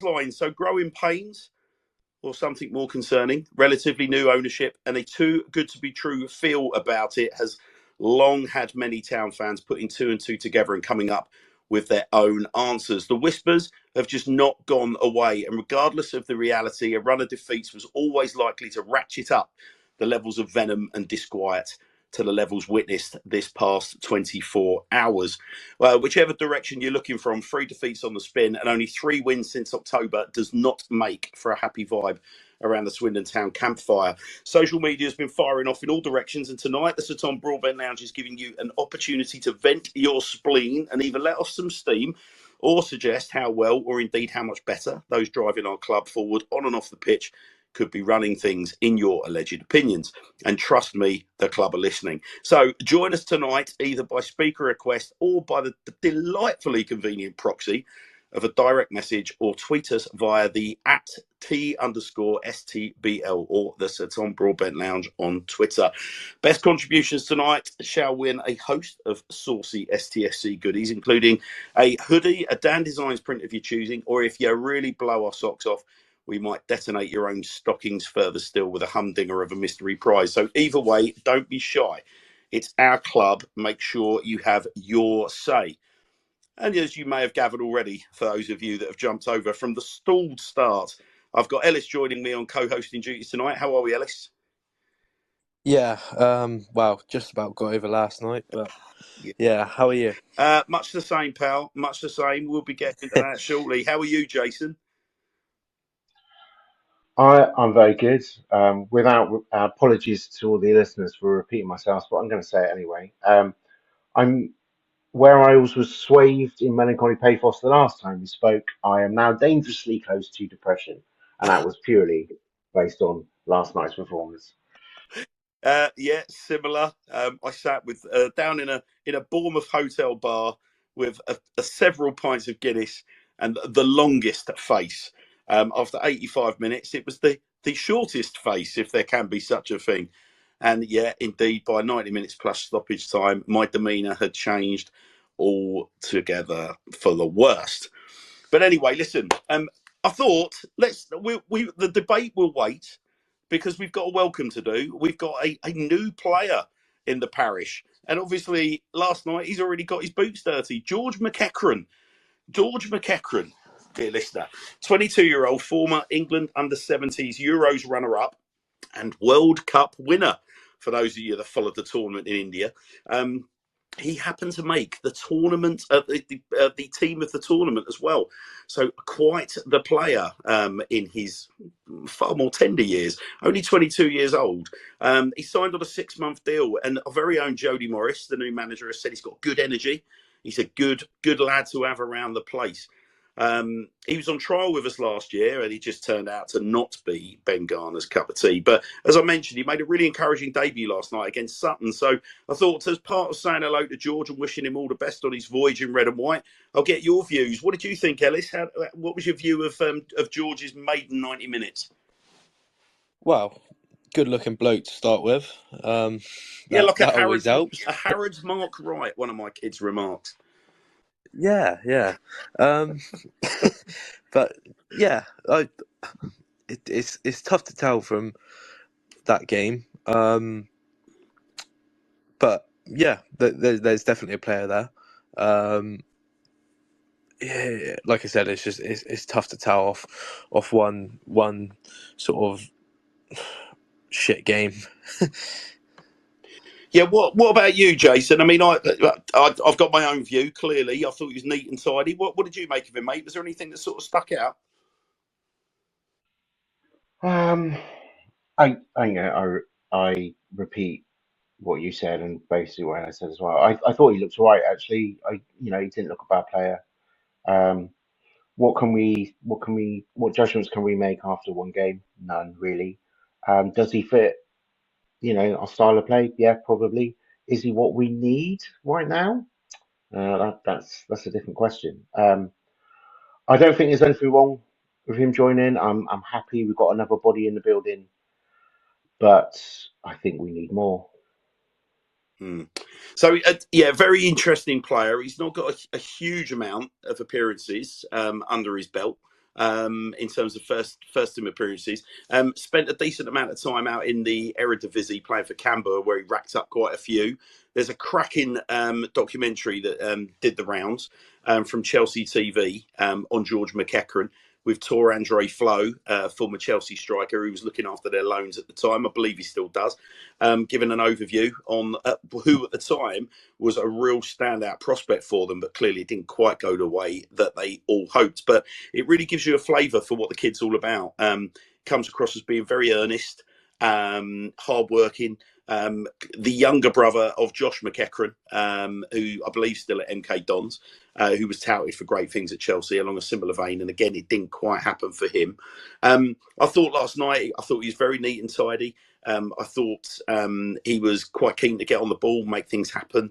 line. So growing pains or something more concerning, relatively new ownership, and a too good to be true feel about it has long had many Town fans putting two and two together and coming up with their own answers. The whispers have just not gone away, and regardless of the reality, a run of defeats was always likely to ratchet up the levels of venom and disquiet to the levels witnessed this past 24 hours. Whichever direction you're looking from, 3 defeats on the spin and only 3 wins since October does not make for a happy vibe around the Swindon Town campfire. Social media has been firing off in all directions, and tonight the Sutton Broadbent Lounge is giving you an opportunity to vent your spleen and either let off some steam or suggest how well, or indeed how much better, those driving our club forward on and off the pitch could be running things in your alleged opinions. And trust me, the club are listening. So join us tonight either by speaker request or by the delightfully convenient proxy of a direct message, or tweet us via the @T_STBL or the Sutton Broadbent Lounge on Twitter. Best contributions tonight shall win a host of saucy STSC goodies, including a hoodie, a Dan Designs print of your choosing, or if you really blow our socks off, we might detonate your own stockings further still with a humdinger of a mystery prize. So either way, don't be shy. It's our club. Make sure you have your say. And as you may have gathered already, for those of you that have jumped over from the stalled start, I've got Ellis joining me on co-hosting duties tonight. How are we, Ellis? Yeah, well, just about got over last night, but yeah, how are you? Much the same, pal. Much the same. We'll be getting to that shortly. How are you, Jason? I'm very good. Without apologies to all the listeners for repeating myself, but I'm going to say it anyway. I'm where I was swathed in melancholy pathos the last time we spoke. I am now dangerously close to depression, and that was purely based on last night's performance. Yeah, similar. I sat with down in a Bournemouth hotel bar with several pints of Guinness and the longest face. After 85 minutes, it was the shortest face, if there can be such a thing. And yeah, indeed, by 90 minutes plus stoppage time, my demeanour had changed altogether for the worst. But anyway, listen. I thought the debate will wait because we've got a welcome to do. We've got a new player in the parish. And obviously, last night, he's already got his boots dirty. George McEachran. George McEachran, dear listener, 22-year-old, former England under-17s Euros runner-up and World Cup winner, for those of you that followed the tournament in India. He happened to make the tournament, the team of the tournament as well. So quite the player in his far more tender years, only 22 years old. He signed on a 6-month deal, and our very own Jody Morris, the new manager, has said he's got good energy. He's a good lad to have around the place. He was on trial with us last year, and he just turned out to not be Ben Garner's cup of tea. But as I mentioned, he made a really encouraging debut last night against Sutton. So I thought, as part of saying hello to George and wishing him all the best on his voyage in red and white, I'll get your views. What did you think, Ellis? What was your view of George's maiden 90 minutes? Well, good-looking bloke to start with. Yeah, like that always helps. a Harrods Mark Wright, one of my kids remarked. Yeah. But yeah, it's tough to tell from that game. But yeah, there's definitely a player there. Yeah, like I said, it's tough to tell off one sort of shit game. Yeah, what about you, Jason? I mean, I've got my own view. Clearly, I thought he was neat and tidy. What did you make of him, mate? Was there anything that sort of stuck out? Um, I repeat what you said and basically what I said as well. I thought he looked all right actually. He didn't look a bad player. Um, what judgments can we make after one game? None really. Does he fit, our style of play? Yeah, probably. Is he what we need right now? That's a different question. I don't think there's anything wrong with him joining. I'm happy we've got another body in the building, but I think we need more. So, yeah, very interesting player. He's not got a huge amount of appearances under his belt. in terms of first team appearances. Spent a decent amount of time out in the Eredivisie playing for Canberra, where he racked up quite a few. There's a cracking documentary that did the rounds from Chelsea TV on George McEachran with Tor Andre Flo, former Chelsea striker who was looking after their loans at the time. I believe he still does, giving an overview on who at the time was a real standout prospect for them, but clearly it didn't quite go the way that they all hoped. But it really gives you a flavour for what the kid's all about. Comes across as being very earnest, hardworking. The younger brother of Josh McEachran, who I believe still at MK Dons, who was touted for great things at Chelsea along a similar vein. And again, it didn't quite happen for him. I thought last night, I thought he was very neat and tidy. I thought he was quite keen to get on the ball, make things happen.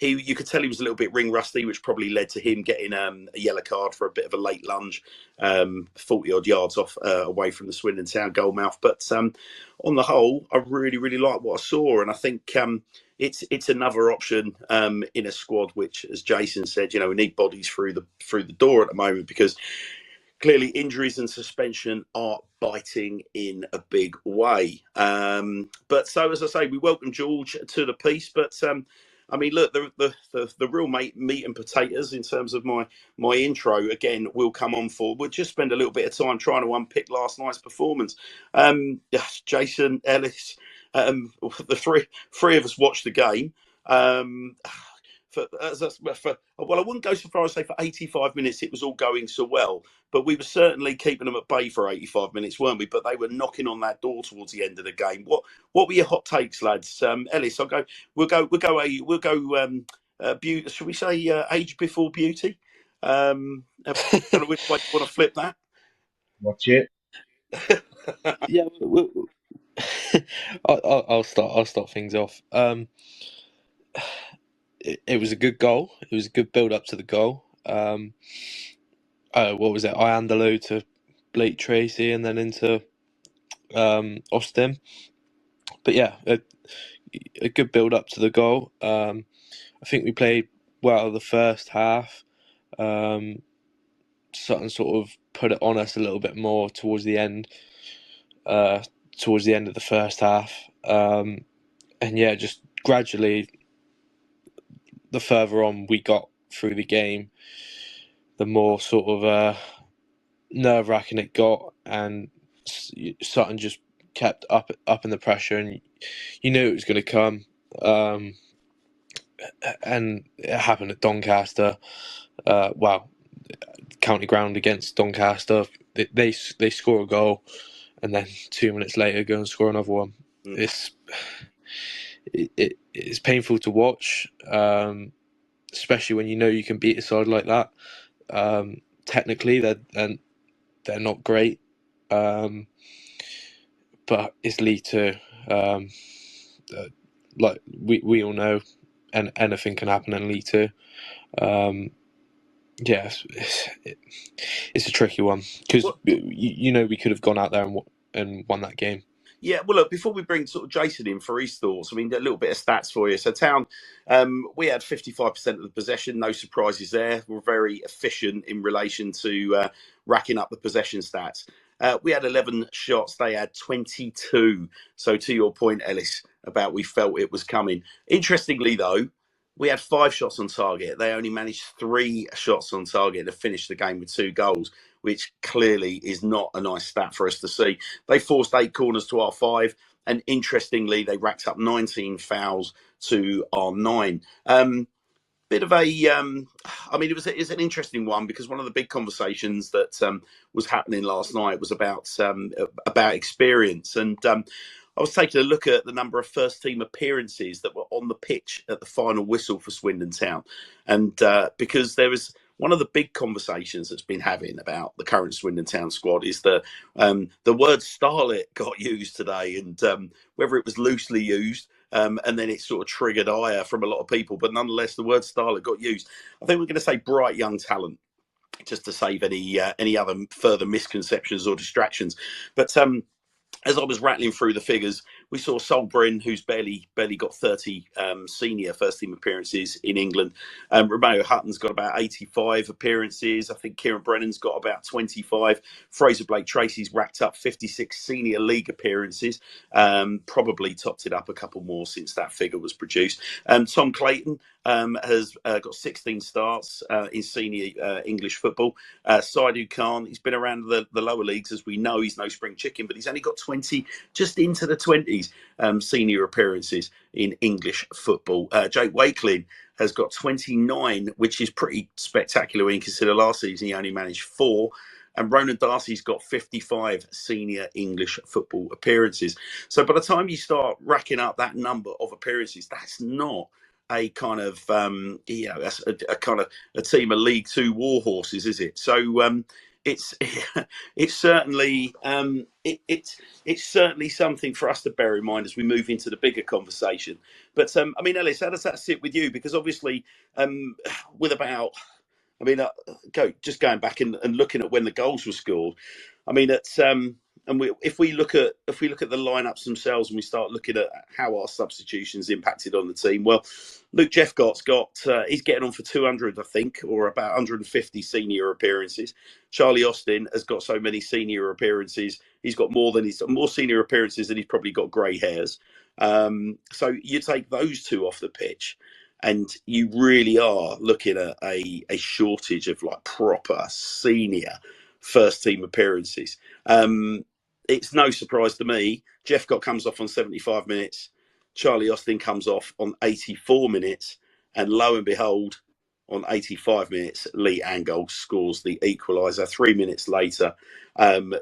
You could tell he was a little bit ring rusty, which probably led to him getting a yellow card for a bit of a late lunge, 40 odd yards off away from the Swindon Town goal mouth. But on the whole, I really, really like what I saw, and I think it's another option in a squad which, as Jason said, we need bodies through the door at the moment, because clearly injuries and suspension are biting in a big way. But so, as I say, we welcome George to the piece, but I mean, look, the real meat and potatoes in terms of my intro again will come on for. We'll just spend a little bit of time trying to unpick last night's performance. Jason, Ellis, the three of us watched the game. Well, I wouldn't go so far as say for 85 minutes it was all going so well, but we were certainly keeping them at bay for 85 minutes, weren't we? But they were knocking on that door towards the end of the game. What were your hot takes, lads? Ellis, We'll go. Beauty. Should we say age before beauty? Which way you want to flip that? Watch it. Yeah, I'll start things off. It was a good goal. It was a good build up to the goal. What was it? Iandolo to Blake Tracy and then into Austin. But yeah, a good build up to the goal. I think we played well the first half. Sutton sort of put it on us a little bit more towards the end. Towards the end of the first half, and yeah, just gradually, the further on we got through the game, the more sort of nerve-wracking it got, and Sutton just kept up in the pressure, and you knew it was going to come. And it happened at Doncaster. County ground against Doncaster. They score a goal, and then 2 minutes later go and score another one. It's painful to watch, especially when you know you can beat a side like that. Technically, they're not great, but it's League Two. Like we all know, and anything can happen in League Two. Yeah, it's a tricky one, because we could have gone out there and won that game. Yeah, well, look, before we bring sort of Jason in for his thoughts, I mean, a little bit of stats for you. So, Town, we had 55% of the possession, no surprises there. We're very efficient in relation to racking up the possession stats. We had 11 shots, they had 22. So, to your point, Ellis, about we felt it was coming. Interestingly, though, we had 5 shots on target. They only managed 3 shots on target to finish the game with 2 goals, which clearly is not a nice stat for us to see. They forced 8 corners to our 5, and interestingly, they racked up 19 fouls to our 9. Bit of a, I mean, it was an interesting one, because one of the big conversations that was happening last night was about experience, and I was taking a look at the number of first-team appearances that were on the pitch at the final whistle for Swindon Town. And because there was one of the big conversations that's been having about the current Swindon Town squad is the word starlet got used today, and whether it was loosely used, and then it sort of triggered ire from a lot of people. But nonetheless, the word starlet got used. I think we're going to say bright young talent, just to save any other further misconceptions or distractions. But as I was rattling through the figures, we saw Solbrin, who's barely got 30 senior first team appearances in England. Romeo Hutton's got about 85 appearances. I think Kieran Brennan's got about 25. Fraser Blake Tracy's racked up 56 senior league appearances. Probably topped it up a couple more since that figure was produced. Tom Clayton has got 16 starts in senior English football. Saidu Khan, he's been around the lower leagues, as we know. He's no spring chicken, but he's only got 20, just into the 20s, senior appearances in English football. Jake Wakelin has got 29, which is pretty spectacular when you consider last season he only managed 4. And Ronan Darcy's got 55 senior English football appearances. So by the time you start racking up that number of appearances, that's not a kind of that's a kind of a team of League Two war horses, is it? So it's it's certainly it's certainly something for us to bear in mind as we move into the bigger conversation. But I mean, Ellis, how does that sit with you? Because obviously, with about, I mean, going back and looking at when the goals were scored, I mean, it's if we look at the lineups themselves and we start looking at how our substitutions impacted on the team, well, Luke Jeffcott's got he's getting on for 200, I think, or about 150 senior appearances. Charlie Austin has got so many senior appearances; he's got more senior appearances than he's probably got grey hairs. So you take those two off the pitch, and you really are looking at a shortage of like proper senior first team appearances. It's no surprise to me. Jeffcott comes off on 75 minutes. Charlie Austin comes off on 84 minutes. And lo and behold, on 85 minutes, Lee Angold scores the equaliser. 3 minutes later, Ali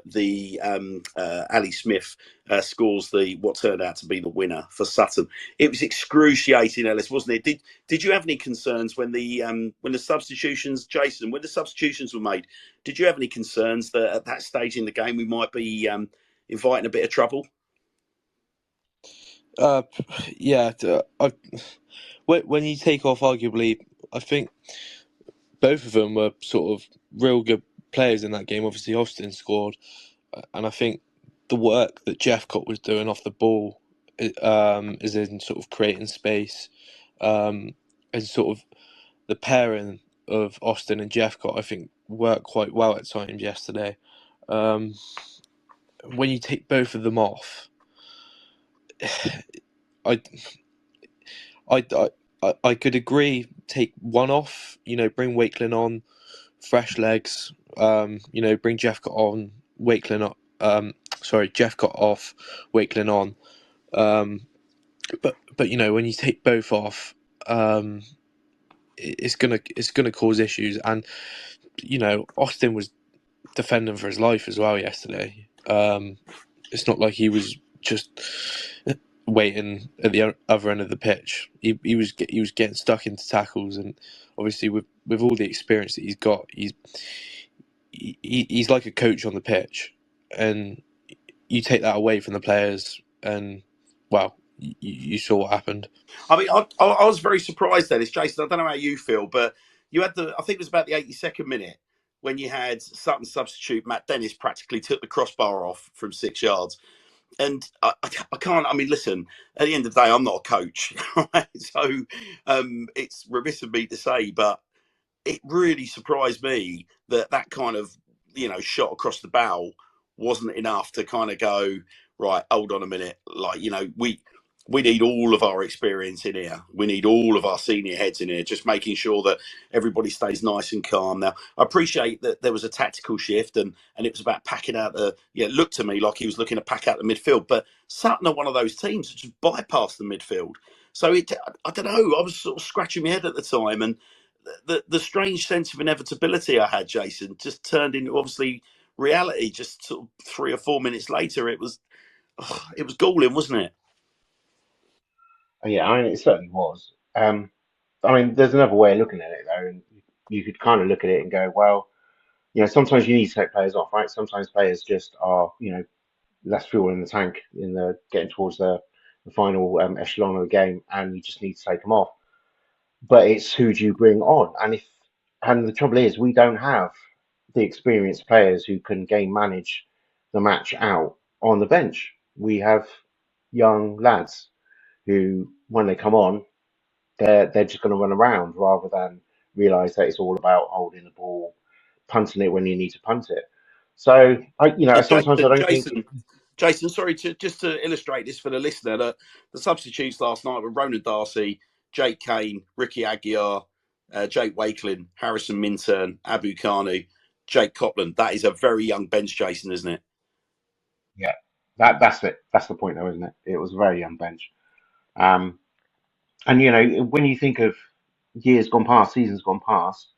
Smith scores what turned out to be the winner for Sutton. It was excruciating, Ellis, wasn't it? Did you have any concerns when the substitutions, Jason, when the substitutions were made? Did you have any concerns that at that stage in the game we might be inviting a bit of trouble? Yeah. When you take off, arguably, I think both of them were sort of real good players in that game. Obviously, Austin scored, and I think the work that Jeffcott was doing off the ball is in sort of creating space, and sort of the pairing of Austin and Jeffcott, I think, worked quite well at times yesterday. When you take both of them off, I could agree. Take one off, bring Wakelin on, fresh legs. Bring Jeffcott on, Wakelin up. Jeffcott off, Wakelin on. But when you take both off, it's gonna cause issues. And Austin was defending for his life as well yesterday. It's not like he was just waiting at the other end of the pitch. He was getting stuck into tackles, and obviously with all the experience that he's got, he's like a coach on the pitch, and you take that away from the players, and well, you saw what happened. I mean, I was very surprised at this, Jason. I don't know how you feel, but you had I think it was about the 82nd minute when you had Sutton substitute Matt Dennis practically took the crossbar off from 6 yards. And I can't. I mean, listen. At the end of the day, I'm not a coach, right? So it's remiss of me to say, but it really surprised me that kind of shot across the bow wasn't enough to kind of go, right, hold on a minute. Like, we need all of our experience in here. We need all of our senior heads in here, just making sure that everybody stays nice and calm. Now, I appreciate that there was a tactical shift and it was about packing out it looked to me like he was looking to pack out the midfield, but Sutton are one of those teams that just bypassed the midfield. So I don't know, I was sort of scratching my head at the time, and the strange sense of inevitability I had, Jason, just turned into obviously reality just sort of 3 or 4 minutes later. It was galling, wasn't it? Yeah, I mean, it certainly was. I mean, there's another way of looking at it though, and you could kind of look at it and go, well, sometimes you need to take players off, right? Sometimes players just are, less fuel in the tank in the getting towards the final echelon of the game, and you just need to take them off. But it's who do you bring on, and the trouble is we don't have the experienced players who can game manage the match out on the bench. We have young lads who, when they come on, they're just going to run around rather than realise that it's all about holding the ball, punting it when you need to punt it. So sometimes I don't think. Jason, sorry just to illustrate this for the listener, that the substitutes last night were Ronan Darcy, Jake Kane, Ricky Aguiar, Jake Wakelin, Harrison Minturn, Abu Kanu, Jake Copland. That is a very young bench, Jason, isn't it? Yeah, that's it. That's the point, though, isn't it? It was a very young bench. Um, and when you think of years gone past, seasons gone past,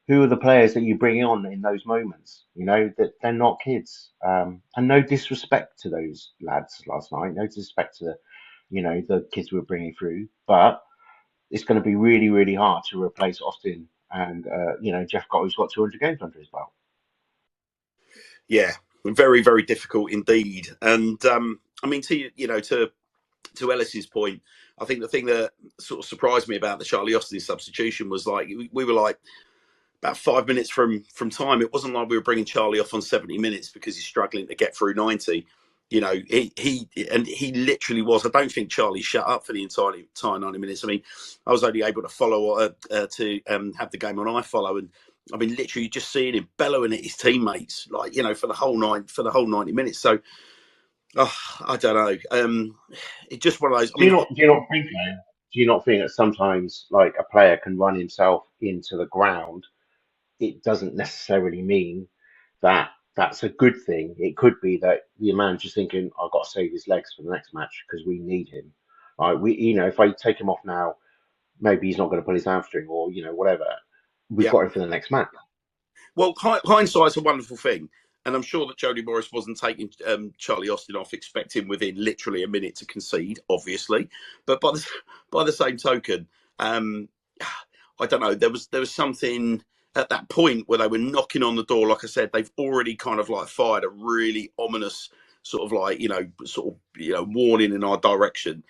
who are the players that you bring on in those moments? That they're not kids. And no disrespect to those lads last night. No disrespect to the kids we were bringing through, but it's going to be really, really hard to replace Austin and Jeff Gott, who's got 200 games under his belt. Yeah, very, very difficult indeed. And I mean, to Ellis's point, I think the thing that sort of surprised me about the Charlie Austin substitution was like we were like about 5 minutes from time. It wasn't like we were bringing Charlie off on 70 minutes because he's struggling to get through 90. He literally was. I don't think Charlie shut up for the entire 90 minutes. I mean, I was only able to follow to have the game on iFollow, and I mean, literally just seeing him bellowing at his teammates, like for the whole 90 minutes. So, I don't know. It's just one of those. I mean, Do you not think that sometimes like a player can run himself into the ground? It doesn't necessarily mean that that's a good thing. It could be that the manager's thinking, I've got to save his legs for the next match because we need him. If I take him off now, maybe he's not going to pull his hamstring or whatever. We've yeah. got him for the next match. Well, hindsight's a wonderful thing, and I'm sure that Jody Morris wasn't taking Charlie Austin off, expecting within literally a minute to concede, obviously. But by the same token, I don't know. There was something at that point where they were knocking on the door. Like I said, they've already kind of like fired a really ominous sort of like warning in our direction.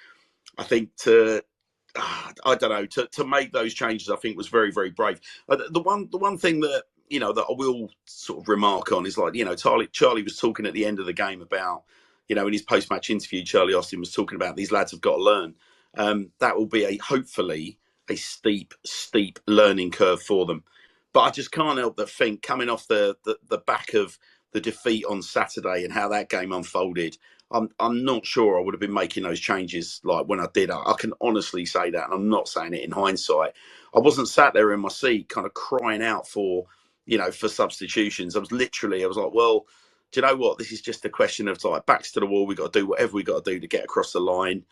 I think I don't know, to make those changes, I think was very, very brave. The one thing that that I will sort of remark on is like Charlie was talking at the end of the game about in his post match interview, Charlie Austin was talking about these lads have got to learn. That will be hopefully a steep learning curve for them. But I just can't help but think, coming off the back of the defeat on Saturday and how that game unfolded, I'm not sure I would have been making those changes like when I did. I can honestly say that, and I'm not saying it in hindsight. I wasn't sat there in my seat kind of crying out for substitutions. I was like, well, do you know what? This is just a question of like backs to the wall. We've got to do whatever we got to do to get across the line.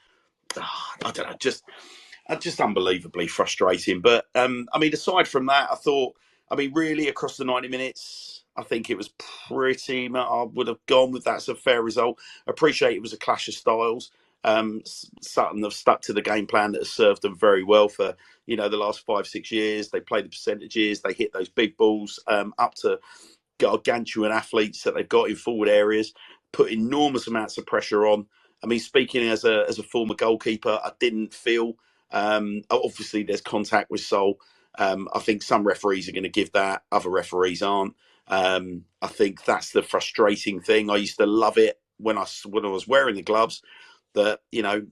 I don't know, just unbelievably frustrating. But I mean, aside from that, really across the 90 minutes, I think it was pretty much, I would have gone with that's a fair result. Appreciate it was a clash of styles. Sutton have stuck to the game plan that has served them very well for the last 5-6 years. They play the percentages, they hit those big balls up to gargantuan athletes that they've got in forward areas, put enormous amounts of pressure on. I mean, speaking as a former goalkeeper, I didn't feel obviously there's contact with Sol. I think some referees are going to give that, other referees aren't. I think that's the frustrating thing. I used to love it when I was wearing the gloves, that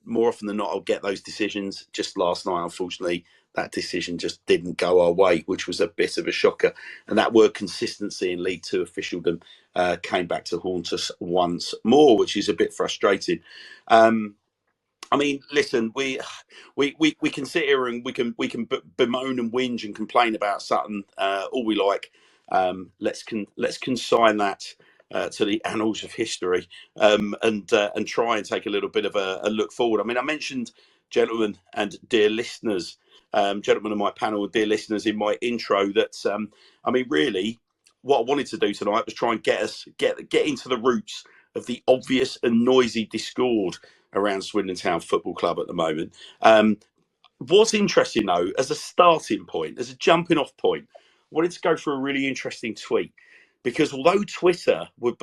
more often than not I'll get those decisions. Just last night, unfortunately, that decision just didn't go our way, which was a bit of a shocker. And that word consistency in League Two officialdom came back to haunt us once more, which is a bit frustrating. I mean, listen, we can sit here and we can bemoan and whinge and complain about Sutton all we like. Let's consign that to the annals of history and try and take a little bit of a look forward. I mean, I mentioned gentlemen and dear listeners, gentlemen of my panel, dear listeners, in my intro that I mean, really, what I wanted to do tonight was try and get into the roots of the obvious and noisy discord around Swindon Town Football Club at the moment. What's interesting, though, as a starting point, as a jumping off point, I wanted to go through a really interesting tweet, because although Twitter would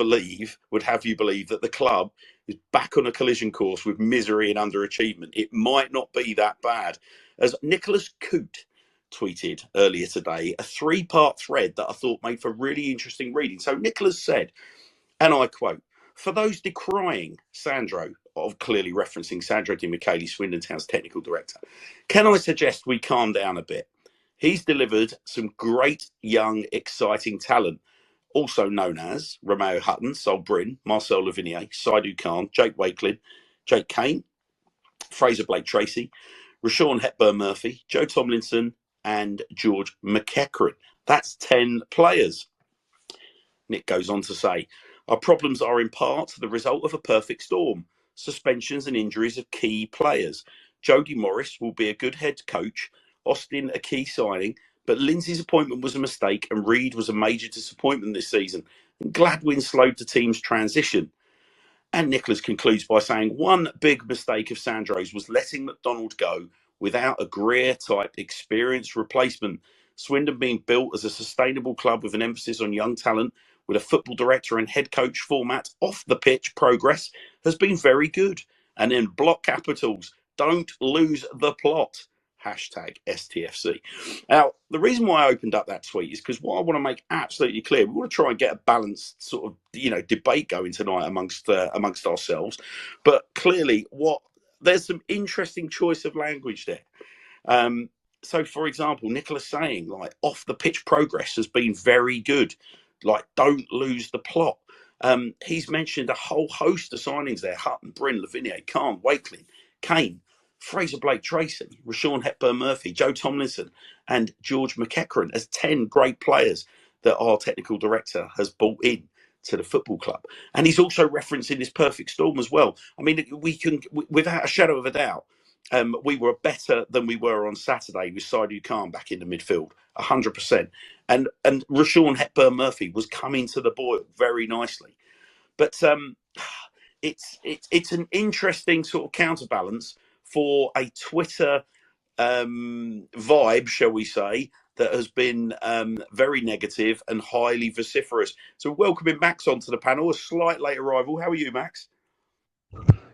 have you believe that the club is back on a collision course with misery and underachievement, it might not be that bad. As Nicholas Coote tweeted earlier today, a 3-part thread that I thought made for really interesting reading. So Nicholas said, and I quote, "For those decrying Sandro of clearly referencing Sandro Di Michele, Swindon Town's technical director. Can I suggest we calm down a bit? He's delivered some great young, exciting talent, also known as Romeo Hutton, Sol Bryn, Marcel Lavinier, Saidu Khan, Jake Wakelin, Jake Kane, Fraser Blake Tracy, Rashawn Hepburn Murphy, Joe Tomlinson, and George McEachran. That's 10 players. Nick goes on to say, our problems are in part the result of a perfect storm, suspensions and injuries of key players. Jody Morris will be a good head coach, Austin a key signing, but Lindsay's appointment was a mistake and Reid was a major disappointment this season. And Gladwin slowed the team's transition. And Nicholas concludes by saying one big mistake of Sandro's was letting McDonald go without a Greer-type experienced replacement. Swindon being built as a sustainable club with an emphasis on young talent, with a football director and head coach format off the pitch, progress has been very good. And in block capitals, don't lose the plot. Hashtag STFC. Now, the reason why I opened up that tweet is because what I want to make absolutely clear, we want to try and get a balanced sort of, debate going tonight amongst ourselves. But clearly, there's some interesting choice of language there. So, for example, Nicholas saying, like, off the pitch progress has been very good. Like, don't lose the plot. He's mentioned a whole host of signings there: Hutton, Bryn, Lavinier, Khan, Wakelin, Kane, Fraser Blake Tracy, Rashawn Hepburn Murphy, Joe Tomlinson, and George McEachran as 10 great players that our technical director has brought in to the football club. And he's also referencing this perfect storm as well. I mean, we can, without a shadow of a doubt, we were better than we were on Saturday with Saidu Khan back in the midfield, 100%. And Rashawn Hepburn Murphy was coming to the boil very nicely. But it's an interesting sort of counterbalance for a Twitter vibe, shall we say, that has been very negative and highly vociferous. So welcoming Max onto the panel, a slight late arrival. How are you, Max?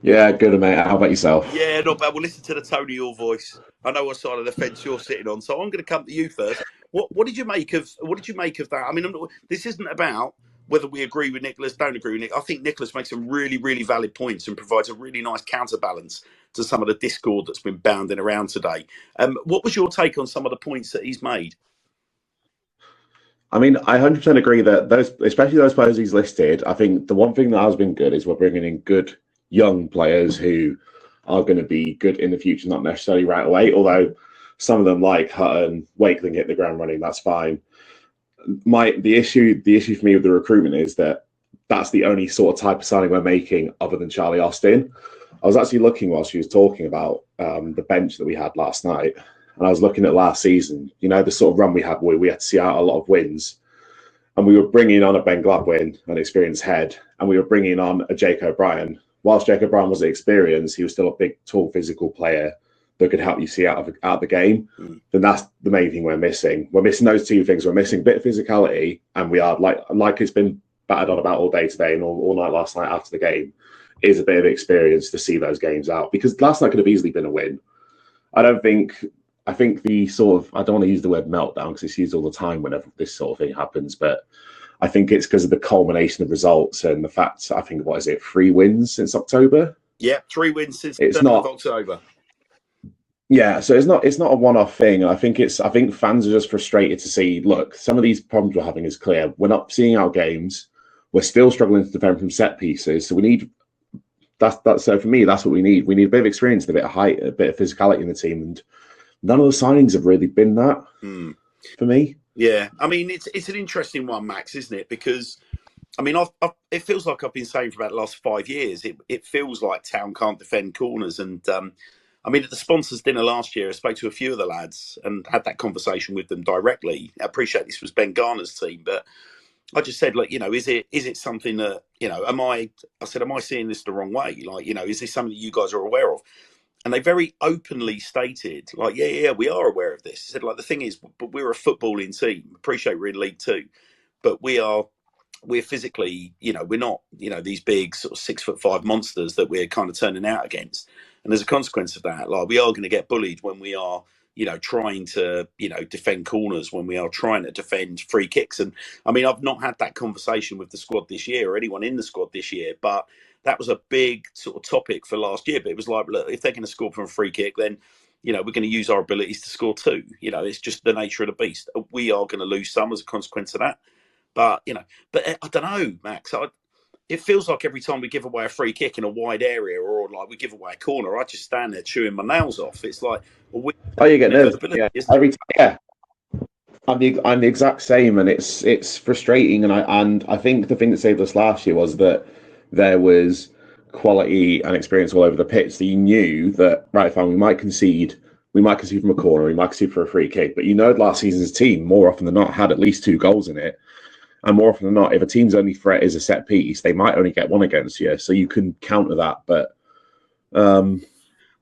Yeah, good, mate. How about yourself? Yeah, not bad. We'll listen to the tone of your voice. I know what side of the fence you're sitting on, so I'm going to come to you first. What did you make of that? I mean, this isn't about whether we agree with Nicholas, don't agree with Nick. I think Nicholas makes some really, really valid points and provides a really nice counterbalance to some of the discord that's been bounding around today. What was your take on some of the points that he's made? I mean, I 100% agree that especially those players he's listed, I think the one thing that has been good is we're bringing in good young players who are going to be good in the future, not necessarily right away. Although some of them, like Hutton, Wakeling, hit the ground running, that's fine. The issue for me with the recruitment is that that's the only sort of type of signing we're making other than Charlie Austin. I was actually looking while she was talking about the bench that we had last night, and I was looking at last season. You know, the sort of run we had where we had to see out a lot of wins, and we were bringing on a Ben Gladwin, an experienced head, and we were bringing on a Jake O'Brien. Whilst Jake O'Brien wasn't experienced, he was still a big, tall, physical player that could help you see out of the game. Then that's the main thing we're missing. We're missing those two things. We're missing a bit of physicality, and we are like it's been battered on about all day today and all night last night after the game, is a bit of experience to see those games out, because last night could have easily been a win. I think the sort of, I don't want to use the word meltdown because it's used all the time whenever this sort of thing happens, but I think it's because of the culmination of results and the fact, I think, 3 wins since October? Yeah, 3 wins since the 7th of October. Yeah, so it's not a one-off thing. I think fans are just frustrated to see, look, some of these problems we're having is clear. We're not seeing our games. We're still struggling to defend from set pieces. So we need so for me, that's what we need. We need a bit of experience, a bit of height, a bit of physicality in the team, and none of the signings have really been that for me. Yeah, I mean, it's an interesting one, Max, isn't it? Because, I mean, it feels like I've been saying for about the last 5 years, it feels like Town can't defend corners. And, I mean, at the sponsors' dinner last year, I spoke to a few of the lads and had that conversation with them directly. I appreciate this was Ben Garner's team, but I just said, like, is it something that, am I seeing this the wrong way? Like, is this something that you guys are aware of? And they very openly stated, like, yeah, we are aware of this. He said, like, the thing is, but we're a footballing team. Appreciate we're in League Two, but we're physically, we're not, these big sort of 6'5" monsters that we're kind of turning out against. And as a consequence of that, like, we are going to get bullied when we are, trying to, defend corners when we are trying to defend free kicks. And I mean, I've not had that conversation with the squad this year or anyone in the squad this year, but that was a big sort of topic for last year. But it was like, look, if they're going to score from a free kick, then, we're going to use our abilities to score too. It's just the nature of the beast. We are going to lose some as a consequence of that. But, but I don't know, Max. It feels like every time we give away a free kick in a wide area or like we give away a corner, I just stand there chewing my nails off. It's like, well, you get nervous. ability, Yeah, every time. Yeah, I'm the exact same, and it's frustrating. And I think the thing that saved us last year was that there was quality and experience all over the pitch. So you knew that, right, fine, we might concede from a corner, we might concede for a free kick, but last season's team more often than not had at least 2 goals in it. And more often than not, if a team's only threat is a set piece, they might only get one against you. So you can counter that. But well,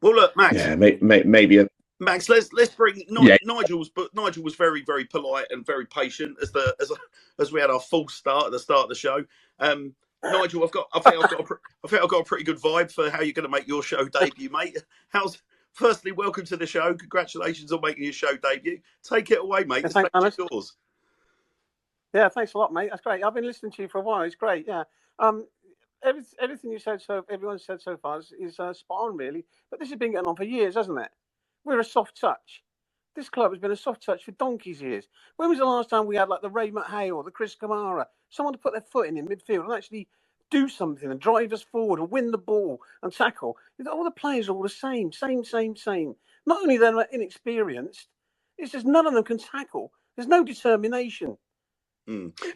look, Max. Yeah, maybe. Max, let's bring Nigel's. But Nigel was very, very polite and very patient as we had our false start at the start of the show. Nigel, I think I've got a pretty good vibe for how you're going to make your show debut, mate. Firstly, welcome to the show. Congratulations on making your show debut. Take it away, mate. Yeah, thanks, yours. Yeah, thanks a lot, mate. That's great. I've been listening to you for a while. It's great. Yeah. Everything you said everyone said so far is spot on, really. But this has been going on for years, hasn't it? We're a soft touch. This club has been a soft touch for donkey's years. When was the last time we had like the Ray McHale or the Chris Kamara, someone to put their foot in midfield and actually do something and drive us forward and win the ball and tackle? All the players are all the same. Not only they're inexperienced, it's just none of them can tackle. There's no determination.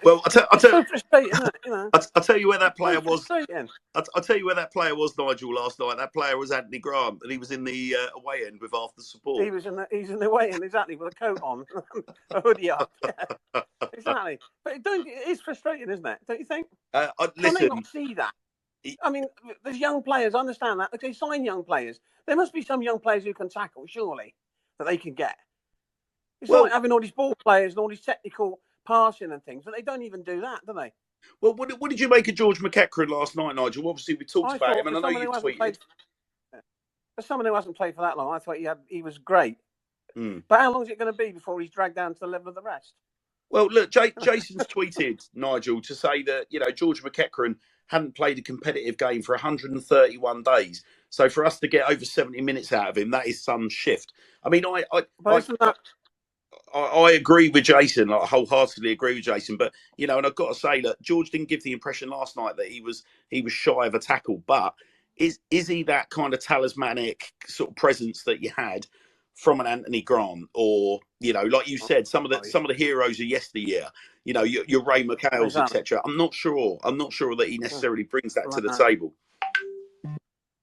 Well, I'll so frustrating, isn't it? I'll tell you where that player was. I'll tell you where that player was, Nigel, last night. That player was Anthony Grant, and he was in the away end with half the support. He's in the away end, exactly, with a coat on, a hoodie up. Yeah. Exactly. But it is frustrating, isn't it? Don't you think? Can they not see that? I mean, there's young players, I understand that. They sign young players. There must be some young players who can tackle, surely, that they can get. It's like having all these ball players and all these technical passing and things, but they don't even do that, do they? Well, what did you make of George McEachran last night, Nigel? Obviously, we talked about him, and I know you tweeted. For someone who hasn't played for that long, I thought he was great. But how long is it going to be before he's dragged down to the level of the rest? Well, look, Jason's tweeted, Nigel, to say that, George McEachran hadn't played a competitive game for 131 days. So for us to get over 70 minutes out of him, that is some shift. I mean, I agree with Jason. I wholeheartedly agree with Jason. But and I've got to say that George didn't give the impression last night that he was shy of a tackle. But is he that kind of talismanic sort of presence that you had from an Anthony Grant, or like you said, some of the heroes of yesteryear, your Ray McHale's, etc. I'm not sure that he necessarily brings that to the table.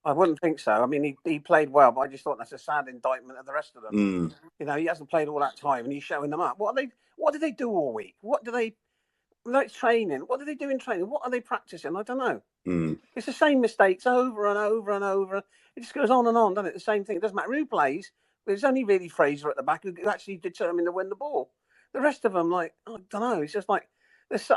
I wouldn't think so. I mean, he played well, but I just thought that's a sad indictment of the rest of them. He hasn't played all that time, and he's showing them up. What do they do all week? What do they like training? What do they do in training? What are they practicing? I don't know. It's the same mistakes over and over and over. It just goes on and on, doesn't it? The same thing. It doesn't matter who plays. There's only really Fraser at the back who actually determined to win the ball. The rest of them, I don't know. It's just like it's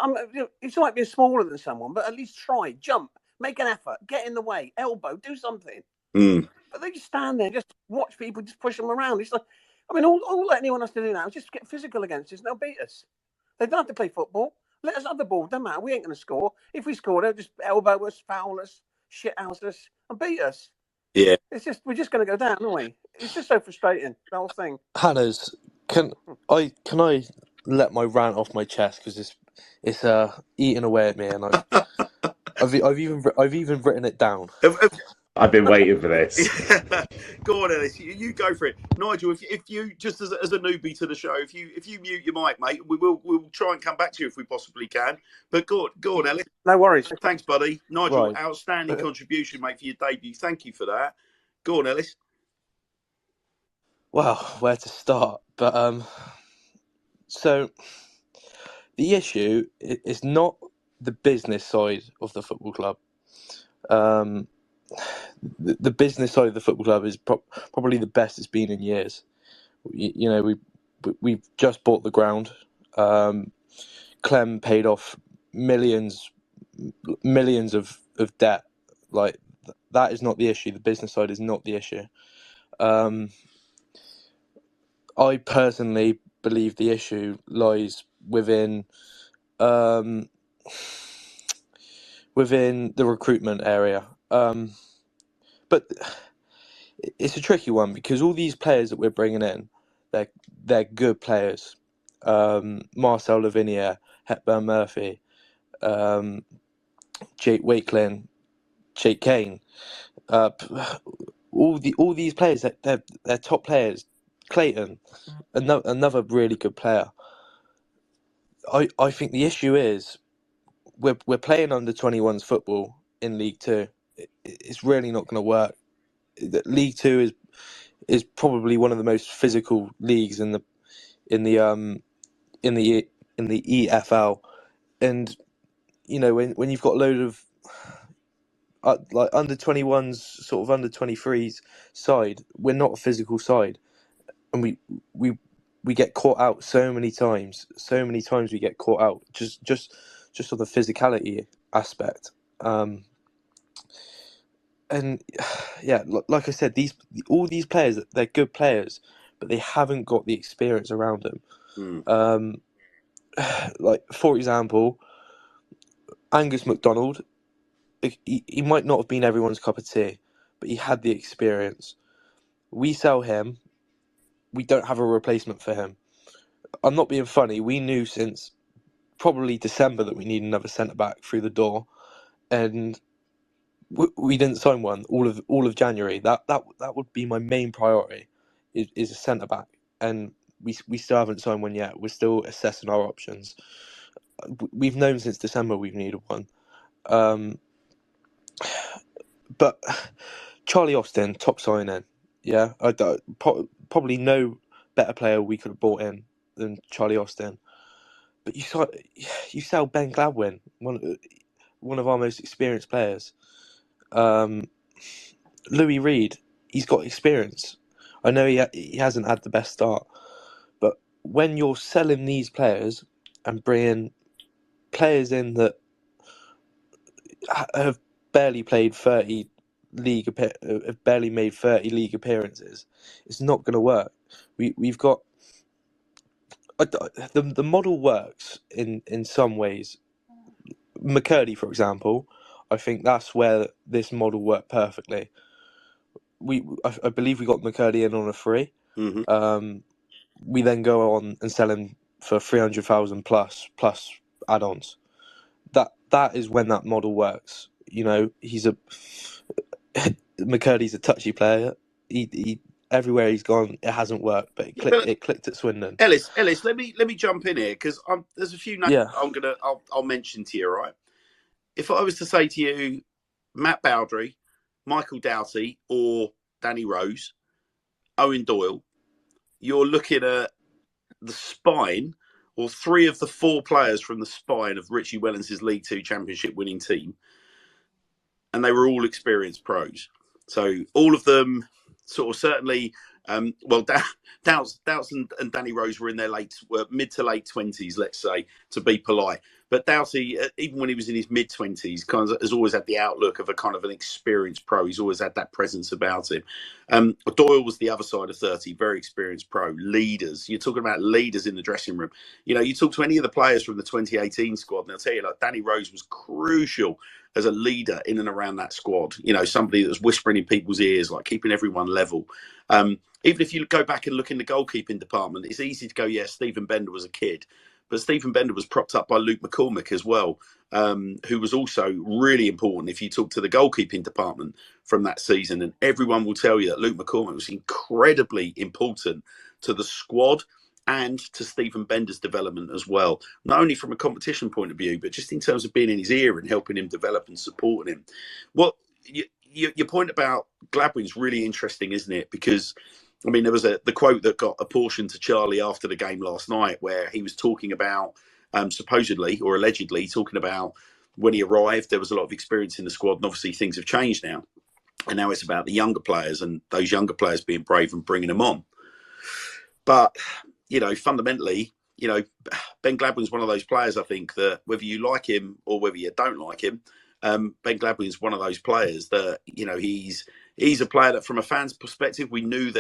like being smaller than someone, but at least try, jump. Make an effort, get in the way, elbow, do something. But they just stand there, just watch people, just push them around. It's like, I mean, all anyone has to do now is just get physical against us and they'll beat us. They don't have to play football. Let us have the ball. Doesn't matter. We ain't going to score. If we score, they'll just elbow us, foul us, shithouse us, and beat us. Yeah. We're just going to go down, aren't we? It's just so frustrating, the whole thing. Hannah's, can I let my rant off my chest, because it's eating away at me, and I've even written it down. I've been waiting for this. Go on, Ellis. You go for it, Nigel. If you just as a newbie to the show, if you mute your mic, mate, we'll try and come back to you if we possibly can. But go on, Ellis. No worries. Thanks, buddy. Nigel, outstanding contribution, mate, for your debut. Thank you for that. Go on, Ellis. Well, where to start? But so the issue is not the business side of the football club. The business side of the football club is probably the best it's been in years. We've just bought the ground. Clem paid off millions of debt. Like, that is not the issue. The business side is not the issue. I personally believe the issue lies within the recruitment area. But it's a tricky one because all these players that we're bringing in, they're good players. Marcel Lavinier, Hepburn Murphy, Jake Wakelin, Jake Kane. All these players, they're top players. Clayton, another really good player. I think the issue is we're playing under 21s football in League Two. It's really not going to work. League Two is probably one of the most physical leagues in the EFL, and when you've got a load of like under 21s, sort of under 23s side, we're not a physical side, and we get caught out so many times. So many times we get caught out just on the physicality aspect. And yeah, like I said, all these players, they're good players, but they haven't got the experience around them. Like for example, Angus MacDonald, he might not have been everyone's cup of tea, but he had the experience. We sell him, we don't have a replacement for him. I'm not being funny. We knew since probably December that we need another centre back through the door, and we didn't sign one all of January. That would be my main priority, is a centre back, and we still haven't signed one yet. We're still assessing our options. We've known since December we've needed one, but Charlie Austin, top signing. Yeah, probably no better player we could have brought in than Charlie Austin. But you sell Ben Gladwin, one of our most experienced players. Louis Reed, he's got experience. I know he hasn't had the best start, but when you're selling these players and bringing players in that have barely played 30 have barely made 30 league appearances, it's not going to work. We've got the model works in some ways. McCurdy, for example, I think that's where this model worked perfectly. I believe we got McCurdy in on a free. Mm-hmm. We then go on and sell him for 300,000 plus add-ons. That is when that model works. McCurdy's a touchy player. He everywhere he's gone, it hasn't worked, but it clicked at Swindon. Ellis, let me jump in here because there's a few names I'll mention to you. Right, if I was to say to you, Matt Bowdry, Michael Doughty, or Danny Rose, Owen Doyle, you're looking at the spine, or three of the four players from the spine of Richie Wellens' League Two Championship winning team, and they were all experienced pros. So all of them sort of certainly, Doubts and Danny Rose were in their mid to late 20s, let's say, to be polite. But Doughty, even when he was in his mid-20s, kind of has always had the outlook of a kind of an experienced pro. He's always had that presence about him. Doyle was the other side of 30, very experienced pro. Leaders. You're talking about leaders in the dressing room. You talk to any of the players from the 2018 squad, and they'll tell you, like, Danny Rose was crucial as a leader in and around that squad. Somebody that was whispering in people's ears, like keeping everyone level. Even if you go back and look in the goalkeeping department, it's easy to go, yeah, Stephen Bender was a kid. But Stephen Bender was propped up by Luke McCormick as well, who was also really important if you talk to the goalkeeping department from that season. And everyone will tell you that Luke McCormick was incredibly important to the squad and to Stephen Bender's development as well. Not only from a competition point of view, but just in terms of being in his ear and helping him develop and supporting him. Your point about Gladwin's really interesting, isn't it? Because there was the quote that got apportioned to Charlie after the game last night, where he was talking about supposedly or allegedly talking about when he arrived, there was a lot of experience in the squad, and obviously things have changed now, and now it's about the younger players and those younger players being brave and bringing them on. But fundamentally, Ben Gladwin's one of those players. I think that whether you like him or whether you don't like him, Ben Gladwin's one of those players that He's a player that, from a fan's perspective, you know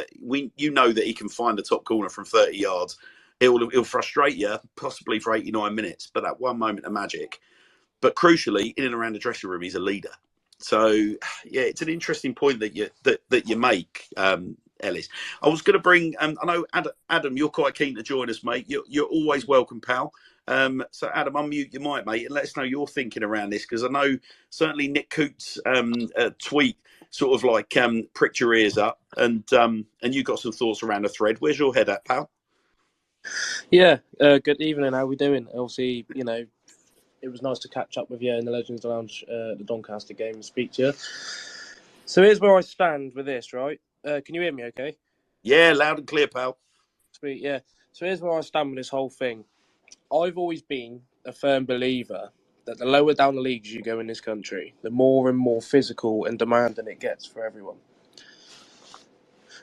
that he can find the top corner from 30 yards. He'll frustrate you possibly for 89 minutes, but that one moment of magic. But crucially, in and around the dressing room, he's a leader. So yeah, it's an interesting point that you make, Ellis. I was going to bring. I know Adam, you're quite keen to join us, mate. You're always welcome, pal. So Adam, unmute your mic, mate, and let us know your thinking around this, because I know certainly Nick Coote's tweet sort of like pricked your ears up, and you got some thoughts around the thread. Where's your head at, pal? Yeah, good evening. How we doing? Obviously, you know, it was nice to catch up with you in the Legends Lounge, the Doncaster game, and speak to you. So here's where I stand with this, right? Can you hear me okay? Yeah, loud and clear, pal. Sweet, yeah. So here's where I stand with this whole thing. I've always been a firm believer that the lower down the leagues you go in this country, the more and more physical and demanding it gets for everyone.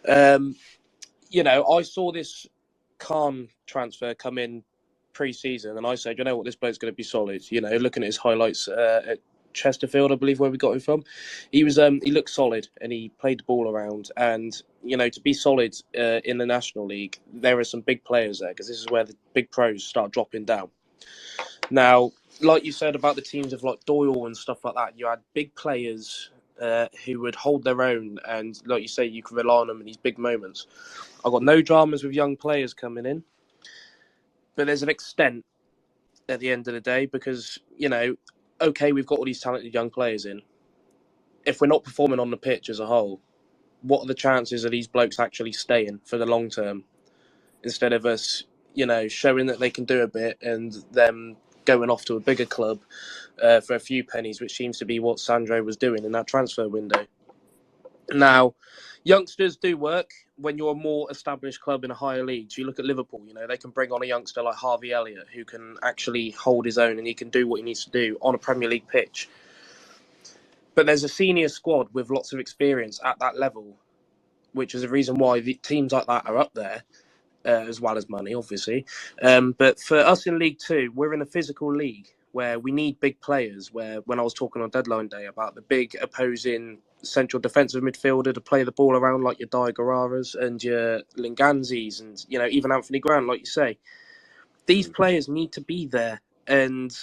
You know, I saw this Khan transfer come in pre-season, and I said, you know what, this bloke's going to be solid. You know, looking at his highlights at Chesterfield, I believe, where we got him from, he looked solid and he played the ball around. And you know, to be solid in the National League, there are some big players there, because this is where the big pros start dropping down. Now, like you said about the teams of like Doyle and stuff like that, you had big players who would hold their own, and like you say, you can rely on them in these big moments. I've got no dramas with young players coming in, but there's an extent at the end of the day, because, you know, okay, we've got all these talented young players in. If we're not performing on the pitch as a whole, what are the chances of these blokes actually staying for the long term, instead of us, you know, showing that they can do a bit and them going off to a bigger club for a few pennies, which seems to be what Sandro was doing in that transfer window. Now, youngsters do work when you're a more established club in a higher league. So you look at Liverpool, you know, they can bring on a youngster like Harvey Elliott who can actually hold his own and he can do what he needs to do on a Premier League pitch. But there's a senior squad with lots of experience at that level, which is a reason why the teams like that are up there, as well as money, obviously. But for us in League Two, we're in a physical league where we need big players, where when I was talking on deadline day about the big opposing central defensive midfielder to play the ball around, like your Diagararas and your Linganzis and, you know, even Anthony Grant, like you say, these players need to be there. And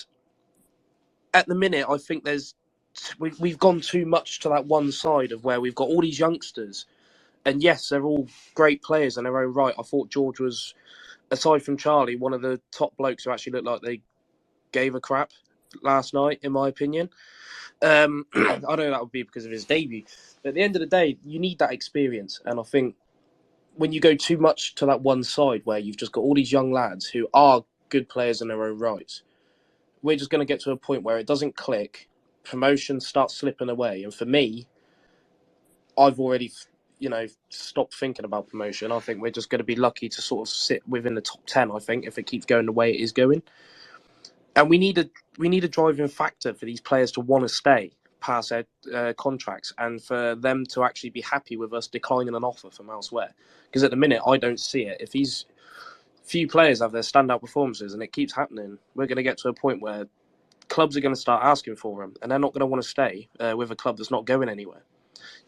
at the minute, I think we've gone too much to that one side of where we've got all these youngsters, and yes, they're all great players in their own right. I thought George was, aside from Charlie, one of the top blokes who actually looked like they gave a crap last night, in my opinion. I know that would be because of his debut, but at the end of the day, you need that experience. And I think when you go too much to that one side where you've just got all these young lads who are good players in their own rights, we're just going to get to a point where it doesn't click, promotion starts slipping away. And for me, I've already, you know, stopped thinking about promotion. I think we're just going to be lucky to sort of sit within the top 10, I think, if it keeps going the way it is going. And we need a driving factor for these players to want to stay past their contracts, and for them to actually be happy with us declining an offer from elsewhere. Because at the minute, I don't see it. If these few players have their standout performances and it keeps happening, we're going to get to a point where clubs are going to start asking for them, and they're not going to want to stay with a club that's not going anywhere.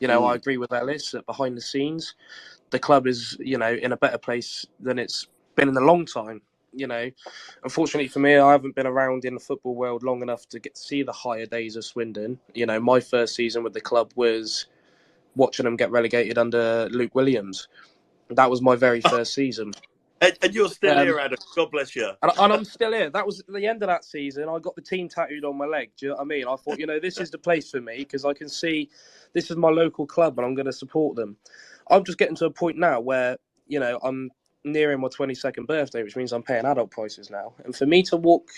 You know, I agree with Ellis that behind the scenes, the club is, you know, in a better place than it's been in a long time. You know, unfortunately for me, I haven't been around in the football world long enough to get to see the higher days of Swindon. You know, my first season with the club was watching them get relegated under Luke Williams. That was my very first season. And you're still here, Adam. God bless you. And I'm still here. That was the end of that season. I got the team tattooed on my leg. Do you know what I mean? I thought, you know, this is the place for me, because I can see this is my local club and I'm going to support them. I'm just getting to a point now where, you know, I'm nearing my 22nd birthday, which means I'm paying adult prices now. And for me to walk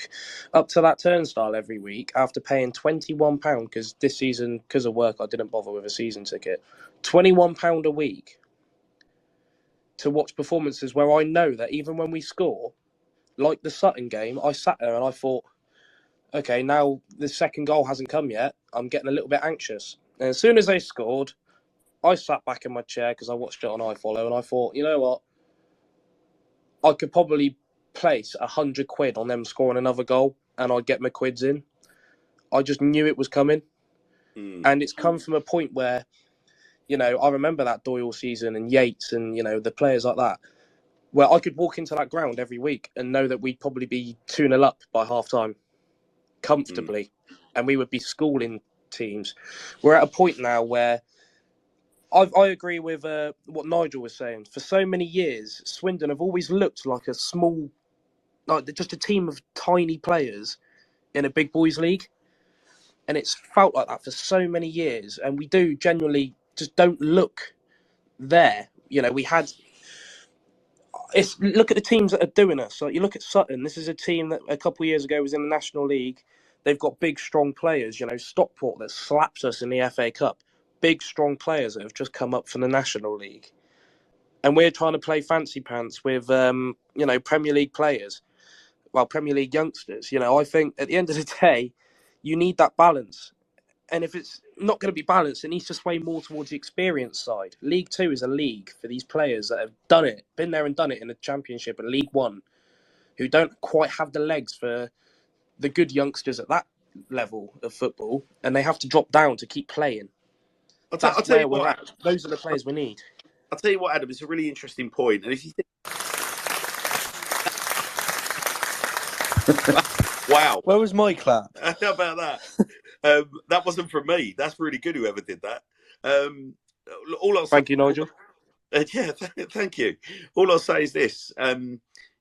up to that turnstile every week after paying £21, because this season, because of work, I didn't bother with a season ticket, £21 a week to watch performances where I know that even when we score, like the Sutton game, I sat there and I thought, okay, now the second goal hasn't come yet. I'm getting a little bit anxious. And as soon as they scored, I sat back in my chair because I watched it on iFollow, and I thought, you know what? I could probably place £100 on them scoring another goal and I'd get my quids in. I just knew it was coming. And it's come from a point where, I remember that Doyle season and Yates and, the players like that, where I could walk into that ground every week and know that we'd probably be 2-0 up by half-time comfortably, and we would be schooling teams. We're at a point now where I agree with what Nigel was saying. For so many years, Swindon have always looked like a small, like just a team of tiny players in a big boys league. And it's felt like that for so many years. And we do genuinely just don't look there. Look at the teams that are doing us. So you look at Sutton. This is a team that a couple of years ago was in the National League. They've got big, strong players. Stockport that slaps us in the FA Cup. Big, strong players that have just come up from the National League. And we're trying to play fancy pants with, Premier League players. Well, Premier League youngsters. I think at the end of the day, you need that balance. And if it's not going to be balanced, it needs to sway more towards the experience side. League Two is a league for these players that have been there and done it in the Championship and League One, who don't quite have the legs for the good youngsters at that level of football, and they have to drop down to keep playing. That's where we're at. Those are the players we need. I'll tell you what, Adam, it's a really interesting point. And if you think... Wow. Where was my clap? How about that? That wasn't from me. That's really good, whoever did that. Thank you, Nigel. Yeah, thank you. All I'll say is this.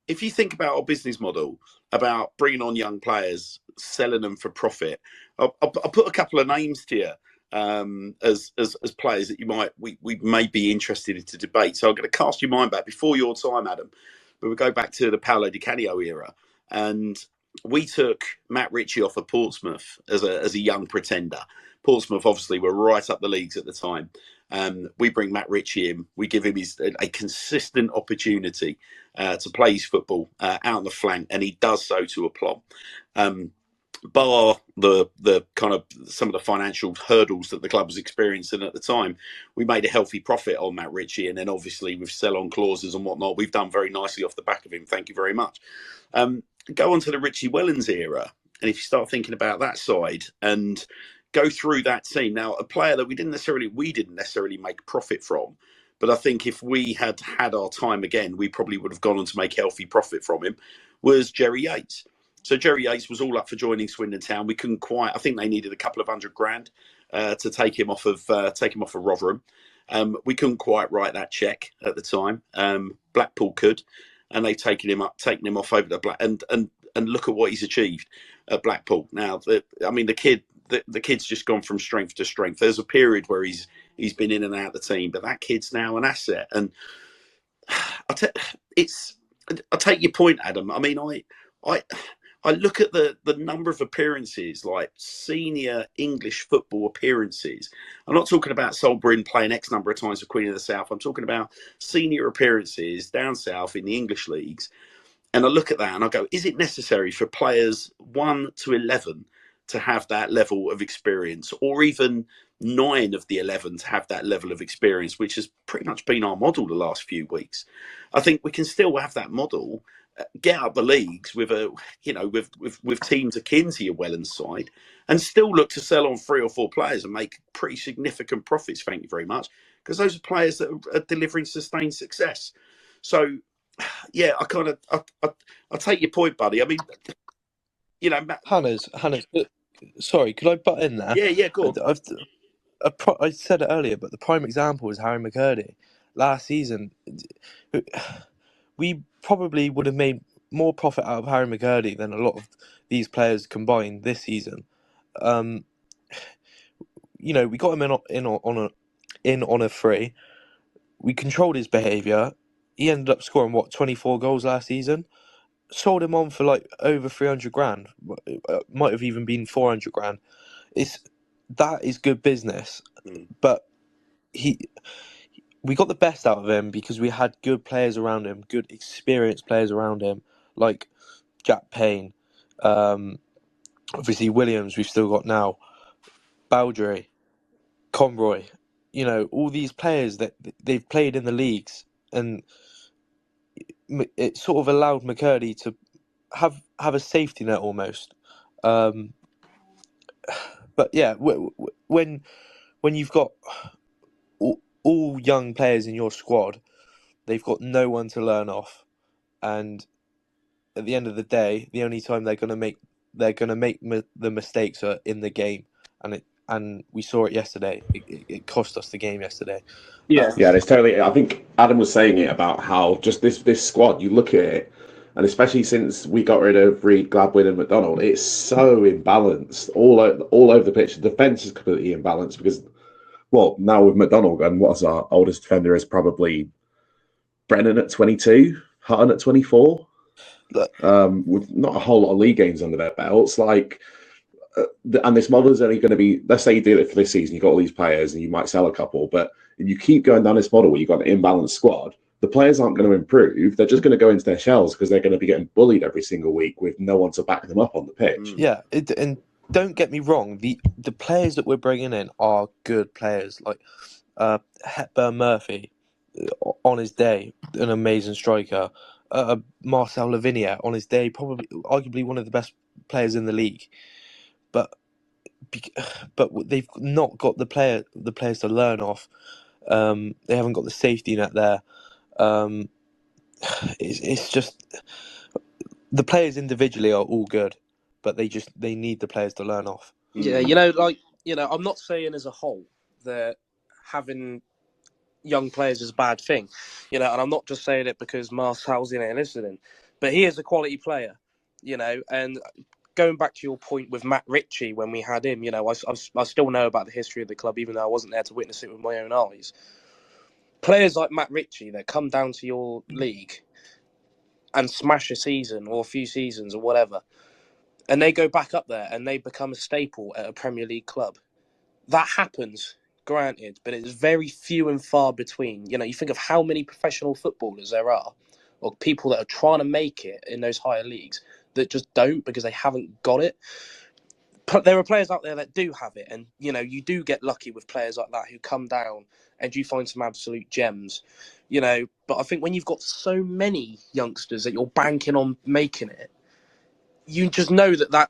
If you think about our business model, about bringing on young players, selling them for profit, I'll put a couple of names to you as players that we may be interested in to debate. So I'm going to cast your mind back before your time, Adam. But we go back to the Paolo Di Canio era, and we took Matt Ritchie off of Portsmouth as a young pretender. Portsmouth obviously were right up the leagues at the time. We bring Matt Ritchie in. We give him a consistent opportunity to play his football out on the flank, and he does so to aplomb. Bar the kind of some of the financial hurdles that the club was experiencing at the time, we made a healthy profit on Matt Ritchie, and then obviously with sell-on clauses and whatnot, we've done very nicely off the back of him. Thank you very much. Go on to the Richie Wellens era, and if you start thinking about that side and go through that team now, a player that we didn't necessarily make profit from, but I think if we had had our time again, we probably would have gone on to make healthy profit from him, was Jerry Yates. So Jerry Yates was all up for joining Swindon Town. We couldn't quite. I think they needed a couple of $100,000 to take him off of Rotherham. We couldn't quite write that check at the time. Blackpool could, and they've taken him off over to Black. And look at what he's achieved at Blackpool. Now, the kid's just gone from strength to strength. There's a period where he's been in and out of the team, but that kid's now an asset. And I take your point, Adam. I mean, I look at the number of appearances, like senior English football appearances. I'm not talking about Sol Bryn playing X number of times for Queen of the South. I'm talking about senior appearances down south in the English leagues. And I look at that and I go, is it necessary for players 1 to 11 to have that level of experience, or even 9 of the 11 to have that level of experience, which has pretty much been our model the last few weeks? I think we can still have that model, get up the leagues with teams akin to your Wellens side, and still look to sell on 3 or 4 players and make pretty significant profits. Thank you very much, because those are players that are delivering sustained success. So, yeah, I take your point, buddy. I mean, Matt... Hannah's. Sorry, could I butt in there? Yeah, go on. I said it earlier, but the prime example is Harry McCurdy. Last season, we probably would have made more profit out of Harry McCurdy than a lot of these players combined this season. We got him in on a free. We controlled his behaviour. He ended up scoring 24 goals last season. Sold him on for like over $300,000. Might have even been $400,000. That is good business. But we got the best out of him because we had good players around him, good experienced players around him, like Jack Payne, obviously Williams. We've still got now Baldry, Conroy. All these players that they've played in the leagues, and it sort of allowed McCurdy to have a safety net almost. But yeah, when you've got all young players in your squad, they've got no one to learn off, and at the end of the day, the only time they're going to make the mistakes are in the game, and we saw it yesterday. It cost us the game yesterday. Yeah. Yeah, it's totally. I think Adam was saying it about how just this squad. You look at it, and especially since we got rid of Reed, Gladwin, and McDonald, it's so imbalanced all over the pitch. The defense is completely imbalanced because, well, now with McDonald and what's our oldest defender is probably Brennan at 22, Hutton at 24. Look, With not a whole lot of league games under their belts, and this model is only going to be, let's say you do it for this season, you've got all these players and you might sell a couple, but if you keep going down this model where you've got an imbalanced squad, the players aren't going to improve. They're just going to go into their shells because they're going to be getting bullied every single week with no one to back them up on the pitch. yeah, and don't get me wrong, the players that we're bringing in are good players. Like Hepburn Murphy, on his day, an amazing striker. Marcel Lavinia, on his day, probably arguably one of the best players in the league. But they've not got the players to learn off. They haven't got the safety net there. It's just the players individually are all good, but they need the players to learn off. Yeah, I'm not saying as a whole that having young players is a bad thing, and I'm not just saying it because Marcel's in it and listening, but he is a quality player, and going back to your point with Matt Ritchie when we had him, I still know about the history of the club, even though I wasn't there to witness it with my own eyes. Players like Matt Ritchie that come down to your league and smash a season or a few seasons or whatever, and they go back up there and they become a staple at a Premier League club. That happens, granted, but it's very few and far between. You think of how many professional footballers there are, or people that are trying to make it in those higher leagues that just don't because they haven't got it. But there are players out there that do have it, and you do get lucky with players like that who come down and you find some absolute gems. But I think when you've got so many youngsters that you're banking on making it, you just know that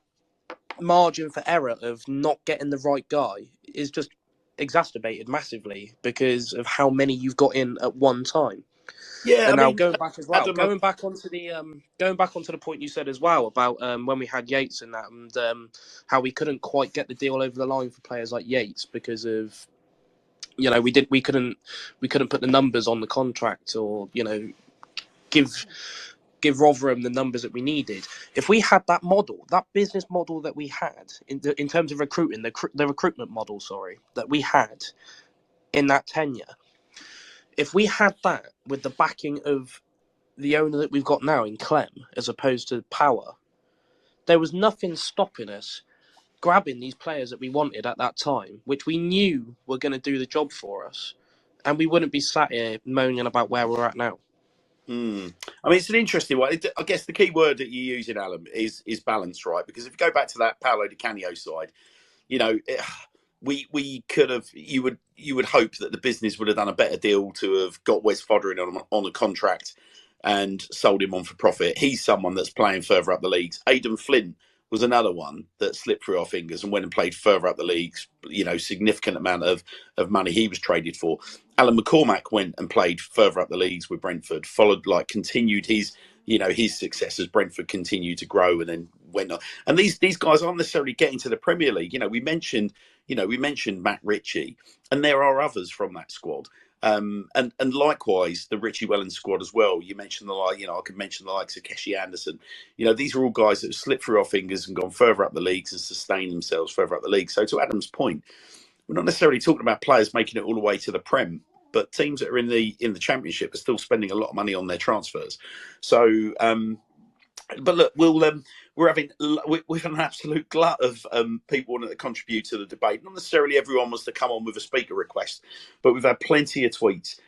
margin for error of not getting the right guy is just exacerbated massively because of how many you've got in at one time. Yeah, And now going back as well, Adam, going back onto the point you said as well about when we had Yates and that, and how we couldn't quite get the deal over the line for players like Yates because of we couldn't put the numbers on the contract or give Rotherham the numbers that we needed. If we had that model, that business model that we had in terms of recruiting, the recruitment model, that we had in that tenure, if we had that with the backing of the owner that we've got now in Clem, as opposed to Power, there was nothing stopping us grabbing these players that we wanted at that time, which we knew were going to do the job for us, and we wouldn't be sat here moaning about where we're at now. It's an interesting one. I guess the key word that you're using, Alan, is balance, right? Because if you go back to that Paolo Di Canio side, we could have. You would hope that the business would have done a better deal to have got Wes Fodering on a contract and sold him on for profit. He's someone that's playing further up the leagues. Aidan Flint was another one that slipped through our fingers and went and played further up the leagues. Significant amount of money he was traded for. Alan McCormack went and played further up the leagues with Brentford, continued his success as Brentford continued to grow and then went on. And these guys aren't necessarily getting to the Premier League. We mentioned Matt Ritchie, and there are others from that squad. And likewise, the Richie Wellens squad as well. You mentioned I could mention the likes of Keshi Anderson. These are all guys that have slipped through our fingers and gone further up the leagues and sustained themselves further up the league. So to Adam's point, we're not necessarily talking about players making it all the way to the Prem, but teams that are in the Championship are still spending a lot of money on their transfers. So, but look, we've an absolute glut of people wanting to contribute to the debate. Not necessarily everyone wants to come on with a speaker request, but we've had plenty of tweets.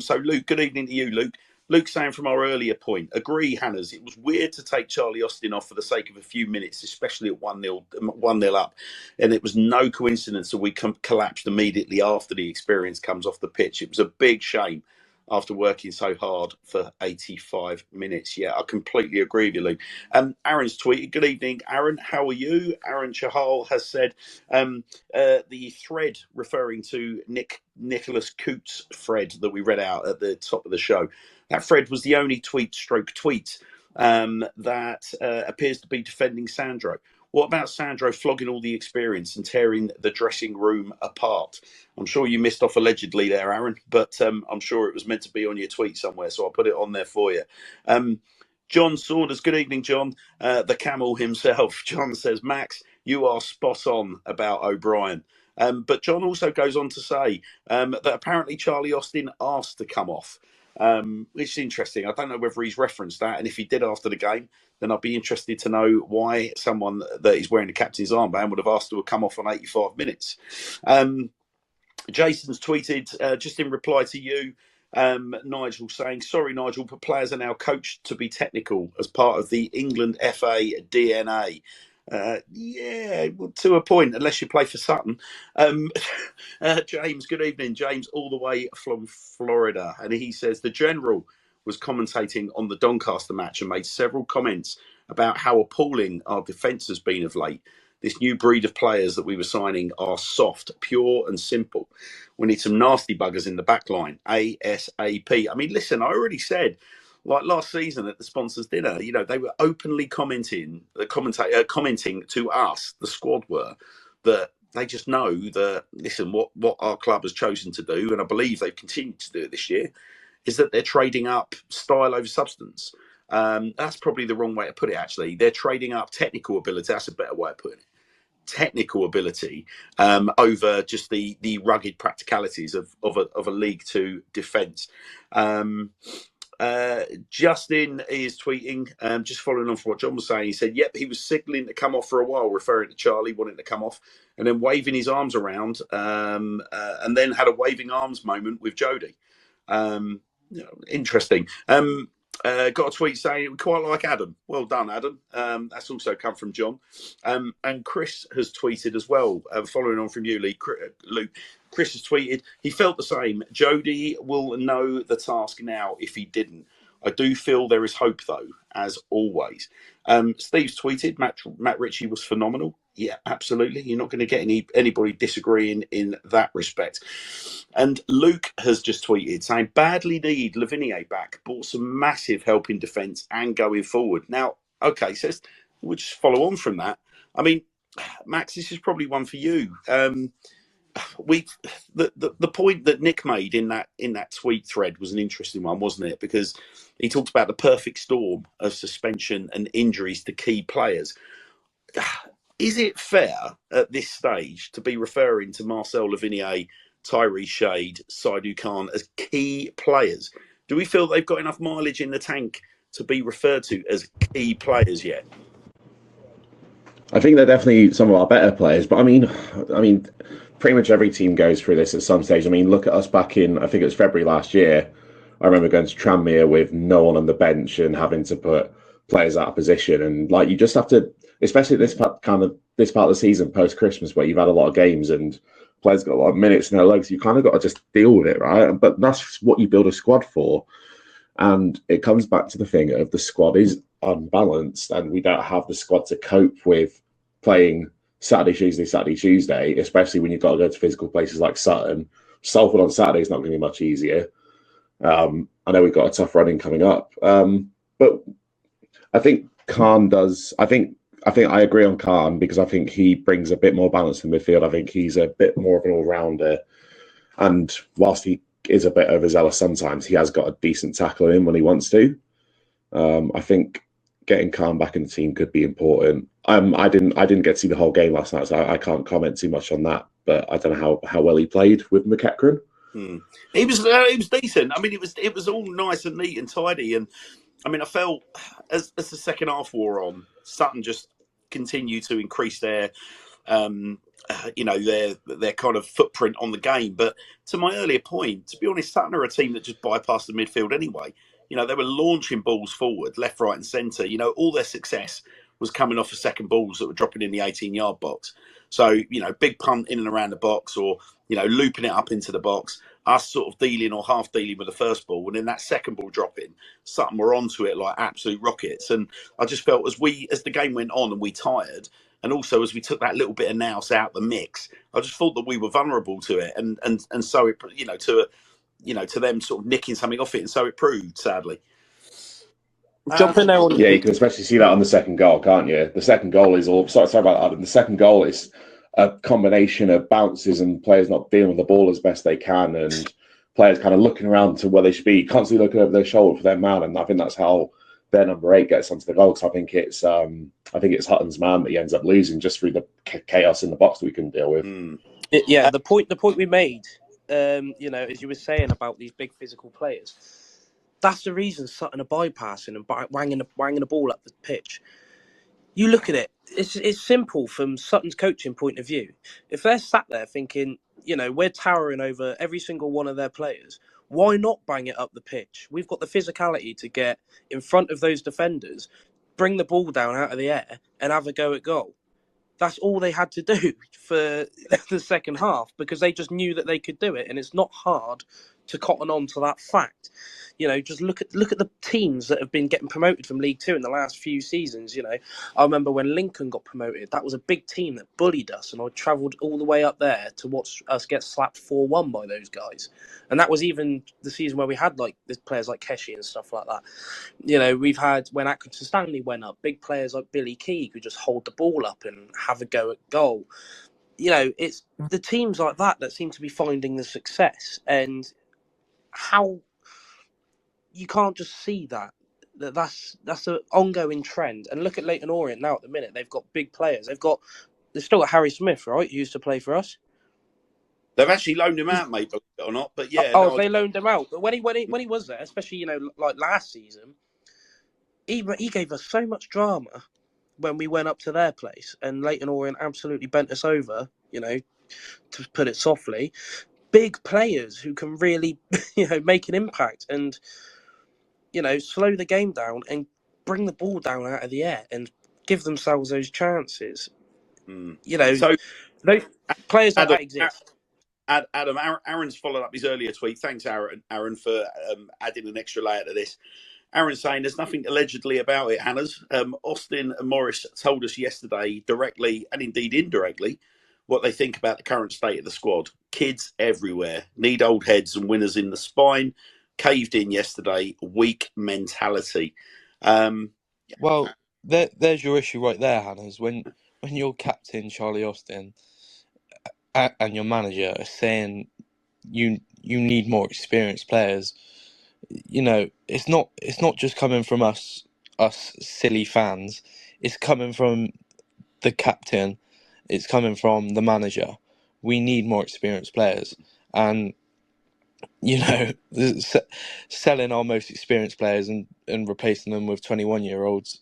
So, Luke, good evening to you, Luke. Luke saying from our earlier point, agree, Hannahs. It was weird to take Charlie Austin off for the sake of a few minutes, especially at 1-0 up. And it was no coincidence that we collapsed immediately after the experience comes off the pitch. It was a big shame. after working so hard for 85 minutes. Yeah, I completely agree with you, Luke. Aaron's tweeted, good evening, Aaron. How are you? Aaron Chahal has said the thread referring to Nicholas Coote's thread that we read out at the top of the show. That thread was the only tweet that appears to be defending Sandro. What about Sandro flogging all the experience and tearing the dressing room apart? I'm sure you missed off allegedly there, Aaron, but I'm sure it was meant to be on your tweet somewhere, so I'll put it on there for you. John Saunders, good evening, John. The camel himself. John says, Max, you are spot on about O'Brien. But John also goes on to say that apparently Charlie Austin asked to come off, which is interesting. I don't know whether he's referenced that, and if he did after the game, then I'd be interested to know why someone that is wearing the captain's armband would have asked to come off on 85 minutes. Jason's tweeted, just in reply to you, Nigel, saying, sorry, Nigel, but players are now coached to be technical as part of the England FA DNA. Yeah, to a point, unless you play for Sutton. James, good evening. James, all the way from Florida. And he says, the General was commentating on the Doncaster match and made several comments about how appalling our defence has been of late. This new breed of players that we were signing are soft, pure and simple. We need some nasty buggers in the back line, ASAP. I mean, listen, I already said, like last season at the sponsors' dinner, you know, they were openly commenting to us, the squad were, that they just know that, listen, what our club has chosen to do, and I believe they've continued to do it this year, is that they're trading up style over substance. That's probably the wrong way to put it, actually. They're trading up technical ability. That's a better way of putting it. Technical ability over just the rugged practicalities of a League Two defence. Justin is tweeting, just following on from what John was saying. He said, yep, he was signalling to come off for a while, referring to Charlie wanting to come off, and then waving his arms around, and then had a waving arms moment with Jody. Interesting. Got a tweet saying we quite like Adam. Well done, Adam. That's also come from John. And Chris has tweeted as well, following on from you, Luke. Chris has tweeted, he felt the same. Jody will know the task now if he didn't. I do feel there is hope, though, as always. Steve's tweeted, Matt Ritchie was phenomenal. Yeah, absolutely. You're not going to get anybody disagreeing in that respect. And Luke has just tweeted saying, badly need Lavinier back, brought some massive help in defence and going forward. Now, okay, so we'll just follow on from that. I mean, Max, this is probably one for you. The point that Nick made in that tweet thread was an interesting one, wasn't it? Because he talked about the perfect storm of suspension and injuries to key players. Is it fair at this stage to be referring to Marcel Lavinier, Tyree Shade, Saidu Khan as key players? Do we feel they've got enough mileage in the tank to be referred to as key players yet? I think they're definitely some of our better players, but I mean, pretty much every team goes through this at some stage. I mean, look at us back in, I think it was February last year. I remember going to Tranmere with no one on the bench and having to put players out of position. And like, you just have to, especially this part of the season post Christmas, where you've had a lot of games and players got a lot of minutes in their legs, you kind of got to just deal with it, right? But that's what you build a squad for. And it comes back to the thing of the squad is unbalanced, and we don't have the squad to cope with playing Saturday, Tuesday, especially when you've got to go to physical places like Sutton. Salford on Saturday is not going to be much easier. I know we've got a tough running coming up, but I think Khan does. I think I agree on Khan because I think he brings a bit more balance in midfield. I think he's a bit more of an all-rounder, and whilst he is a bit overzealous sometimes, he has got a decent tackle in when he wants to. I think getting Khan back in the team could be important. I didn't get to see the whole game last night, so I can't comment too much on that. But I don't know how well he played with McEachran. He was decent. I mean, it was all nice and neat and tidy. And I mean, I felt as the second half wore on, Sutton just continued to increase their their kind of footprint on the game. But to my earlier point, to be honest, Sutton are a team that just bypassed the midfield anyway. You know, they were launching balls forward, left, right, and centre. You know, all their success was coming off of second balls that were dropping in the 18-yard box. So, you know, big punt in and around the box, or, you know, looping it up into the box. us sort of dealing or half dealing with the first ball, and then that second ball dropping, Sutton were onto it like absolute rockets. And I just felt as the game went on and we tired, and also as we took that little bit of nous out the mix, I just thought that we were vulnerable to it, and so it, to them sort of nicking something off it, and so it proved, sadly. Jump in there on Yeah, you can especially see that on the second goal, can't you? The second goal is all. Sorry about that, Adam. The second goal is a combination of bounces and players not dealing with the ball as best they can, and players kind of looking around to where they should be, constantly looking over their shoulder for their man. And I think that's how their number 8 gets onto the goal. Because I think it's Hutton's man that he ends up losing just through the chaos in the box that we couldn't deal with. Yeah, the point we made, as you were saying about these big physical players. That's the reason Sutton are bypassing and wanging the ball up the pitch. You look at it, it's simple from Sutton's coaching point of view. If they're sat there thinking, we're towering over every single one of their players, why not bang it up the pitch? We've got the physicality to get in front of those defenders, bring the ball down out of the air and have a go at goal. That's all they had to do for the second half, because they just knew that they could do it, and it's not hard to cotton on to that fact. Just look at the teams that have been getting promoted from League Two in the last few seasons. I remember when Lincoln got promoted, that was a big team that bullied us, and I travelled all the way up there to watch us get slapped 4-1 by those guys. And that was even the season where we had players like Keshi and stuff like that. We've had, when Atkinson Stanley went up, big players like Billy Key who just hold the ball up and have a go at goal. It's the teams like that seem to be finding the success, and how you can't just see that's an ongoing trend. And look at Leyton Orient now at the minute. They've got big players. They've still got Harry Smith, right, who used to play for us. They've actually loaned him out, mate, believe it or not. But yeah, they loaned him out. But when he was there, especially like last season, he gave us so much drama when we went up to their place, and Leyton Orient absolutely bent us over. To put it softly, big players who can really make an impact and slow the game down and bring the ball down out of the air and give themselves those chances. So those players like that exist. Adam, Aaron's followed up his earlier tweet. Thanks, Aaron, for adding an extra layer to this. Aaron's saying there's nothing allegedly about it, Hannah's. Austin and Morris told us yesterday, directly and indeed indirectly, what they think about the current state of the squad. Kids everywhere, need old heads and winners in the spine. Caved in yesterday, weak mentality. Well, there's your issue right there, Hannah's. When your captain, Charlie Austin, and your manager are saying you need more experienced players, it's not just coming from us silly fans. It's coming from the captain. It's coming from the manager. We need more experienced players, and selling our most experienced players and replacing them with 21-year-olds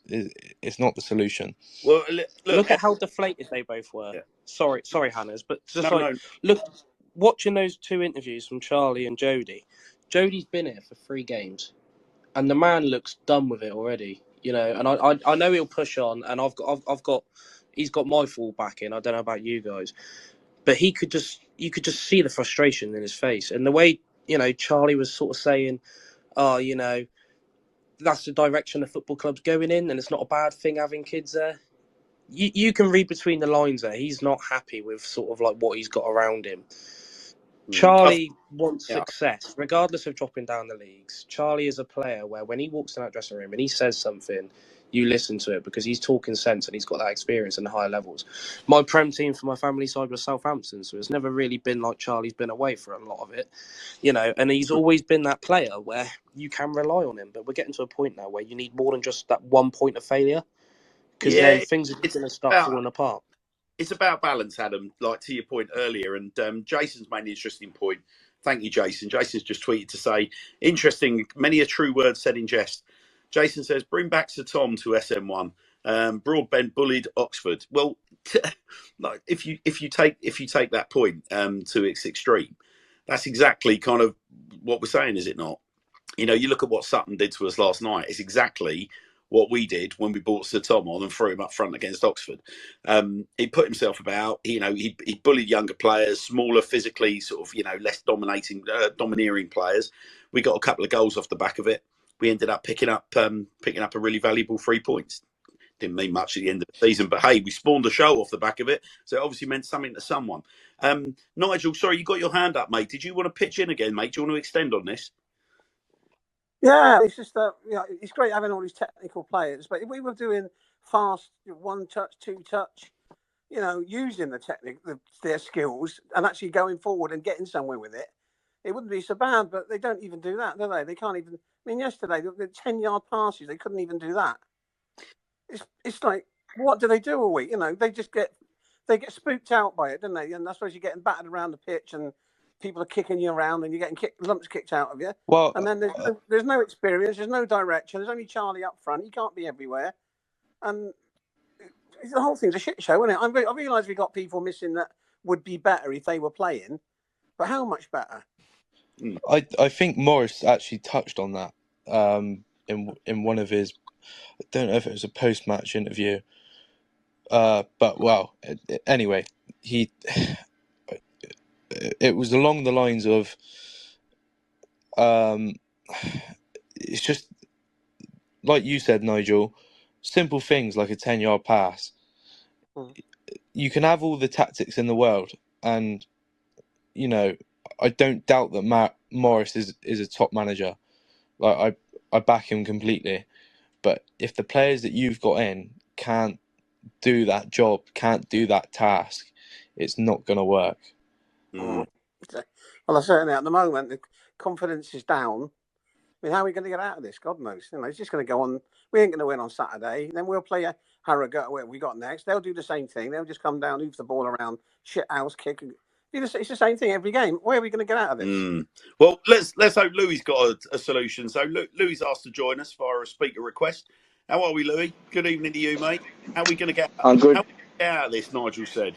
is not the solution. Well, look at how deflated they both were. Yeah. Sorry, Hannah's, but just look, watching those two interviews from Charlie and Jody. Jody's been here for 3 games, and the man looks done with it already. And I know he'll push on, and he's got my full backing. I don't know about you guys, but you could just see the frustration in his face, and the way Charlie was sort of saying, that's the direction the football club's going in, and it's not a bad thing having kids there. You can read between the lines there. He's not happy with sort of like what he's got around him. Charlie wants success, regardless of dropping down the leagues. Charlie is a player where when he walks in that dressing room and he says something, you listen to it because he's talking sense and he's got that experience in the higher levels. My Prem team for my family side was Southampton, so it's never really been like Charlie's been away for a lot of it, and he's always been that player where you can rely on him. But we're getting to a point now where you need more than just that one point of failure, because then things are going to start falling apart. It's about balance, Adam, like to your point earlier. And Jason's made an interesting point. Thank you, Jason. Jason's just tweeted to say, interesting, many a true word said in jest. Jason says, bring back Sir Tom to SM1. Broadbent bullied Oxford. Well, like if you take that point to its extreme, that's exactly kind of what we're saying, is it not? You look at what Sutton did to us last night. It's exactly what we did when we brought Sir Tom on and threw him up front against Oxford. He put himself about. He bullied younger players, smaller physically, sort of less domineering players. We got a couple of goals off the back of it. We ended up picking up a really valuable 3 points. Didn't mean much at the end of the season, but hey, we spawned a show off the back of it, so it obviously meant something to someone. Nigel, sorry, you got your hand up, mate. Did you want to pitch in again, mate? Do you want to extend on this? Yeah, it's just it's great having all these technical players, but if we were doing fast 1 touch, 2 touch, using the technique, their skills, and actually going forward and getting somewhere with it, it wouldn't be so bad. But they don't even do that, do they? They can't even. I mean, yesterday the 10-yard passes, they couldn't even do that. It's like, what do they do all week? They just get spooked out by it, don't they? And I suppose you're getting battered around the pitch and people are kicking you around and you're getting lumps kicked out of you. Well, and then there's no experience, there's no direction, there's only Charlie up front. He can't be everywhere, and the whole thing's a shit show, isn't it? I realise we got people missing that would be better if they were playing, but how much better? I think Morris actually touched on that in one of his. I don't know if it was a post-match interview, but well, anyway, it was along the lines of, it's just like you said, Nigel, simple things like a 10-yard pass. You can have all the tactics in the world, and I don't doubt that Matt Morris is a top manager. Like I back him completely. But if the players that you've got in can't do that job, can't do that task, it's not going to work. Well, I certainly at the moment the confidence is down. I mean, how are we going to get out of this? God knows. It's just going to go on. We ain't going to win on Saturday. Then we'll play Harrogate, where we got next. They'll do the same thing. They'll just come down, move the ball around, shit house, kick. It's the same thing every game. Where are we going to get out of this? Well, let's hope Louis got a solution. So Louis asked to join us via a speaker request. How are we, Louis? Good evening to you, mate. How are we going to get? I'm good. How are we going to get out of this? Nigel said.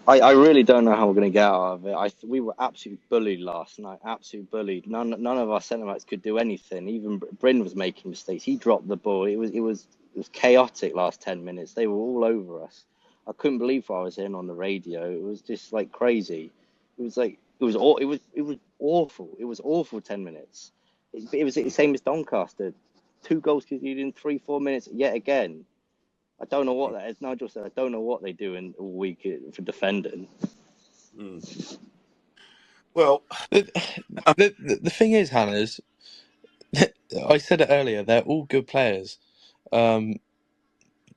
I really don't know how we're going to get out of it. We were absolutely bullied last night. Absolutely bullied. None of our centre backs could do anything. Even Bryn was making mistakes. He dropped the ball. It was chaotic last 10 minutes. They were all over us. I couldn't believe what I was hearing on the radio. It was just like crazy. It was awful. It was awful 10 minutes. It was the same as Doncaster. 2 goals conceded in 3-4 minutes yet again. I don't know what that is. Nigel said, I don't know what they do in a week for defending. Well, the thing is, Hannah, is I said it earlier. They're all good players.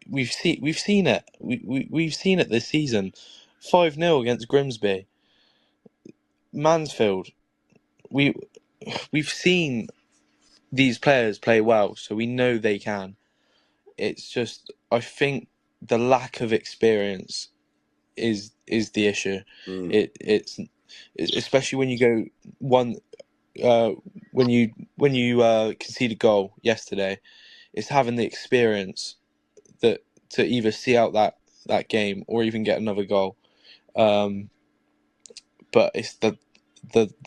We've seen it. We've seen it this season. 5-0 against Grimsby. Mansfield. We've seen these players play well, so we know they can. It's just, I think the lack of experience is the issue. It's especially when you go when you concede a goal yesterday. It's having the experience that to either see out that game or even get another goal. But it's the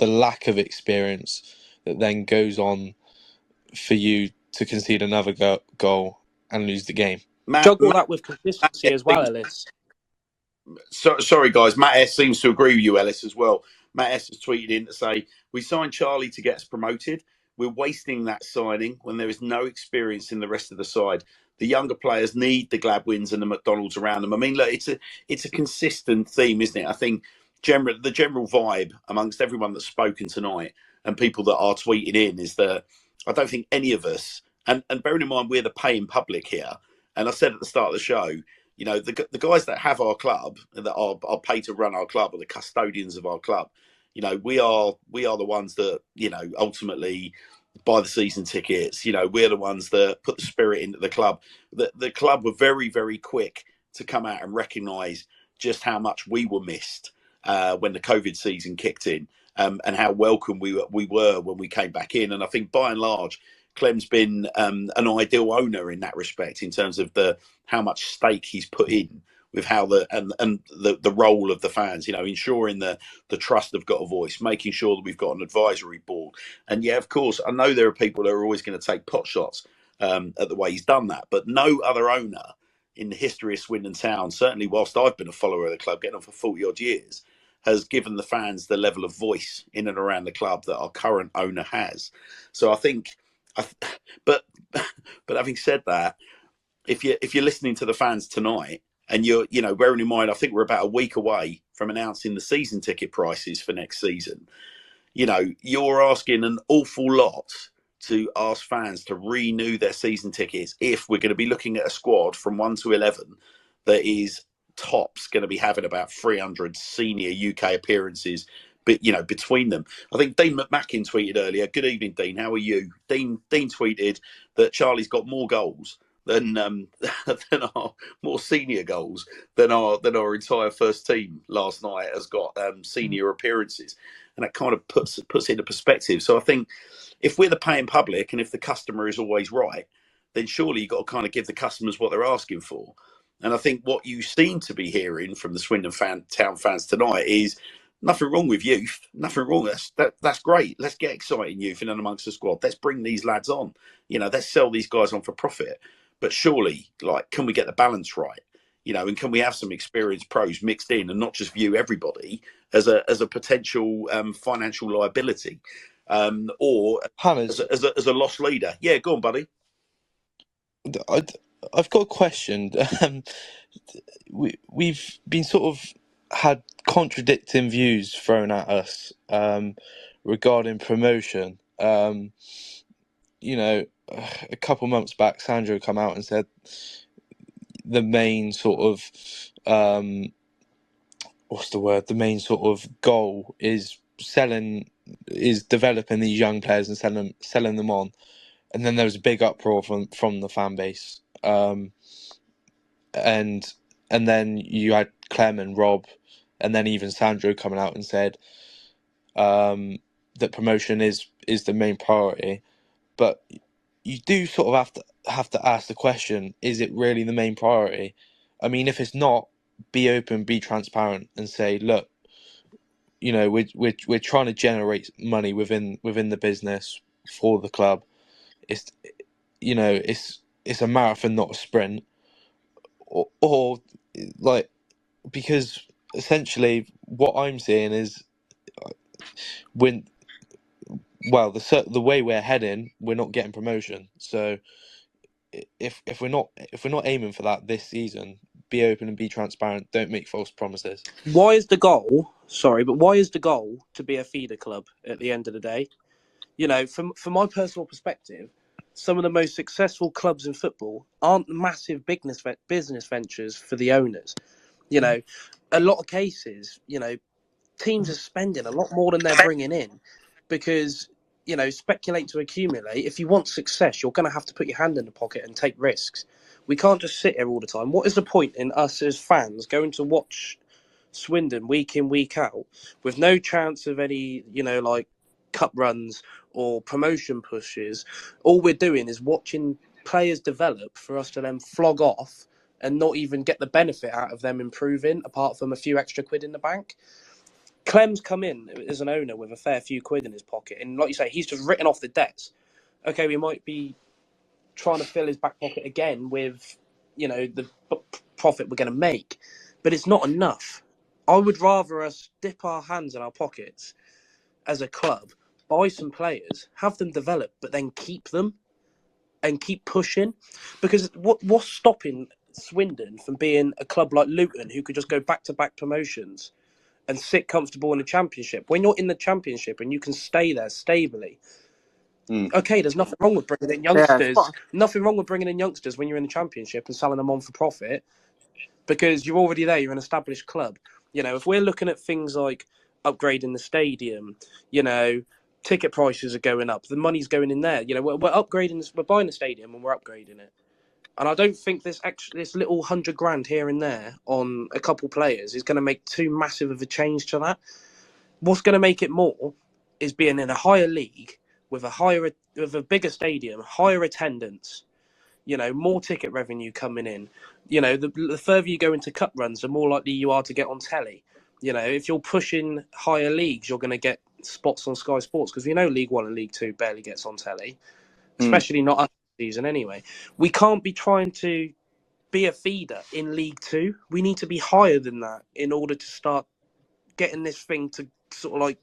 lack of experience that then goes on for you to concede another goal and lose the game. Juggle that with consistency as well, Ellis. Sorry, guys. Matt S seems to agree with you, Ellis, as well. Matt S has tweeted in to say, we signed Charlie to get us promoted. We're wasting that signing when there is no experience in the rest of the side. The younger players need the Gladwins and the McDonalds around them. I mean, look, it's a consistent theme, isn't it? I think the general vibe amongst everyone that's spoken tonight and people that are tweeting in is that I don't think any of us, and bearing in mind we're the paying public here, and I said at the start of the show, the guys that have our club, that are paid to run our club, are the custodians of our club. We are the ones that, ultimately buy the season tickets. We're the ones that put the spirit into the club. The club were very, very quick to come out and recognise just how much we were missed when the COVID season kicked in, and how welcome we were when we came back in. And I think by and large, Clem's been an ideal owner in that respect, in terms of how much stake he's put in with how the role of the fans, ensuring the trust have got a voice, making sure that we've got an advisory board. And yeah, of course, I know there are people that are always going to take pot shots at the way he's done that. But no other owner in the history of Swindon Town, certainly whilst I've been a follower of the club, getting on for 40 odd years, has given the fans the level of voice in and around the club that our current owner has. So I think, but having said that, if you're listening to the fans tonight, and you're bearing in mind, I think we're about a week away from announcing the season ticket prices for next season. You're asking an awful lot to ask fans to renew their season tickets if we're going to be looking at a squad from 1 to 11 that is tops going to be having about 300 senior UK appearances, but between them. I think Dean McMacken tweeted earlier. Good evening, Dean. How are you? Dean tweeted that Charlie's got more goals than than our more senior goals than our entire first team last night has got senior appearances, and that kind of puts it into perspective. So I think if we're the paying public and if the customer is always right, then surely you've got to kind of give the customers what they're asking for. And I think what you seem to be hearing from the Swindon Town fans tonight is nothing wrong with youth, nothing wrong. That's great. Let's get exciting youth in and amongst the squad. Let's bring these lads on. Let's sell these guys on for profit. But surely, can we get the balance right? And can we have some experienced pros mixed in and not just view everybody as a potential financial liability, or Hammers, as a lost leader? Yeah, go on, buddy. I've got a question. We've been sort of had contradicting views thrown at us regarding promotion. A couple months back, Sandro come out and said the main sort of the main sort of goal is developing these young players and selling them on. And then there was a big uproar from the fan base, and then you had Clem and Rob, and then even Sandro coming out and said that promotion is the main priority. But you do sort of have to ask the question: is it really the main priority? I mean, if it's not, be open, be transparent, and say, look, we're trying to generate money within the business for the club. It's it's a marathon, not a sprint, or because essentially what I'm seeing is the way we're heading, we're not getting promotion. So if we're not aiming for that this season, be open and be transparent. Don't make false promises. Why is the goal to be a feeder club at the end of the day? From my personal perspective, some of the most successful clubs in football aren't massive business ventures for the owners. A lot of cases, teams are spending a lot more than they're bringing in because, speculate to accumulate. If you want success, you're going to have to put your hand in the pocket and take risks. We can't just sit here all the time. What is the point in us as fans going to watch Swindon week in, week out with no chance of any, cup runs or promotion pushes? All we're doing is watching players develop for us to then flog off and not even get the benefit out of them improving, apart from a few extra quid in the bank. Clem's come in as an owner with a fair few quid in his pocket, and like you say, he's just written off the debts. Okay, we might be trying to fill his back pocket again with, the profit we're going to make, but it's not enough. I would rather us dip our hands in our pockets as a club, buy some players, have them develop, but then keep them and keep pushing. Because what's stopping Swindon from being a club like Luton, who could just go back-to-back promotions and sit comfortable in the Championship? When you're in the Championship and you can stay there stably, okay, there's nothing wrong with bringing in youngsters. Nothing wrong with bringing in youngsters when you're in the Championship and selling them on for profit, because you're already there. You're an established club. If we're looking at things like upgrading the stadium, ticket prices are going up. The money's going in there. We're upgrading this. We're buying a stadium and we're upgrading it. And I don't think this little $100,000 here and there on a couple players is going to make too massive of a change to that. What's going to make it more is being in a higher league with a bigger stadium, higher attendance, more ticket revenue coming in. The further you go into cup runs, the more likely you are to get on telly. If you're pushing higher leagues, you're going to get spots on Sky Sports, because League One and League Two barely gets on telly, especially not us season anyway. We can't be trying to be a feeder in League Two. We need to be higher than that in order to start getting this thing to sort of like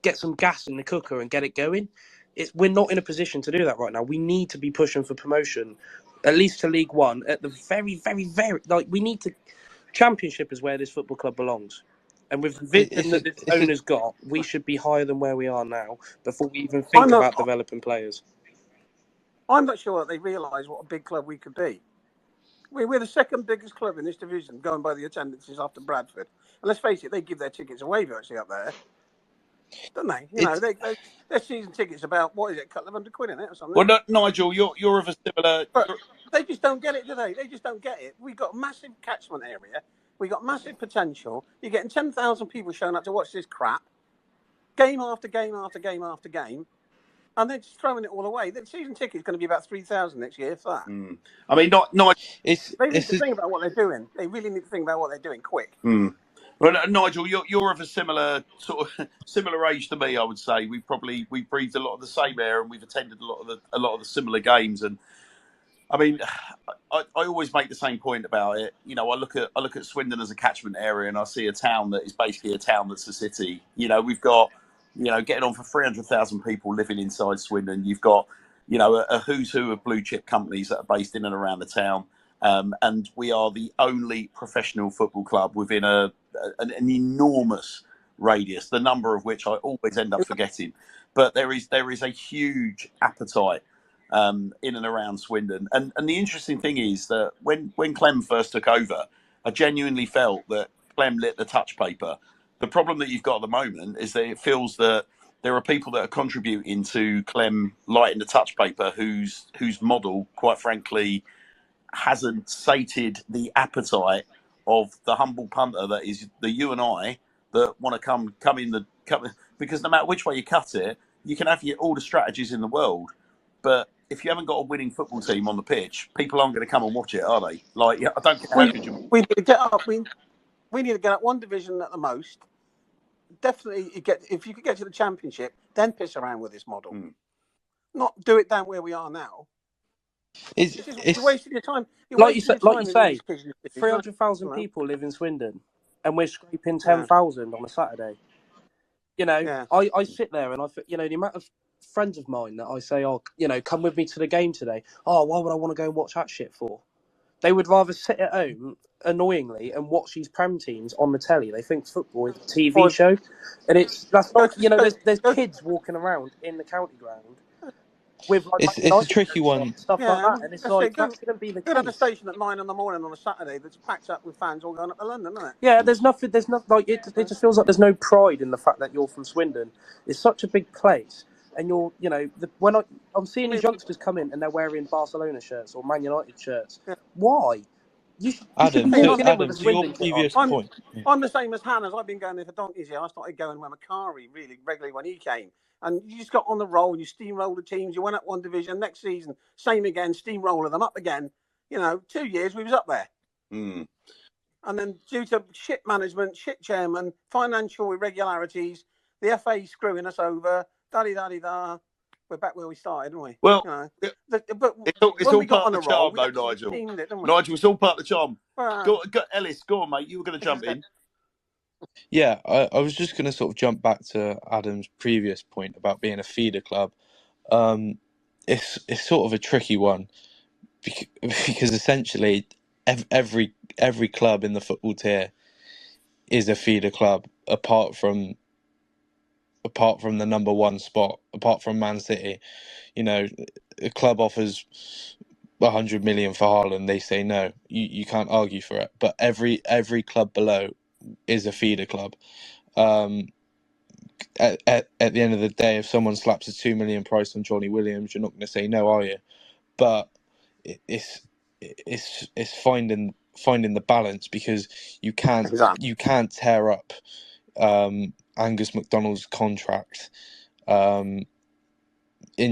get some gas in the cooker and get it going. We're not in a position to do that right now. We need to be pushing for promotion, at least to League One. At the very, very, very we need to. Championship is where this football club belongs. And with the vision that this owner's got, we should be higher than where we are now before we even think about developing players. I'm not sure that they realise what a big club we could be. We're the second biggest club in this division, going by the attendances after Bradford. And let's face it, they give their tickets away virtually up there, don't they? You know, their season tickets about, what is it, a couple of £100 in it or something? Well, no, Nigel, you're of a similar. But they just don't get it, do they? They just don't get it. We've got a massive catchment area. We've got massive potential. You're getting 10,000 people showing up to watch this crap, game after game after game after game. And they're just throwing it all away. The season ticket is going to be about 3,000 next year, if that. I mean, they need to think about what they're doing. They really need to think about what they're doing quick. Well, Nigel, you're of a similar similar age to me. I would say we breathed a lot of the same air, and we've attended a lot of the similar games. And I mean, I always make the same point about it. You know, I look at Swindon as a catchment area, and I see a town that is basically a town that's a city. You know, we've got, you know, getting on for 300,000 people living inside Swindon. You've got, you know, a who's who of blue chip companies that are based in and around the town. And we are the only professional football club within an enormous radius, the number of which I always end up forgetting. But there is a huge appetite in and around Swindon. And the interesting thing is that when Clem first took over, I genuinely felt that Clem lit the touch paper. The problem that you've got at the moment is that it feels that there are people that are contributing to Clem lighting the touch paper whose model, quite frankly, hasn't sated the appetite of the humble punter that is you and I that want to come because no matter which way you cut it, you can have all the strategies in the world, but if you haven't got a winning football team on the pitch, people aren't going to come and watch it, are they? Like, I don't care how good you. We need to get up. We need to get up one division at the most. Definitely, if you could get to the Championship, then piss around with this model. Not do it down where we are now. You're wasting your time. Like you say, 300,000 people live in Swindon, and we're scraping 10,000 on a Saturday. You know, I sit there and the amount of friends of mine that I say, oh, you know, come with me to the game today. Oh, why would I want to go and watch that shit for? They would rather sit at home, annoyingly, and watch these Prem teams on the telly. They think football is a TV show, and that's not. You know, there's kids walking around in the county ground with like it's a tricky one, stuff like that, and it's like that shouldn't be the case. Good at the station at 9 in the morning on a Saturday that's packed up with fans all going up to London, isn't it? Yeah, there's nothing like it just feels like there's no pride in the fact that you're from Swindon. It's such a big place. And when I'm seeing these youngsters come in and they're wearing Barcelona shirts or Man United shirts, why? Adam, to your previous point. I'm the same as Hannah's. I've been going there for donkeys here. I started going with Macari really regularly when he came. And you just got on the roll, you steamrolled the teams, you went up one division, next season, same again, steamroller them up again. You know, 2 years we was up there. And then due to shit management, shit chairman, financial irregularities, the FA screwing us over, da-di-da-di-da. We're back where we started, aren't we? Well, you know, it's all part of the charm, though, Nigel. Nigel, it's all part of the charm. Ellis, go on, mate. You were going to jump in. Yeah, I was just going to sort of jump back to Adam's previous point about being a feeder club. It's sort of a tricky one because essentially every club in the football tier is a feeder club apart from the number one spot, apart from Man City. You know, a club offers 100 million for Haaland, they say no. You can't argue for it. But every club below is a feeder club. At the end of the day, if someone slaps a 2 million price on Johnny Williams, you're not going to say no, are you? But it's finding the balance, because you can't tear up Angus McDonald's contract in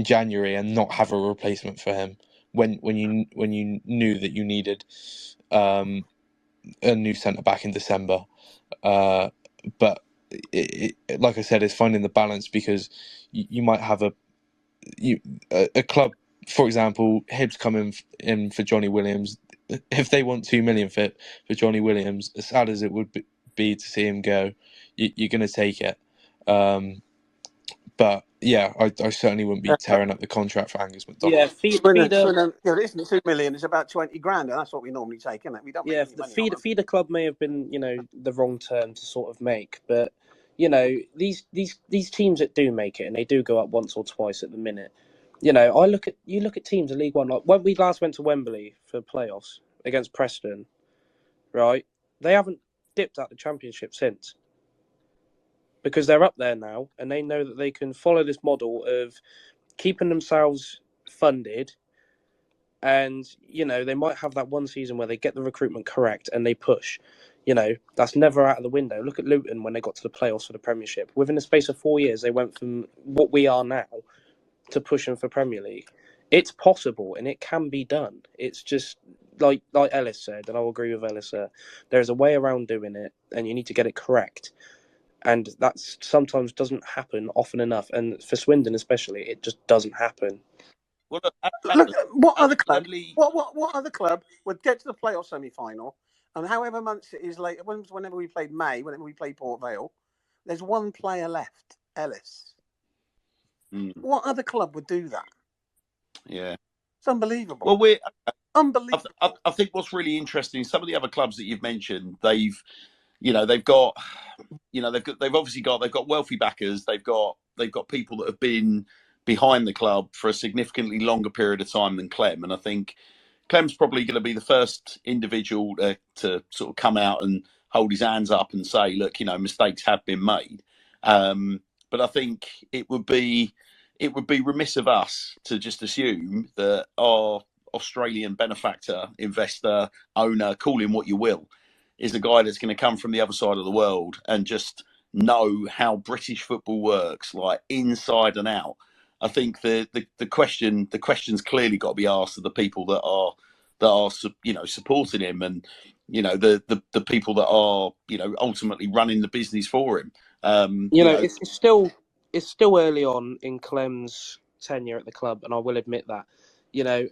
January and not have a replacement for him when you knew that you needed a new centre back in December. But like I said, it's finding the balance, because you might have a club for example, Hibs come in for Johnny Williams. If they want 2 million for Johnny Williams, as sad as it would be to see him go, you're going to take it. But yeah, I certainly wouldn't be tearing up the contract for Angus McDonald. Yeah, Swindon, it isn't 2 million. It's about 20 grand, and that's what we normally take, isn't it? We don't make any money on them. feeder club may have been, the wrong term to sort of make, but these teams that do make it and they do go up once or twice at the minute. You look at teams in League One, like when we last went to Wembley for playoffs against Preston, right? They haven't dipped out the Championship since, because they're up there now and they know that they can follow this model of keeping themselves funded. And, they might have that one season where they get the recruitment correct and they push. That's never out of the window. Look at Luton when they got to the playoffs for the Premiership. Within the space of 4 years, they went from what we are now to pushing for Premier League. It's possible and it can be done. It's just like Ellis said, and I'll agree with Ellis there. There's a way around doing it and you need to get it correct. And that sometimes doesn't happen often enough. And for Swindon especially, it just doesn't happen. Well, what other club would get to the playoff semi-final, and however months it is later, whenever we played whenever we played Port Vale, there's one player left, Ellis. What other club would do that? Yeah, it's unbelievable. Well, we're unbelievable. I think what's really interesting, some of the other clubs that you've mentioned, they've got wealthy backers, they've got people that have been behind the club for a significantly longer period of time than Clem, and I think Clem's probably going to be the first individual to sort of come out and hold his hands up and say, look, mistakes have been made. But I think it would be remiss of us to just assume that our Australian benefactor, investor, owner, call him what you will, is a guy that's going to come from the other side of the world and just know how British football works, like inside and out. I think the question's clearly got to be asked of the people that are supporting him, and the people that are ultimately running the business for him. It's still early on in Clem's tenure at the club, and I will admit that.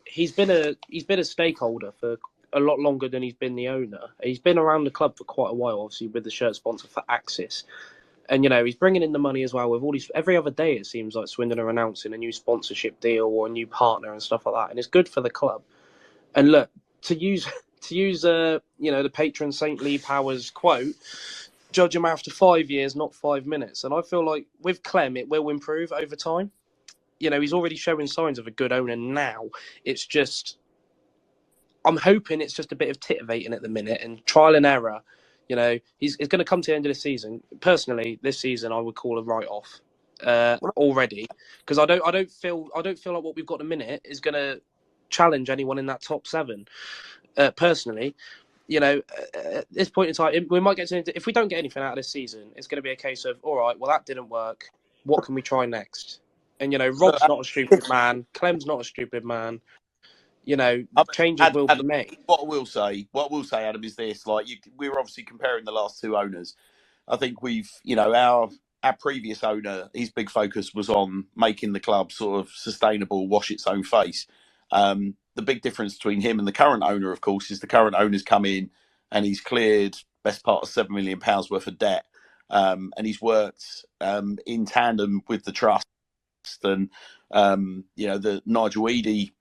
He's been a stakeholder for a lot longer than he's been the owner. He's been around the club for quite a while, obviously with the shirt sponsor for Axis. And, he's bringing in the money as well with all these. Every other day, it seems like Swindon are announcing a new sponsorship deal or a new partner and stuff like that. And it's good for the club. And look, to use the patron St. Lee Powers quote, judge him after 5 years, not 5 minutes. And I feel like with Clem, it will improve over time. He's already showing signs of a good owner now. It's just, I'm hoping it's just a bit of titivating at the minute and trial and error. He's going to come to the end of the season. Personally, this season I would call a write-off already, because I don't feel like what we've got at the minute is going to challenge anyone in that top 7. Personally, at this point in time, we might get to, if we don't get anything out of this season, it's going to be a case of, all right, well, that didn't work. What can we try next? And Rob's not a stupid man. Clem's not a stupid man. Changes will be made. What I will say, Adam, is this: we're obviously comparing the last 2 owners. I think we've, our previous owner, his big focus was on making the club sort of sustainable, wash its own face. The big difference between him and the current owner, of course, is the current owner's come in and he's cleared best part of £7 million worth of debt, and he's worked in tandem with the trust and the Nigel Eady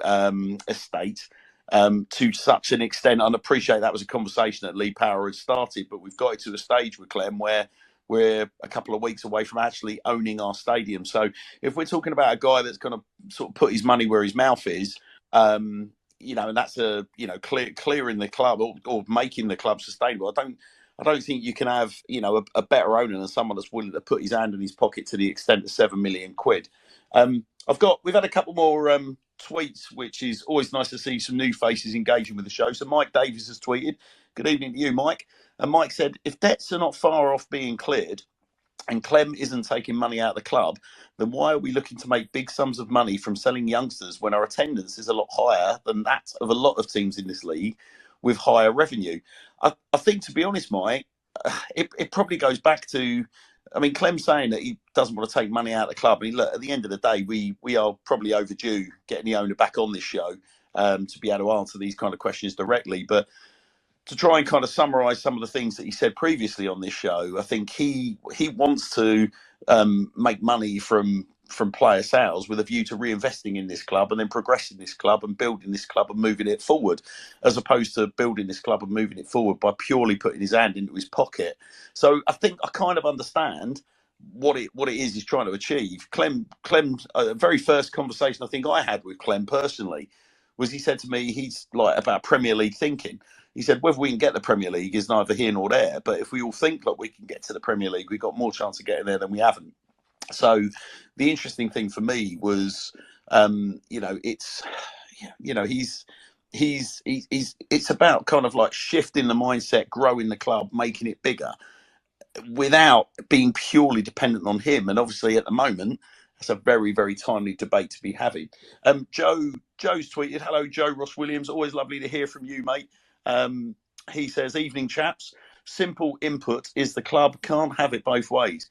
estate to such an extent. And I appreciate that was a conversation that Lee Power had started, but we've got it to a stage with Clem where we're a couple of weeks away from actually owning our stadium. So if we're talking about a guy that's going to sort of put his money where his mouth is, and that's clearing the club or making the club sustainable, I don't think you can have a better owner than someone that's willing to put his hand in his pocket to the extent of £7 million. We've had a couple more tweets, which is always nice to see some new faces engaging with the show. So Mike Davies has tweeted, good evening to you, Mike. And Mike said, if debts are not far off being cleared and Clem isn't taking money out of the club, then why are we looking to make big sums of money from selling youngsters when our attendance is a lot higher than that of a lot of teams in this league with higher revenue? I think, to be honest, Mike, it probably goes back to I mean, Clem's saying that he doesn't want to take money out of the club. I mean, look, at the end of the day, we are probably overdue getting the owner back on this show to be able to answer these kind of questions directly. But to try and kind of summarise some of the things that he said previously on this show, I think he wants to make money from player sales with a view to reinvesting in this club and then progressing this club and building this club and moving it forward, as opposed to building this club and moving it forward by purely putting his hand into his pocket. So I think I kind of understand what it is he's trying to achieve. Clem, very first conversation I think I had with Clem personally was he said to me he's like about Premier League thinking. He said whether we can get the Premier League is neither here nor there, but if we all think like we can get to the Premier League, we've got more chance of getting there than we haven't. So the interesting thing for me was, it's, it's about kind of like shifting the mindset, growing the club, making it bigger, without being purely dependent on him. And obviously, at the moment, that's a very, very timely debate to be having. Joe's tweeted, "Hello, Joe Ross Williams. Always lovely to hear from you, mate." He says, "Evening, chaps. Simple input is the club can't have it both ways.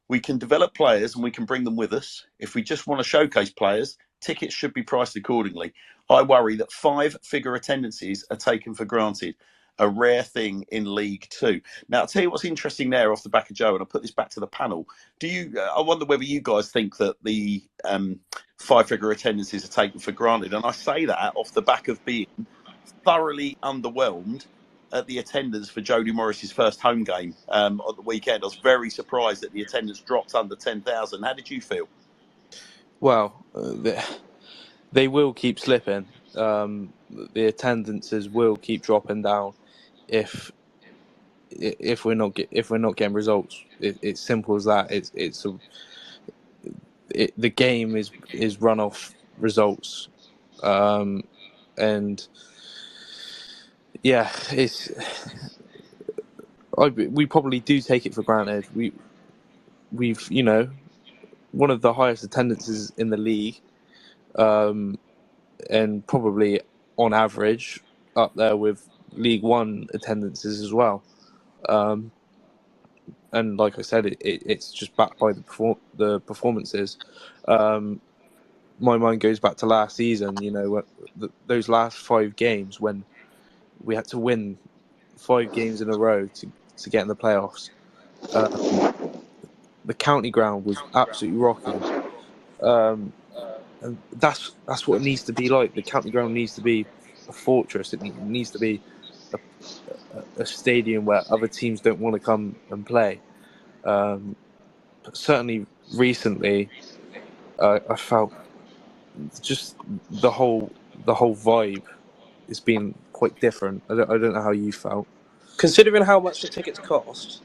We can develop players and we can bring them with us. If we just want to showcase players, tickets should be priced accordingly. I worry that 5-figure attendances are taken for granted, a rare thing in League Two." Now, I'll tell you what's interesting there off the back of Joe, and I'll put this back to the panel. I wonder whether you guys think that the 5-figure attendances are taken for granted? And I say that off the back of being thoroughly underwhelmed at the attendance for Jody Morris's first home game at the weekend. I was very surprised that the attendance dropped under 10,000. How did you feel? Well, they will keep slipping. The attendances will keep dropping down if we're not getting results. It's simple as that. The game is run off results, and yeah, we probably do take it for granted. We've one of the highest attendances in the league, and probably on average up there with League One attendances as well. And like I said, it's just backed by the performances. My mind goes back to last season. Those last 5 games when we had to win 5 games in a row to get in the playoffs. The county ground was absolutely rocking, and that's what it needs to be like. The county ground needs to be a fortress. It needs to be a stadium where other teams don't want to come and play. Certainly, recently, I felt just the whole vibe has been quite different. I don't know how you felt. Considering how much the tickets cost,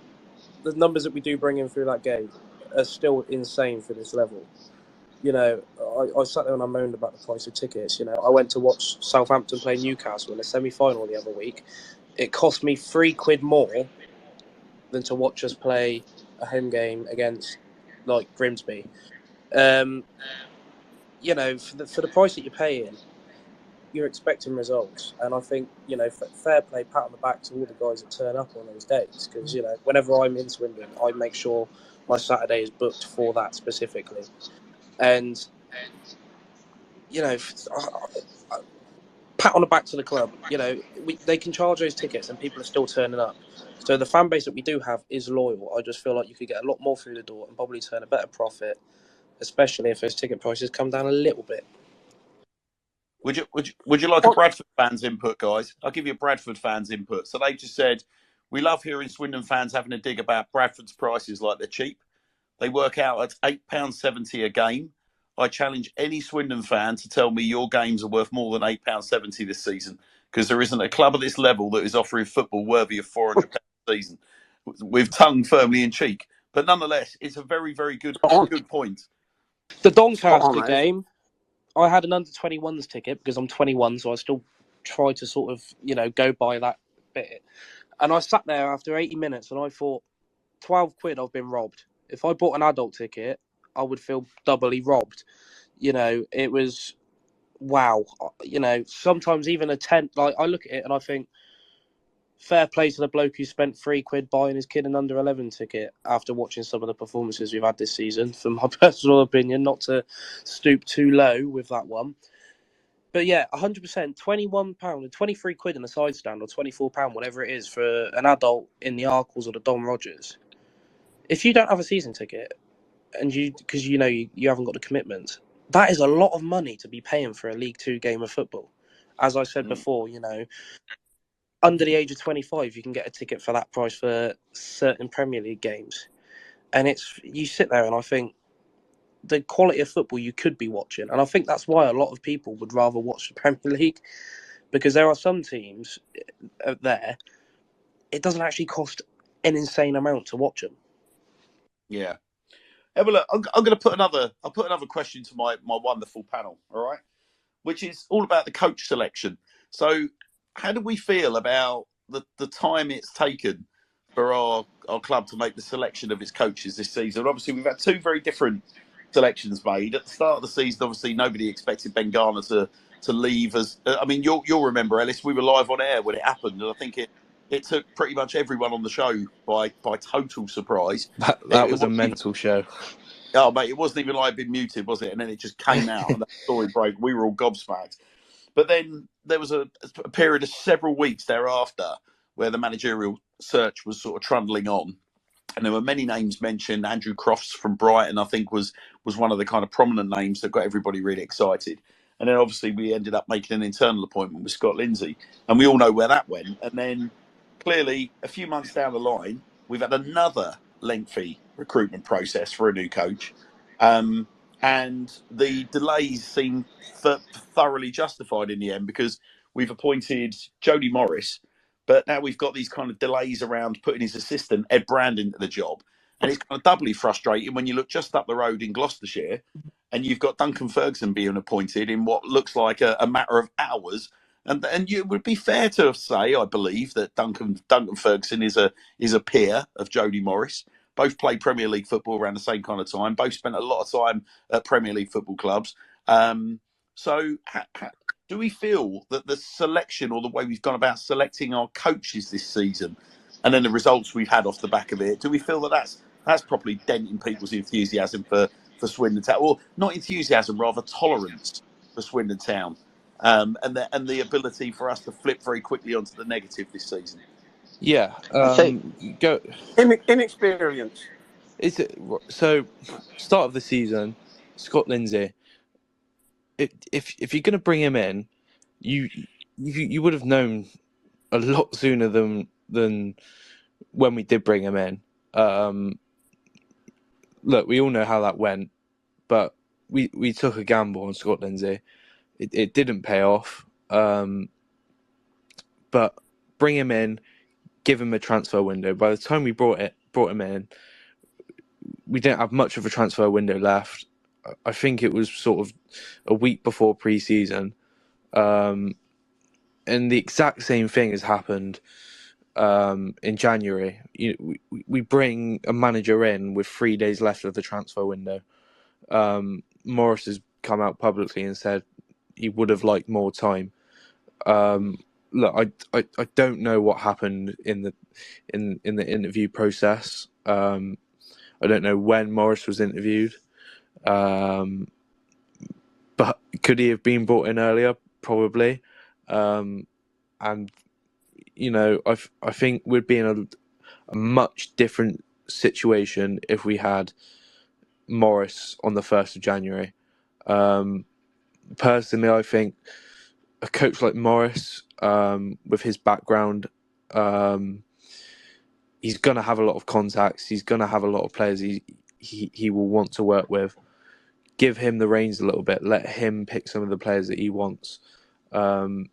the numbers that we do bring in through that game are still insane for this level. I sat there and I moaned about the price of tickets. I went to watch Southampton play Newcastle in a semi-final the other week. It cost me £3 more than to watch us play a home game against like Grimsby. For the price that you're paying, you're expecting results, and I think fair play, pat on the back to all the guys that turn up on those days, because whenever I'm in Swindon, I make sure my Saturday is booked for that specifically, and pat on the back to the club. They can charge those tickets, and people are still turning up. So the fan base that we do have is loyal. I just feel like you could get a lot more through the door and probably turn a better profit, especially if those ticket prices come down a little bit. Would you like a Bradford fans input, guys? I'll give you a Bradford fans input. So they just said, "We love hearing Swindon fans having a dig about Bradford's prices like they're cheap. They work out at £8.70 a game. I challenge any Swindon fan to tell me your games are worth more than £8.70 this season, because there isn't a club at this level that is offering football worthy of £400 a season," with tongue firmly in cheek. But nonetheless, it's a very, very good point. The Doncaster game, I had an under-21s ticket because I'm 21, so I still try to sort of, go by that bit. And I sat there after 80 minutes and I thought, £12 I've been robbed. If I bought an adult ticket, I would feel doubly robbed. It was, wow. Sometimes even a 10, like I look at it and I think, fair play to the bloke who spent £3 buying his kid an under-11 ticket after watching some of the performances we've had this season, from my personal opinion, not to stoop too low with that one. But yeah, 100%, £21 and £23 in the side stand, or £24, whatever it is, for an adult in the Arkles or the Don Rogers. If you don't have a season ticket, and because you haven't got the commitment, that is a lot of money to be paying for a League Two game of football. As I said before, under the age of 25, you can get a ticket for that price for certain Premier League games. And you sit there and I think the quality of football you could be watching. And I think that's why a lot of people would rather watch the Premier League, because there are some teams there, it doesn't actually cost an insane amount to watch them. Yeah. Well, look, I'm going to put another question to my wonderful panel, all right, which is all about the coach selection. So how do we feel about the time it's taken for our club to make the selection of its coaches this season? Obviously, we've had two very different selections made. At the start of the season, obviously, nobody expected Ben Garner to leave. You'll remember, Ellis, we were live on air when it happened, and I think it took pretty much everyone on the show by total surprise. That was a mental show. Oh, mate, it wasn't even like it'd been muted, was it? And then it just came out and that story broke. We were all gobsmacked. But then there was a period of several weeks thereafter where the managerial search was sort of trundling on. And there were many names mentioned. Andrew Crofts from Brighton, I think, was one of the kind of prominent names that got everybody really excited. And then obviously we ended up making an internal appointment with Scott Lindsay. And we all know where that went. And then clearly a few months down the line, we've had another lengthy recruitment process for a new coach. And the delays seem thoroughly justified in the end, because we've appointed Jody Morris, but now we've got these kind of delays around putting his assistant, Ed Brand, into the job. And it's kind of doubly frustrating when you look just up the road in Gloucestershire and you've got Duncan Ferguson being appointed in what looks like a matter of hours. And it would be fair to say, I believe, that Duncan Ferguson is a peer of Jody Morris. Both played Premier League football around the same kind of time. Both spent a lot of time at Premier League football clubs. So do we feel that the selection, or the way we've gone about selecting our coaches this season, and then the results we've had off the back of it, do we feel that that's properly denting people's enthusiasm for Swindon Town? Or not enthusiasm, rather tolerance for Swindon Town, and the ability for us to flip very quickly onto the negative this season? Yeah. Go. Inexperience. Is it so? Start of the season, Scott Lindsay. If you're going to bring him in, you would have known a lot sooner than when we did bring him in. Look, we all know how that went, but we took a gamble on Scott Lindsay. It didn't pay off. But bring him in, give him a transfer window. By the time we brought him in, we didn't have much of a transfer window left. I think it was sort of a week before pre-season. And the exact same thing has happened in January. We bring a manager in with 3 days left of the transfer window. Morris has come out publicly and said he would have liked more time. Look, I don't know what happened in the interview process. I don't know when Morris was interviewed. But could he have been brought in earlier? Probably. And I think we'd be in a much different situation if we had Morris on the 1st of January. Personally, I think a coach like Morris, with his background, he's going to have a lot of contacts. He's going to have a lot of players he will want to work with. Give him the reins a little bit. Let him pick some of the players that he wants. Ellis,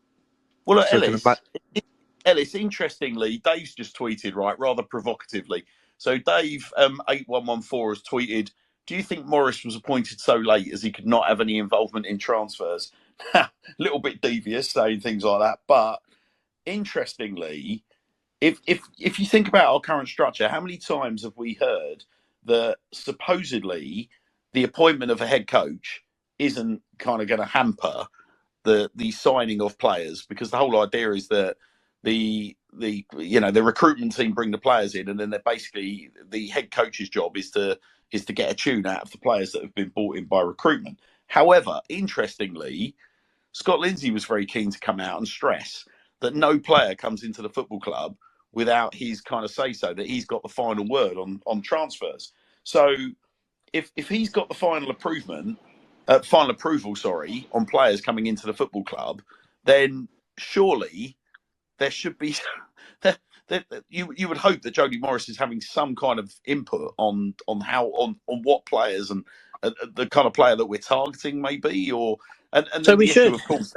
interestingly, Dave's just tweeted, right, rather provocatively. So Dave 8114 has tweeted, do you think Morris was appointed so late as he could not have any involvement in transfers? A little bit devious saying things like that, but interestingly, if you think about our current structure, how many times have we heard that supposedly the appointment of a head coach isn't kind of going to hamper the signing of players? Because the whole idea is that the the recruitment team bring the players in, and then they're basically the head coach's job is to get a tune out of the players that have been brought in by recruitment. However, interestingly, Scott Lindsay was very keen to come out and stress that no player comes into the football club without his kind of say so, that he's got the final word on transfers. So if he's got the final approval, on players coming into the football club, then surely there should be you would hope that Jody Morris is having some kind of input on what players and the kind of player that we're targeting maybe, and So then we the issue, should. of course,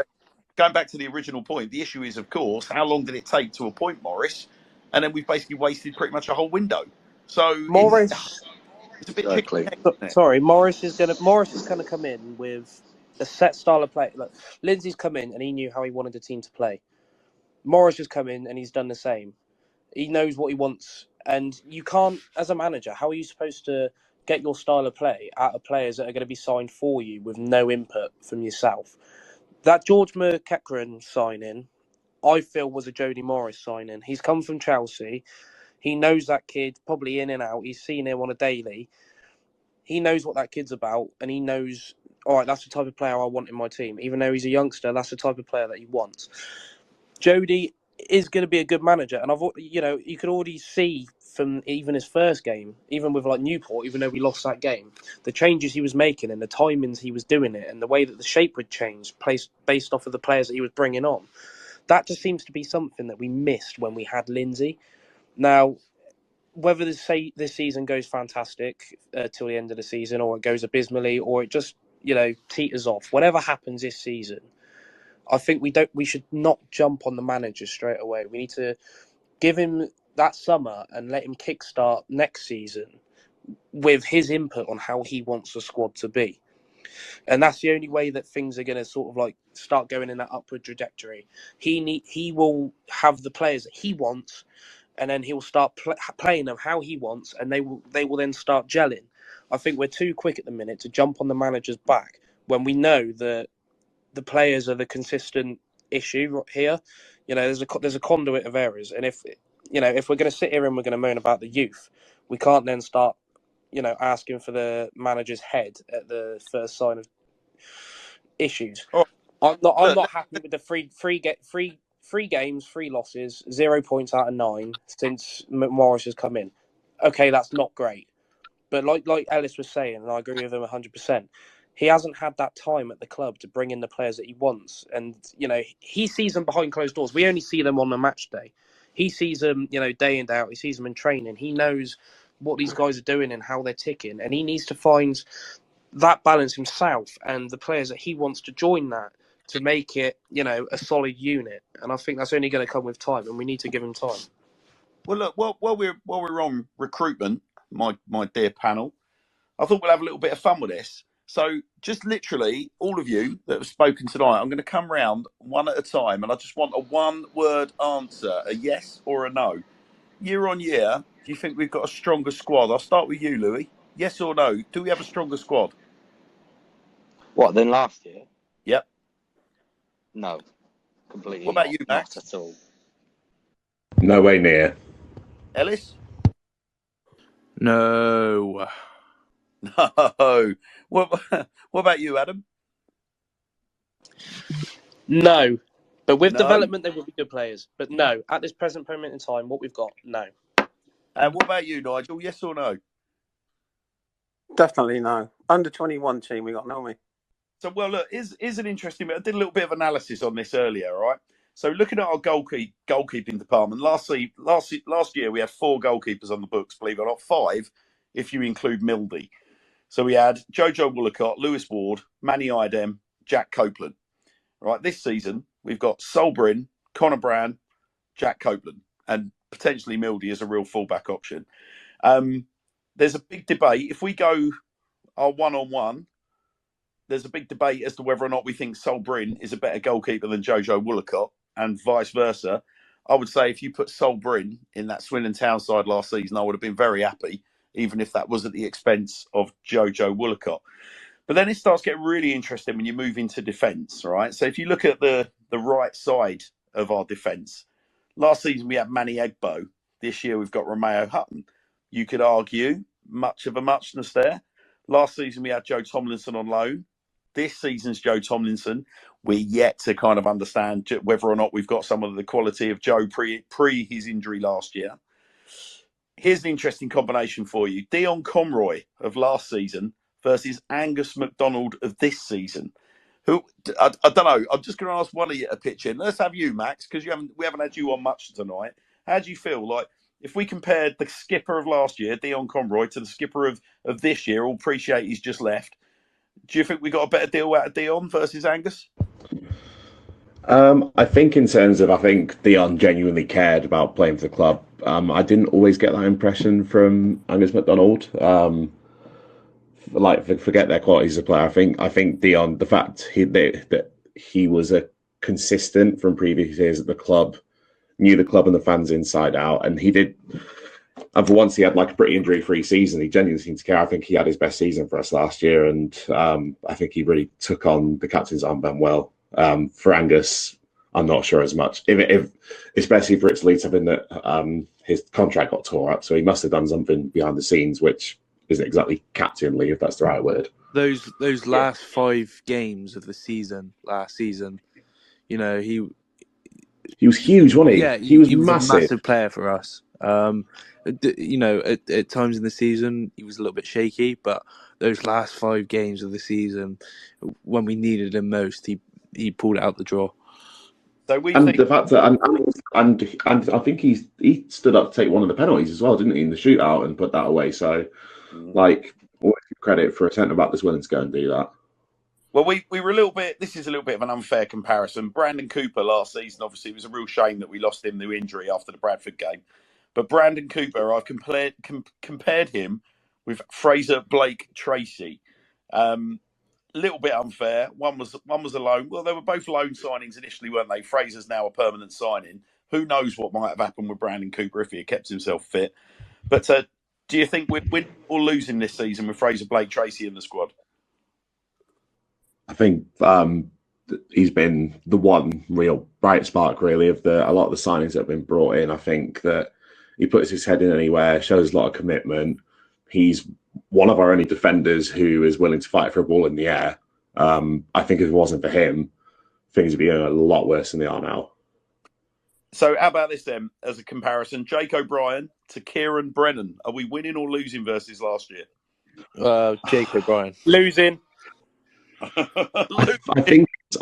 going back to the original point, the issue is, of course, how long did it take to appoint Morris? And then we've basically wasted pretty much a whole window. So it's Morris, a bit chicken Exactly. and egg, isn't it? sorry, Morris is gonna come in with a set style of play. Look, Lindsay's come in and he knew how he wanted the team to play. Morris has come in and he's done the same. He knows what he wants, and you can't, as a manager, how are you supposed to get your style of play out of players that are going to be signed for you with no input from yourself? That George McEachran signing, I feel, was a Jody Morris signing. He's come from Chelsea. He knows that kid probably in and out. He's seen him on a daily. He knows what that kid's about, and he knows, all right, that's the type of player I want in my team. Even though he's a youngster, that's the type of player that he wants. Jody is going to be a good manager, and you could already see from even his first game, even with like Newport, even though we lost that game, the changes he was making and the timings he was doing it, and the way that the shape would change, based off of the players that he was bringing on. That just seems to be something that we missed when we had Lindsay. Now, whether this season goes fantastic till the end of the season, or it goes abysmally, or it just teeters off, whatever happens this season, I think we should not jump on the manager straight away. We need to give him that summer and let him kickstart next season with his input on how he wants the squad to be. And that's the only way that things are going to sort of like start going in that upward trajectory. He will have the players that he wants, and then he'll start playing them how he wants, and they will then start gelling. I think we're too quick at the minute to jump on the manager's back when we know that the players are the consistent issue here. There's a conduit of errors, and if we're going to sit here and we're going to moan about the youth, we can't then start asking for the manager's head at the first sign of issues. All I'm right, not happy with the three games, 3 losses, 0 points out of 9 since Morris has come in. Okay, that's not great, but like Ellis was saying, and I agree with him 100%. He hasn't had that time at the club to bring in the players that he wants, and he sees them behind closed doors. We only see them on a match day. He sees them, day in day out. He sees them in training. He knows what these guys are doing and how they're ticking, and he needs to find that balance himself and the players that he wants to join that to make it, a solid unit. And I think that's only going to come with time, and we need to give him time. well, look, while we're on recruitment, my dear panel, I thought we'll have a little bit of fun with this. So, just literally, all of you that have spoken tonight, I'm going to come round one at a time, and I just want a one-word answer, a yes or a no. Year on year, do you think we've got a stronger squad? I'll start with you, Louis. Yes or no? Do we have a stronger squad? What, than last year? Yep. No, completely What about not. you, Not Max? at all. No way near. Ellis? No. No. What about you, Adam? No. But with No. development, they will be good players. But no, at this present moment in time, what we've got, no. And what about you, Nigel? Yes or no? Definitely no. Under 21 team we got, no we? So, well, look, is an interesting bit. I did a little bit of analysis on this earlier, right? So, looking at our goalkeeping department, last year we had 4 goalkeepers on the books, believe it or not, 5 if you include Mildy. So we had Jojo Woolacott, Lewis Ward, Manny Idem, Jack Copeland. Right, this season we've got Solbrin, Connor Brown, Jack Copeland, and potentially Mildy as a real fullback option. There's a big debate. If we go our one-on-one, there's a big debate as to whether or not we think Solbrin is a better goalkeeper than Jojo Woolacott, and vice versa. I would say if you put Solbrin in that Swindon Town side last season, I would have been very happy, even if that was at the expense of Jojo Woolacott. But then it starts getting really interesting when you move into defence, right? So if you look at the right side of our defence, Last season we had Manny Egbo. This year we've got Romeo Hutton. You could argue much of a muchness there. Last season we had Joe Tomlinson on loan. This season's Joe Tomlinson. We're yet to kind of understand whether or not we've got some of the quality of Joe pre his injury last year. Here's an interesting combination for you. Dion Conroy of last season versus Angus MacDonald of this season. Who I don't know. I'm just going to ask one of you to pitch in. Let's have you, Max, because we haven't had you on much tonight. How do you feel? Like if we compared the skipper of last year, Dion Conroy, to the skipper of this year, all appreciate he's just left. Do you think we got a better deal out of Dion versus Angus? I think in terms of, I think Dion genuinely cared about playing for the club. I didn't always get that impression from Angus MacDonald. Forget their qualities as a player. I think Dion, the fact that he was a consistent from previous years at the club, knew the club and the fans inside out, and he did. And for once, he had like a pretty injury-free season. He genuinely seemed to care. I think he had his best season for us last year, and I think he really took on the captain's armband well. For Angus, I'm not sure as much. If especially for it to lead something that his contract got tore up, so he must have done something behind the scenes, which isn't exactly captainly, if that's the right word. Those last 5 games of the season, last season, you know, he was huge, wasn't he? Yeah, he was a massive. massive player for us. You know, at times in the season, he was a little bit shaky, but those last 5 games of the season, when we needed him most, he pulled it out the draw. So the fact that and I think he stood up to take one of the penalties as well, didn't he, in the shootout, and put that away. So, like, always give credit for a centre back that's willing to go and do that. Well, we were a little bit. This is a little bit of an unfair comparison. Brandon Cooper last season, obviously, it was a real shame that we lost him to injury after the Bradford game. But Brandon Cooper, I've compared him with Fraser Blake Tracy. Little bit unfair. One was a loan. Well, they were both loan signings initially, weren't they? Fraser's now a permanent signing. Who knows what might have happened with Brandon Cooper if he had kept himself fit? But do you think we're winning or losing this season with Fraser Blake Tracy in the squad? I think he's been the one real bright spark, really, of a lot of the signings that have been brought in. I think that he puts his head in anywhere, shows a lot of commitment. He's one of our only defenders who is willing to fight for a ball in the air. I think if it wasn't for him, things would be a lot worse than they are now. So how about this then, as a comparison? Jake O'Brien to Kieran Brennan. Are we winning or losing versus last year? Jake O'Brien. Losing. I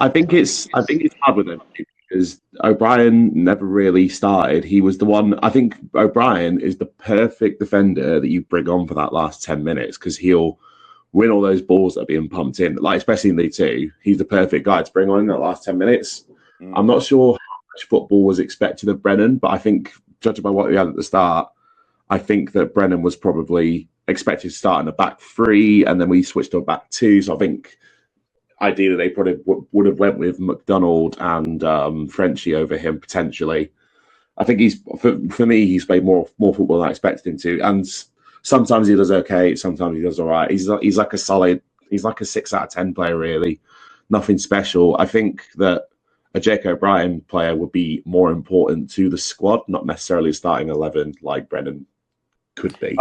think it's hard with him because O'Brien never really started. He was the one. I think O'Brien is the perfect defender that you bring on for that last 10 minutes because he'll win all those balls that are being pumped in. Like especially in League Two, he's the perfect guy to bring on in that last 10 minutes. I'm not sure how much football was expected of Brennan, but I think judging by what he had at the start, I think that Brennan was probably expected to start in a back 3, and then we switched to a back 2. So I think ideally they probably would have went with McDonald and Frenchie over him potentially. I think he's for me he's played more football than I expected him to, and sometimes he does okay, sometimes he does all right. He's like a 6 out of 10 player, really, nothing special. I think that a Jake O'Brien player would be more important to the squad, not necessarily starting 11 like Brennan could be.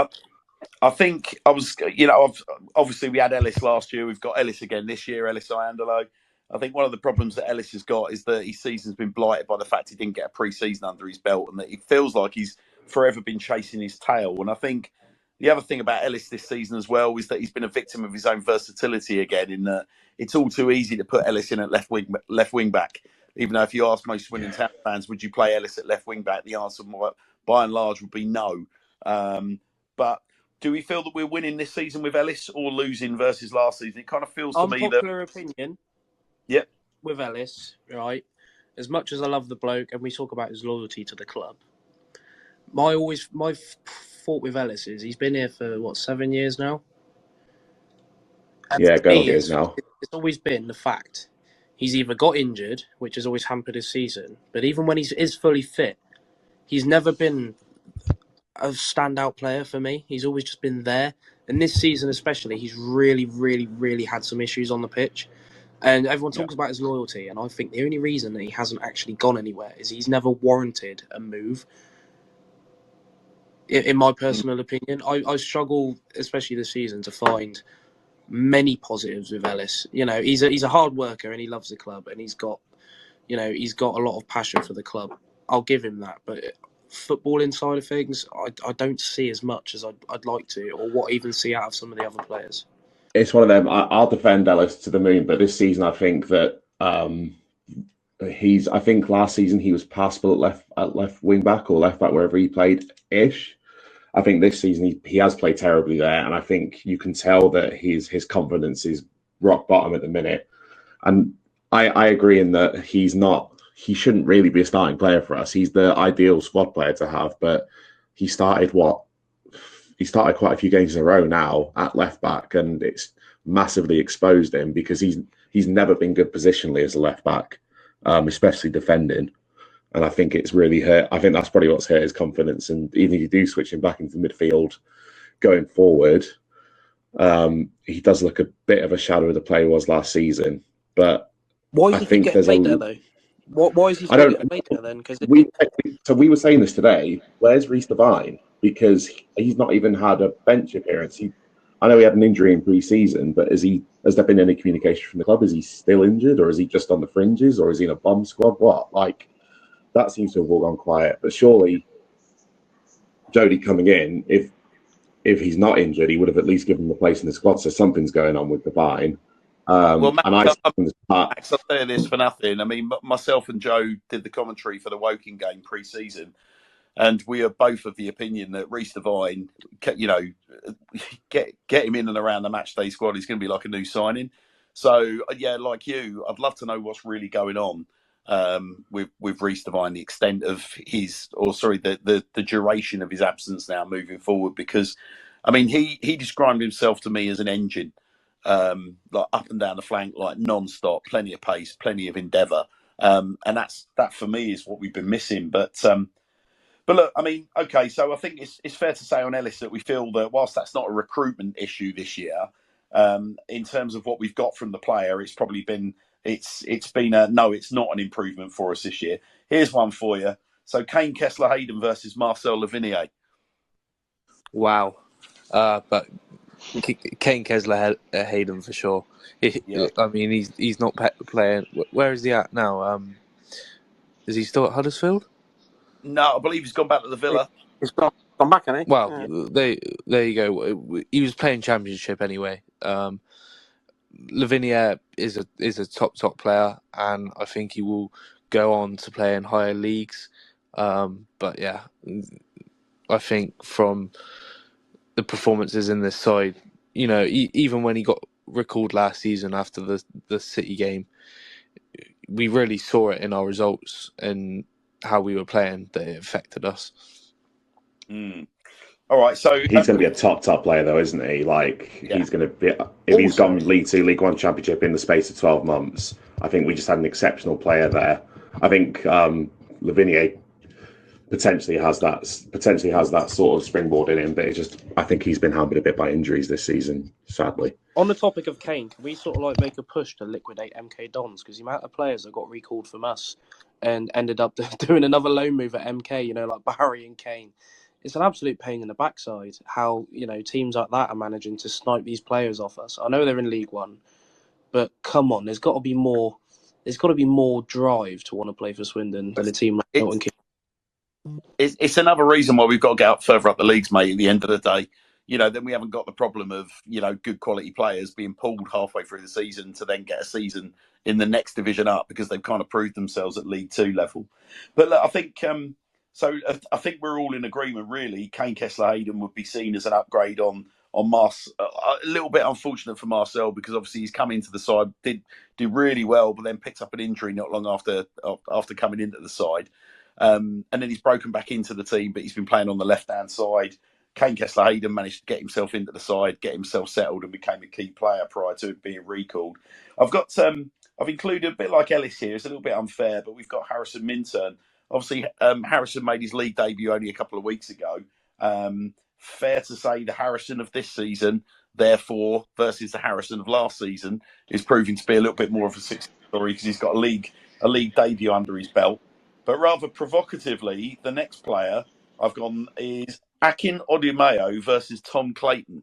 I think obviously we had Ellis last year. We've got Ellis again this year, Ellis Iandolo. I think one of the problems that Ellis has got is that his season's been blighted by the fact he didn't get a pre-season under his belt, and that he feels like he's forever been chasing his tail. And I think the other thing about Ellis this season as well is that he's been a victim of his own versatility again, in that it's all too easy to put Ellis in at left wing back. Even though if you ask most Swindon Town fans, would you play Ellis at left wing back? The answer, by and large, would be no. But do we feel that we're winning this season with Ellis or losing versus last season? It kind of feels to me that... Unpopular opinion. Yep. With Ellis, right? As much as I love the bloke and we talk about his loyalty to the club, my thought with Ellis is he's been here for, 7 years now? And yeah, go years now. It's always been the fact he's either got injured, which has always hampered his season, but even when he is fully fit, he's never been a standout player for me. He's always just been there. And this season especially, he's really, really, really had some issues on the pitch. And everyone talks about his loyalty, and I think the only reason that he hasn't actually gone anywhere is he's never warranted a move. In my personal opinion, I struggle, especially this season, to find many positives with Ellis. You know, he's a hard worker and he loves the club, and he's got a lot of passion for the club. I'll give him that, but footballing side of things, I don't see as much as I'd like to, or what I even see out of some of the other players. It's one of them. I'll defend Ellis to the moon, but this season I think that I think last season he was passable at left wing back or left back wherever he played ish. I think this season he has played terribly there, and I think you can tell that his confidence is rock bottom at the minute. And I agree in that he shouldn't really be a starting player for us. He's the ideal squad player to have, but he started quite a few games in a row now at left back, and it's massively exposed him because he's never been good positionally as a left back, especially defending. And I think it's really hurt. I think that's probably what's hurt his confidence. And even if you do switch him back into midfield going forward, he does look a bit of a shadow of the player he was last season. But why do you think getting played there though? Why is he still getting played there then? Because we were saying this today. Where's Reece Devine? Because he's not even had a bench appearance. I know he had an injury in pre-season, but has there been any communication from the club? Is he still injured, or is he just on the fringes, or is he in a bomb squad? What? Like, that seems to have all gone quiet. But surely, Jody coming in, if he's not injured, he would have at least given him a place in the squad. So something's going on with Devine. Well, Max, I'll say this for nothing. I mean, myself and Joe did the commentary for the Woking game pre-season, and we are both of the opinion that Reece Devine, you know, get him in and around the matchday squad is going to be like a new signing. So, yeah, like you, I'd love to know what's really going on with Reece Devine, the extent of the duration of his absence now moving forward. Because, I mean, he described himself to me as an engine, like up and down the flank, like non-stop, plenty of pace, plenty of endeavour, and that for me is what we've been missing. But look, I mean, okay, so I think it's fair to say on Ellis that we feel that whilst that's not a recruitment issue this year, in terms of what we've got from the player, it's probably been it's been no, it's not an improvement for us this year. Here's one for you. So Kane Kessler-Hayden versus Marcel Lavinier. Wow, but Kane Kessler-Hayden for sure. I mean, he's not playing. Where is he at now? Is he still at Huddersfield? No, I believe he's gone back to the Villa. He's gone back, hasn't he? Well, there you go. He was playing Championship anyway. Lavinier is a top player, and I think he will go on to play in higher leagues. But yeah, I think from the performances in this side, you know, even when he got recalled last season after the City game, we really saw it in our results and how we were playing that it affected us. All right, so he's going to be a top player, though, isn't he? Like, he's going to be. If he's gone League 2, League 1 Championship in the space of 12 months, I think we just had an exceptional player there. I think Lavinier potentially has that sort of springboard in him, but I think he's been hampered a bit by injuries this season, sadly. On the topic of Kane, can we sort of like make a push to liquidate MK Dons? Because the amount of players that got recalled from us and ended up doing another loan move at MK, you know, like Barry and Kane. It's an absolute pain in the backside how, you know, teams like that are managing to snipe these players off us. I know they're in League One, but come on, there's got to be more drive to want to play for Swindon than a team like Milton Keynes. It's another reason why we've got to get up further up the leagues, mate, at the end of the day. You know, then we haven't got the problem of, you know, good quality players being pulled halfway through the season to then get a season in the next division up because they've kind of proved themselves at League 2 level. But look, I think I think we're all in agreement, really. Kane Kessler-Hayden would be seen as an upgrade on Marcel. A little bit unfortunate for Marcel because obviously he's come into the side, did really well, but then picked up an injury not long after coming into the side. And then he's broken back into the team, but he's been playing on the left-hand side. Kane Kessler-Hayden managed to get himself into the side, get himself settled, and became a key player prior to being recalled. I've included a bit like Ellis here. It's a little bit unfair, but we've got Harrison Minturn. Obviously, Harrison made his league debut only a couple of weeks ago. fair to say the Harrison of this season, therefore, versus the Harrison of last season, is proving to be a little bit more of a success story because he's got a league debut under his belt. But rather provocatively, the next player I've gone is Akin Odimayo versus Tom Clayton.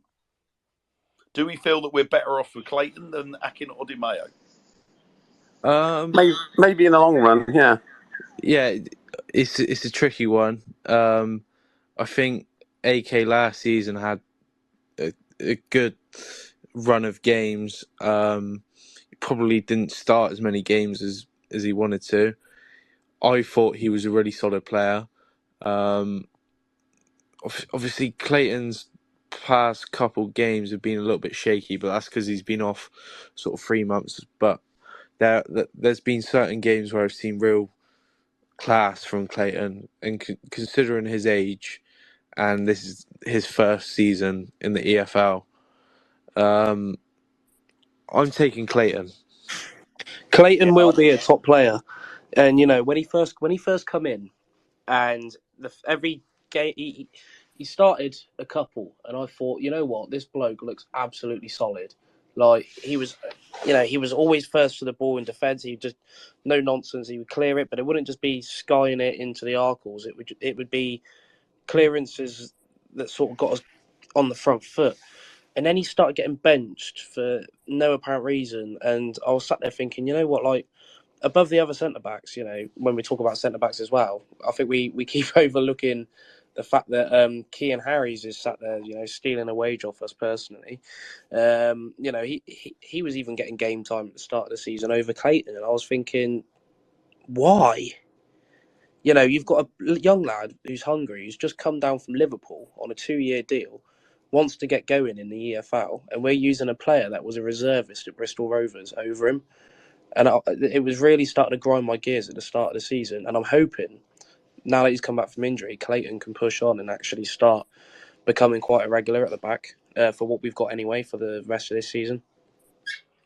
Do we feel that we're better off with Clayton than Akin Odimayo? Maybe in the long run, yeah. Yeah, it's a tricky one. I think AK last season had a good run of games. He probably didn't start as many games as he wanted to. I thought he was a really solid player. Obviously, Clayton's past couple games have been a little bit shaky, but that's because he's been off sort of 3 months. But there's been certain games where I've seen real class from Clayton, and considering his age, and this is his first season in the EFL, I'm taking Clayton. Clayton will be a top player, and when he first come in, and every game he started a couple, and I thought, you know what, this bloke looks absolutely solid. Like he was always first to the ball in defence. He just no nonsense. He would clear it, but it wouldn't just be skying it into the arcles. It would be clearances that sort of got us on the front foot. And then he started getting benched for no apparent reason, and I was sat there thinking, you know what, like, above the other centre backs, when we talk about centre backs as well, I think we keep overlooking the fact that Kean Harries is sat there, stealing a wage off us personally. He was even getting game time at the start of the season over Clayton, and I was thinking, why? You've got a young lad who's hungry, who's just come down from Liverpool on a 2-year deal, wants to get going in the EFL, and we're using a player that was a reservist at Bristol Rovers over him. And it was really starting to grind my gears at the start of the season. And I'm hoping, now that he's come back from injury, Clayton can push on and actually start becoming quite a regular at the back for what we've got anyway for the rest of this season.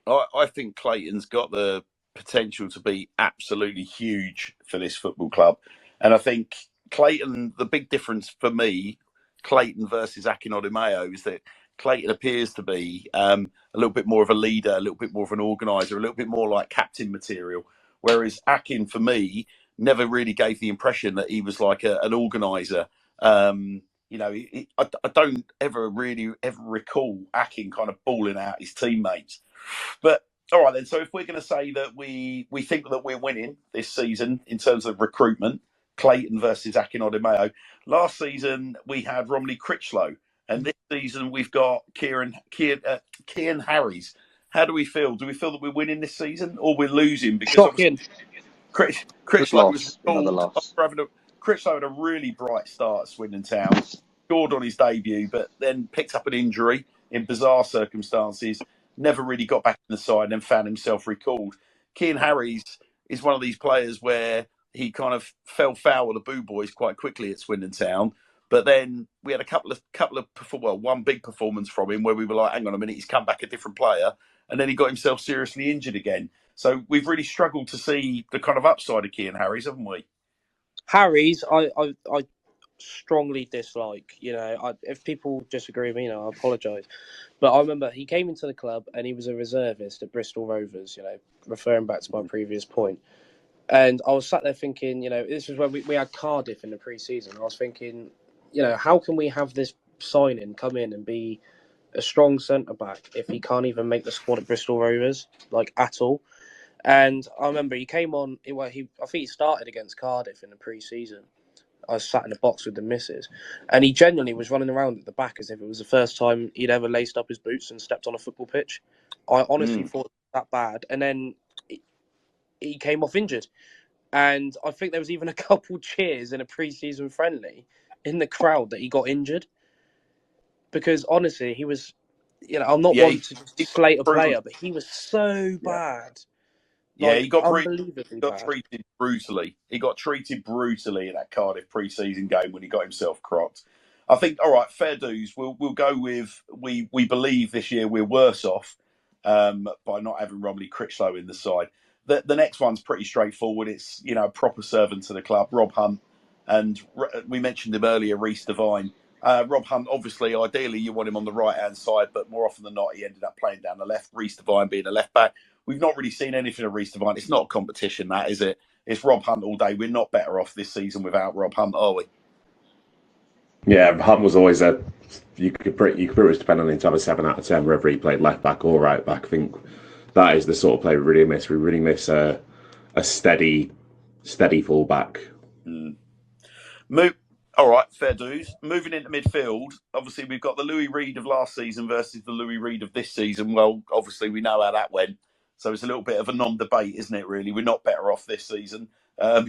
I think Clayton's got the potential to be absolutely huge for this football club. And I think Clayton, the big difference for me, Clayton versus Akin Odimayo, is that Clayton appears to be a little bit more of a leader, a little bit more of an organiser, a little bit more like captain material. Whereas Akin, for me, never really gave the impression that he was like an organiser. I don't ever recall Akin kind of balling out his teammates. But all right then. So if we're going to say that we think that we're winning this season in terms of recruitment, Clayton versus Akin Odimayo. Last season we had Romney Critchlow, and this season we've got Kean Harries. How do we feel? Do we feel that we're winning this season, or we're losing? Because Shocking. Critchlow was Another called loss. Critchlow had a really bright start at Swindon Town, scored on his debut, but then picked up an injury in bizarre circumstances. Never really got back in the side and found himself recalled. Kean Harries is one of these players where he kind of fell foul of the Boo Boys quite quickly at Swindon Town. But then we had one big performance from him where we were like, hang on a minute, he's come back a different player. And then he got himself seriously injured again. So we've really struggled to see the kind of upside of Kean Harries, haven't we? Harries, I strongly dislike. If people disagree with me, I apologise. But I remember he came into the club and he was a reservist at Bristol Rovers, referring back to my previous point. And I was sat there thinking, this was when we had Cardiff in the pre-season. I was thinking, how can we have this signing come in and be a strong centre-back if he can't even make the squad at Bristol Rovers, like, at all? And I remember he came on, I think he started against Cardiff in the pre-season. I was sat in the box with the missus, and he genuinely was running around at the back as if it was the first time he'd ever laced up his boots and stepped on a football pitch. I honestly thought it was that bad. And then he came off injured. And I think there was even a couple cheers in a pre-season friendly in the crowd that he got injured. Because honestly, he was, I'm not one to slate a player, but he was so bad. Yeah, he got unbelievably bad. treated brutally. He got treated brutally in that Cardiff pre-season game when he got himself crocked. I think, all right, fair dues. We'll go with we believe this year we're worse off by not having Romney Critchlow in the side. The next one's pretty straightforward. It's a proper servant to the club, Rob Hunt, and we mentioned him earlier, Reece Devine. Rob Hunt, obviously, ideally you want him on the right-hand side, but more often than not, he ended up playing down the left. Reece Devine being a left back. We've not really seen anything of Reece Devine. It's not a competition, that, is it? It's Rob Hunt all day. We're not better off this season without Rob Hunt, are we? Yeah, Hunt was always you could pretty much depend on him to have a 7 out of 10 whether he played left back or right back. I think that is the sort of play we really miss. We really miss a steady full back. All right, fair dues. Moving into midfield, obviously we've got the Louis Reed of last season versus the Louis Reed of this season. Well, obviously we know how that went. So it's a little bit of a non-debate, isn't it, really? We're not better off this season,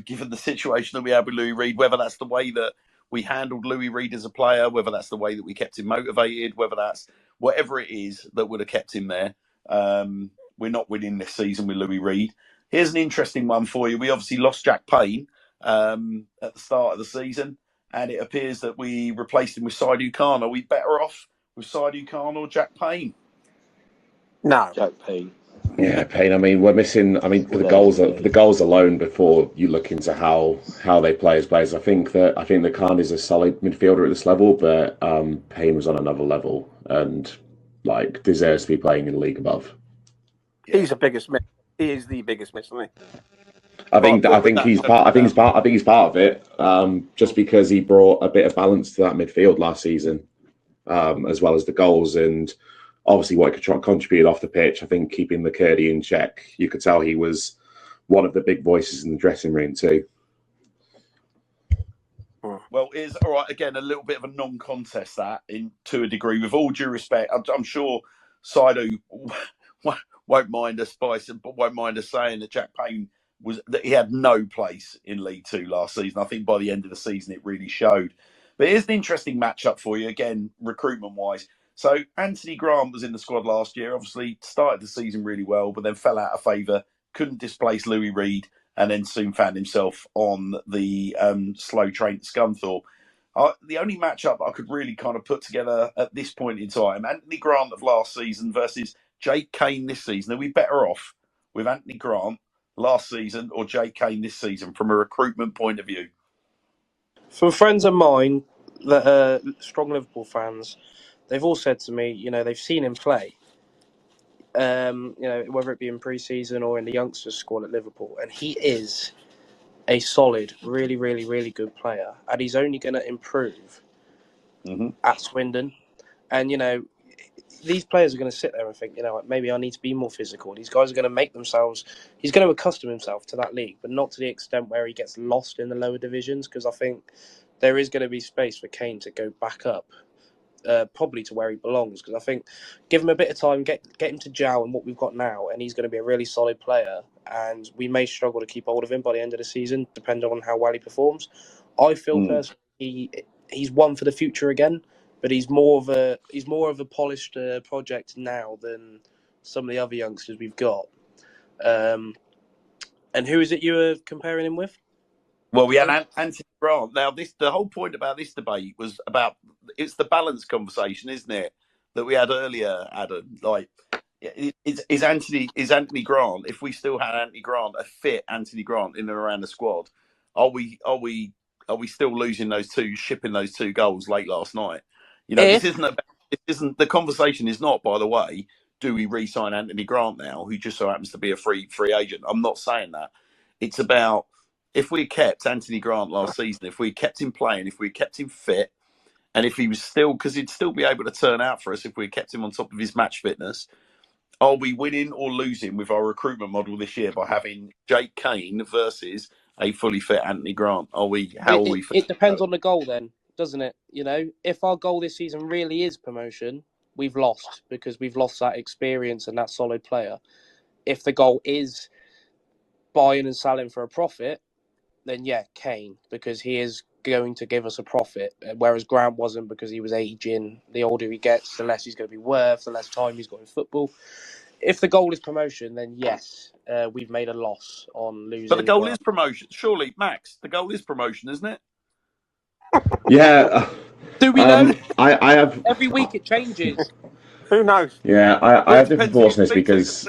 given the situation that we had with Louis Reed, whether that's the way that we handled Louis Reed as a player, whether that's the way that we kept him motivated, whether that's whatever it is that would have kept him there. We're not winning this season with Louis Reed. Here's an interesting one for you. We obviously lost Jack Payne at the start of the season, and it appears that we replaced him with Saidu Khan. Are we better off with Saidu Khan or Jack Payne? No. Jack Payne. Yeah, Payne. I mean, we're missing. I mean, for the goals alone, before you look into how they play as players, I think that Khan is a solid midfielder at this level, but Payne was on another level and like deserves to be playing in the league above. Yeah. He's the biggest miss. He is the biggest miss, isn't he? I think he's part of it. Just because he brought a bit of balance to that midfield last season, as well as the goals and obviously what he could contribute off the pitch. I think keeping McCurdy in check, you could tell he was one of the big voices in the dressing room too. Well, it's all right. Again, a little bit of a non-contest that, to a degree. With all due respect, I'm sure Saidu won't mind us saying that Jack Payne he had no place in League Two last season. I think by the end of the season, it really showed. But here's an interesting matchup for you, again, recruitment-wise. So Anthony Grant was in the squad last year. Obviously, started the season really well, but then fell out of favour. Couldn't displace Louis Reed, and then soon found himself on the slow train to Scunthorpe. The only matchup that I could really kind of put together at this point in time, Anthony Grant of last season versus Jake Kane this season. Are we better off with Anthony Grant last season or Jake Kane this season from a recruitment point of view? From friends of mine that are strong Liverpool fans, they've all said to me, they've seen him play, whether it be in pre-season or in the youngsters squad at Liverpool, and he is a solid, really, really, really good player, and he's only going to improve at Swindon. And these players are going to sit there and think, maybe I need to be more physical. These guys are going to he's going to accustom himself to that league, but not to the extent where he gets lost in the lower divisions, because I think there is going to be space for Kane to go back up, probably to where he belongs, because I think give him a bit of time, get him to gel in what we've got now, and he's going to be a really solid player, and we may struggle to keep hold of him by the end of the season, depending on how well he performs. I feel personally he's one for the future again, but he's more of a polished project now than some of the other youngsters we've got. And who is it you were comparing him with? Well, we had Anthony Grant. Now, the whole point about this debate was about it's the balance conversation, isn't it, that we had earlier, Adam? Like, is Anthony Grant? If we still had Anthony Grant, a fit Anthony Grant in and around the squad, are we still shipping those two goals late last night? This isn't the conversation. Is not, by the way, do we re-sign Anthony Grant now, who just so happens to be a free agent? I'm not saying that. It's about if we kept Anthony Grant last season, if we kept him playing, if we kept him fit, and if he was because he'd still be able to turn out for us if we kept him on top of his match fitness. Are we winning or losing with our recruitment model this year by having Jake Kane versus a fully fit Anthony Grant? It depends on the goal then, doesn't it? If our goal this season really is promotion, we've lost because we've lost that experience and that solid player. If the goal is buying and selling for a profit, then yeah, Kane, because he is going to give us a profit, whereas Grant wasn't, because he was aging. The older he gets, the less he's going to be worth, the less time he's got in football. If the goal is promotion, then yes, we've made a loss on losing. But the goal is promotion. Surely, Max, the goal is promotion, isn't it? Yeah. Do we know? I have... Every week it changes. Who knows? Yeah, I have different thoughts on this because...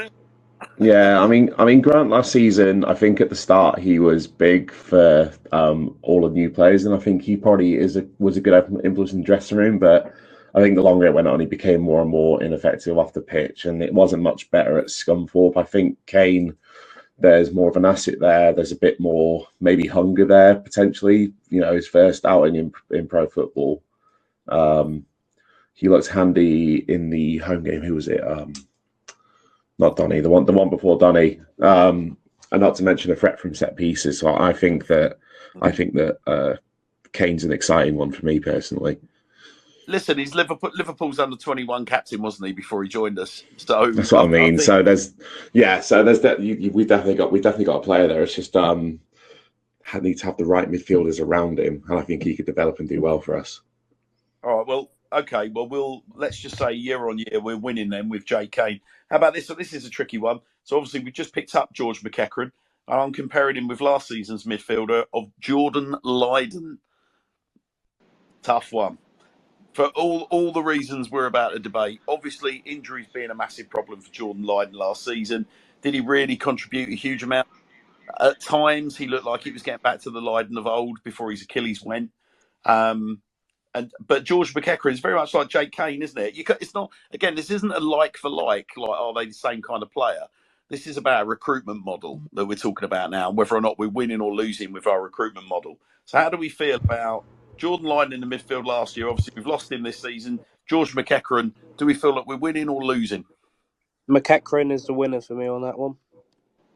Yeah, I mean, Grant last season, I think at the start he was big for all the new players, and I think he probably was a good influence in the dressing room. But I think the longer it went on, he became more and more ineffective off the pitch, and it wasn't much better at Scunthorpe. I think Kane, there's more of an asset there. There's a bit more maybe hunger there potentially. You know, his first outing in pro football, he looked handy in the home game. Who was it? Not Donny, the one before Donny, and not to mention a threat from set pieces. So I think that Kane's an exciting one for me personally. Listen, he's Liverpool's under-21 captain, wasn't he, before he joined us? So That's what I mean. think... So there's that. We've definitely got a player there. It's just need to have the right midfielders around him, and I think he could develop and do well for us. All right. Well, okay. Well, let's just say year on year we're winning then with Jay Kane. How about this? So this is a tricky one. So obviously we just picked up George McEachran, and I'm comparing him with last season's midfielder of Jordan Lydon. Tough one. For all the reasons we're about to debate. Obviously, injuries being a massive problem for Jordan Lydon last season. Did he really contribute a huge amount? At times, he looked like he was getting back to the Lydon of old before his Achilles went. But George McEachran is very much like Jake Kane, isn't it? It's not, again, this isn't a like for like are they the same kind of player? This is about a recruitment model that we're talking about now, and whether or not we're winning or losing with our recruitment model. So how do we feel about Jordan Lydon in the midfield last year? Obviously, we've lost him this season. George McEachran, do we feel like we're winning or losing? McEachran is the winner for me on that one.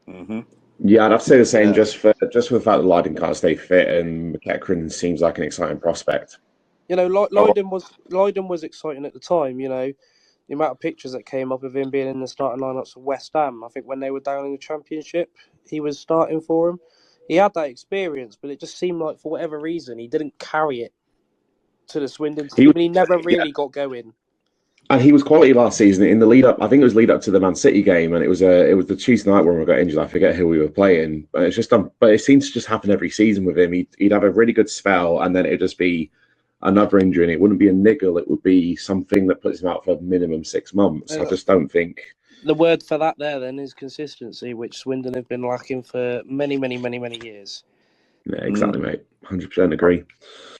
Mm-hmm. Yeah, I'd have to say the same. Just for the fact that Lydon can't stay fit, and McEachran seems like an exciting prospect. You know, Lydon was exciting at the time. You know, the amount of pictures that came up of him being in the starting lineups of West Ham. I think when they were down in the Championship, he was starting for him. He had that experience, but it just seemed like for whatever reason he didn't carry it to the Swindon team, and he never really got going. And he was quality last season in the lead up. I think it was lead up to the Man City game, and it was the Tuesday night when we got injured. I forget who we were playing, but but it seems to just happen every season with him. He'd have a really good spell, and then it'd just be another injury, and it wouldn't be a niggle. It would be something that puts him out for minimum 6 months. I just don't think. The word for that there then is consistency, which Swindon have been lacking for many, many, many, many years. Yeah, exactly, mate. 100% agree.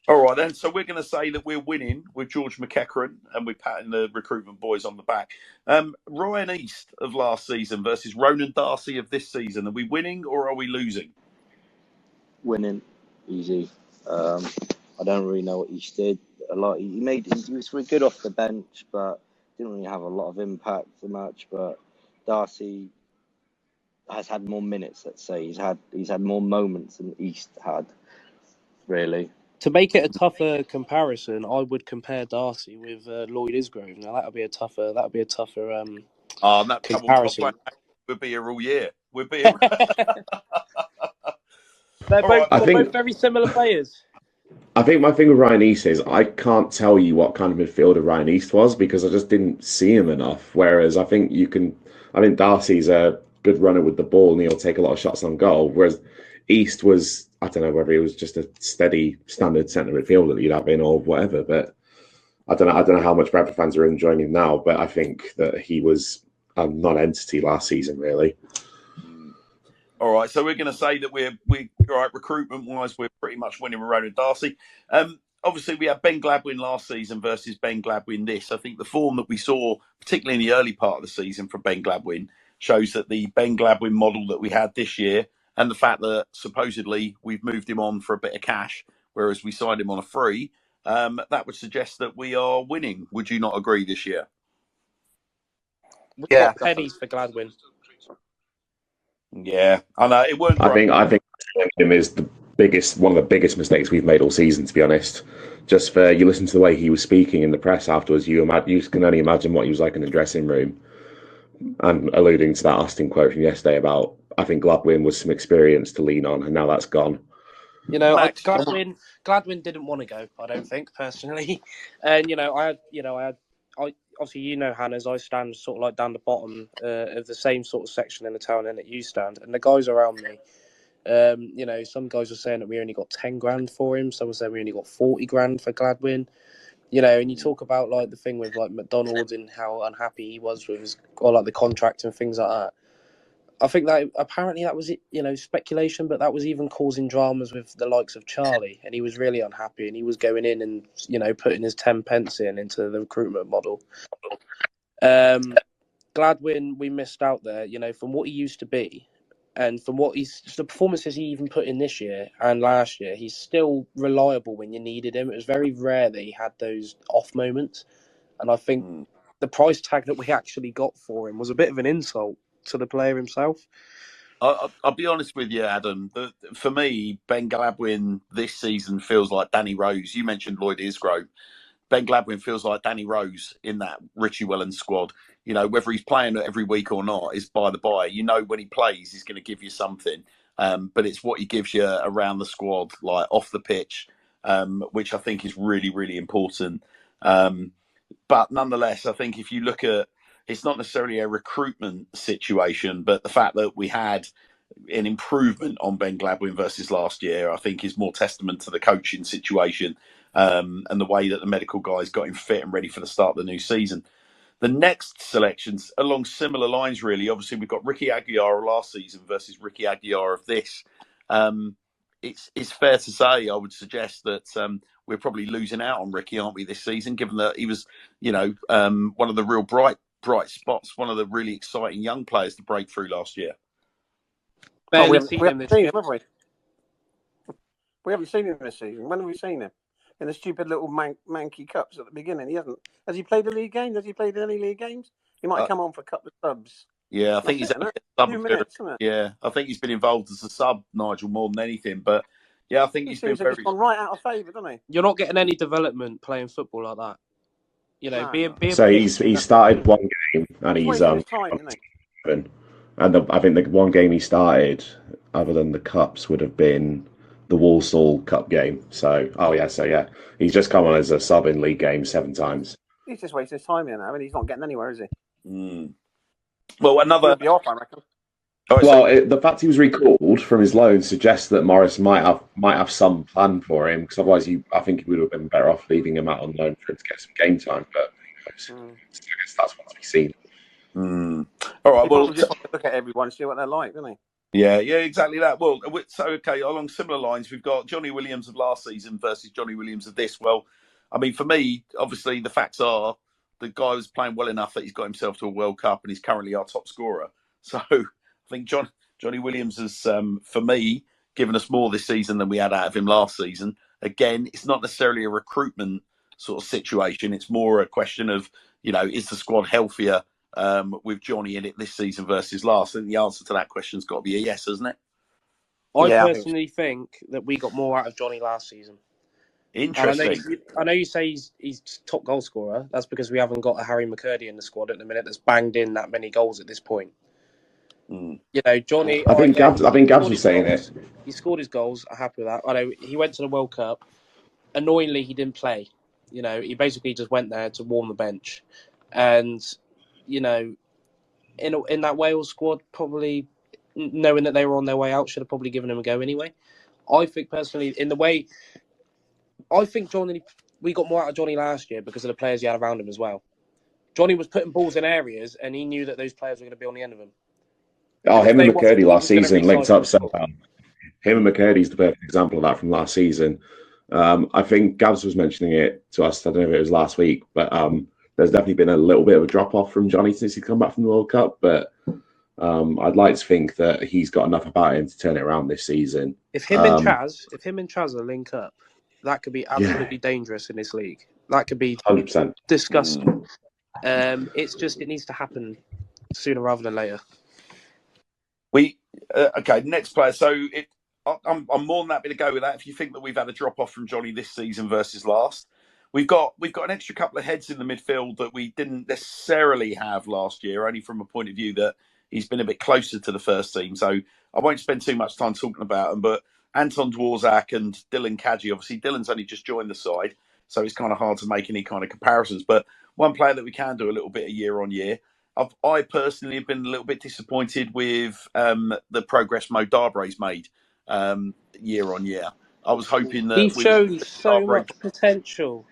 All right, then. So we're going to say that we're winning with George McEachran, and we're patting the recruitment boys on the back. Ryan East of last season versus Ronan Darcy of this season. Are we winning or are we losing? Winning, easy. I don't really know what East did. He was really good off the bench, but didn't really have a lot of impact the match. But Darcy has had more minutes. Let's say he's had more moments than East had. Really. To make it a tougher comparison, I would compare Darcy with Lloyd Isgrove. Now that would be a tougher comparison. We'll be here all year. We'll be. They're both very similar players. I think my thing with Ryan East is I can't tell you what kind of midfielder Ryan East was because I just didn't see him enough. Whereas I think Darcy's a good runner with the ball and he'll take a lot of shots on goal. Whereas East was, I don't know whether he was just a steady standard centre midfielder that you'd have in or whatever. But I don't know how much Bradford fans are enjoying him now. But I think that he was a non-entity last season, really. All right, so we're going to say that we're all right, recruitment-wise, we're pretty much winning with Ronan Darcy. Obviously, we had Ben Gladwin last season versus Ben Gladwin this. I think the form that we saw, particularly in the early part of the season from Ben Gladwin, shows that the Ben Gladwin model that we had this year and the fact that supposedly we've moved him on for a bit of cash, whereas we signed him on a free, that would suggest that we are winning. Would you not agree this year? We got pennies for Gladwin. Yeah, I know it weren't. I think him is one of the biggest mistakes we've made all season. To be honest, just for you listen to the way he was speaking in the press afterwards, you can only imagine what he was like in the dressing room. And alluding to that Austin quote from yesterday about, I think Gladwin was some experience to lean on, and now that's gone. You know, Gladwin didn't want to go. I don't think personally, and obviously, Hannah's, I stand sort of like down the bottom of the same sort of section in the town end that you stand. And the guys around me, some guys were saying that we only got 10 grand for him. Some were saying we only got 40 grand for Gladwin. And you talk about like the thing with like McDonald's and how unhappy he was with the contract and things like that. I think that apparently that was, speculation, but that was even causing dramas with the likes of Charlie, and he was really unhappy, and he was going in and putting his 10 pence into the recruitment model. Gladwin, we missed out there, from what he used to be, and from the performances he even put in this year and last year. He's still reliable when you needed him. It was very rare that he had those off moments, and I think the price tag that we actually got for him was a bit of an insult to the player himself. I'll be honest with you, Adam. For me, Ben Gladwin this season feels like Danny Rose. You mentioned Lloyd Isgrove. Ben Gladwin feels like Danny Rose in that Richie Wellens squad. Whether he's playing every week or not is by the by. When he plays, he's going to give you something. But it's what he gives you around the squad, like off the pitch, which I think is really, really important. But nonetheless, I think if you look at, it's not necessarily a recruitment situation, but the fact that we had an improvement on Ben Gladwin versus last year, I think is more testament to the coaching situation and the way that the medical guys got him fit and ready for the start of the new season. The next selections along similar lines, really. Obviously, we've got Ricky Aguiar of last season versus Ricky Aguiar of this. It's fair to say, I would suggest that we're probably losing out on Ricky, aren't we, this season, given that he was, one of the real bright spots, one of the really exciting young players to break through last year. We haven't seen him, have we? We haven't seen him this season. When have we seen him? In the stupid little manky cups at the beginning. He hasn't. Has he played a league game? Has he played any league games? He might come on for a couple of subs. Yeah, I think he's a sub. Yeah, I think he's been involved as a sub, Nigel, more than anything. But yeah, I think he's been very. He's gone right out of favour, doesn't he? You're not getting any development playing football like that. He started one game and he's I think the one game he started, other than the cups, would have been the Walsall Cup game. He's just come on as a sub in league games 7 times. He's just wasting his time here now, and he's not getting anywhere, is he? Well, another. He'll be off, I reckon. The fact he was recalled from his loan suggests that Morris might have some plan for him, because otherwise, I think he would have been better off leaving him out on loan for him to get some game time. But I guess that's what we've seen. All right. Well, just look at everyone and see what they're like, don't he? Yeah, exactly that. Well, along similar lines, we've got Johnny Williams of last season versus Johnny Williams of this. Well, I mean, for me, obviously, the facts are the guy was playing well enough that he's got himself to a World Cup and he's currently our top scorer. So I think Johnny Williams has, for me, given us more this season than we had out of him last season. Again, it's not necessarily a recruitment sort of situation. It's more a question of, is the squad healthier with Johnny in it this season versus last? And the answer to that question's got to be a yes, hasn't it? I personally think that we got more out of Johnny last season. Interesting. I know you say he's top goal scorer. That's because we haven't got a Harry McCurdy in the squad at the minute that's banged in that many goals at this point. Johnny. I think Gabs was saying it. He scored his goals. I'm happy with that. I know he went to the World Cup. Annoyingly, he didn't play. He basically just went there to warm the bench, and in that Wales squad, probably knowing that they were on their way out, should have probably given him a go anyway. I think personally, Johnny, we got more out of Johnny last year because of the players he had around him as well. Johnny was putting balls in areas, and he knew that those players were going to be on the end of him. Him and McCurdy last season linked up so well. Him and McCurdy's the perfect example of that from last season. I think Gabs was mentioning it to us. I don't know if it was last week, but there's definitely been a little bit of a drop off from Johnny since he's come back from the World Cup. But I'd like to think that he's got enough about him to turn it around this season. If him and Chaz are link up, that could be absolutely dangerous in this league. That could be 100% disgusting. It's just it needs to happen sooner rather than later. Next player. So I'm more than happy to go with that. If you think that we've had a drop off from Johnny this season versus last, we've got an extra couple of heads in the midfield that we didn't necessarily have last year, only from a point of view that he's been a bit closer to the first team. So I won't spend too much time talking about them. But Anton Dworzak and Dylan Kadji, obviously Dylan's only just joined the side, so it's kind of hard to make any kind of comparisons. But one player that we can do a little bit of year on year. I personally have been a little bit disappointed with the progress Mo Darbre's made year on year. I was hoping that he shows so much potential.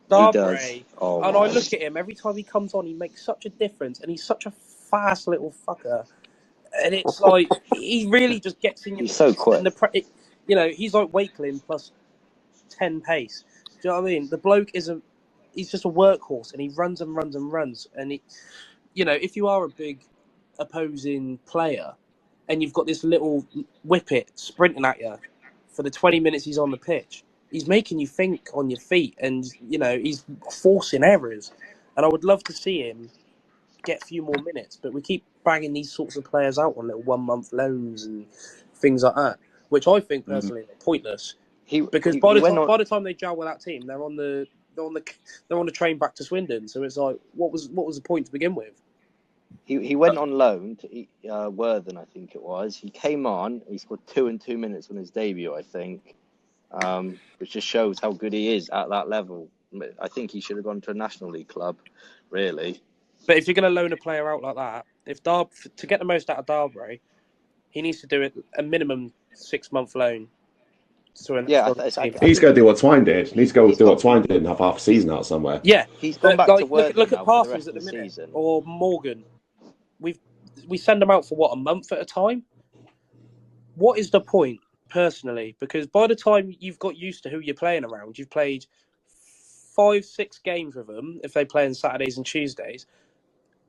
Darbre, I look at him every time he comes on. He makes such a difference, and he's such a fast little fucker. And it's like he really just gets in your He's so face. quick. And he's like Wakelin plus 10 pace. Do you know what I mean? The bloke he's just a workhorse, and he runs and runs and runs. And if you are a big opposing player, and you've got this little whippet sprinting at you for the 20 minutes he's on the pitch, he's making you think on your feet, and he's forcing errors. And I would love to see him get a few more minutes, but we keep banging these sorts of players out on little 1 month loans and things like that, which I think personally are pointless. Because by the time they gel with that team, they're on the train back to Swindon. So it's like, what was the point to begin with? He went on loan to Worthing, I think it was. He came on. He scored 2 in 2 minutes on his debut, I think, which just shows how good he is at that level. I think he should have gone to a National League club, really. But if you're going to loan a player out like that, to get the most out of Darbury, he needs to do it a minimum 6 month loan. He's got to do what Twine did. He needs to go do what Twine did and have half a season out somewhere. Yeah, he's gone back to Worthing. Look at Parsons at the minute, season. or Morgan. We send them out for a month at a time. What is the point, personally? Because by the time you've got used to who you're playing around, you've played 5-6 games with them if they play on Saturdays and Tuesdays,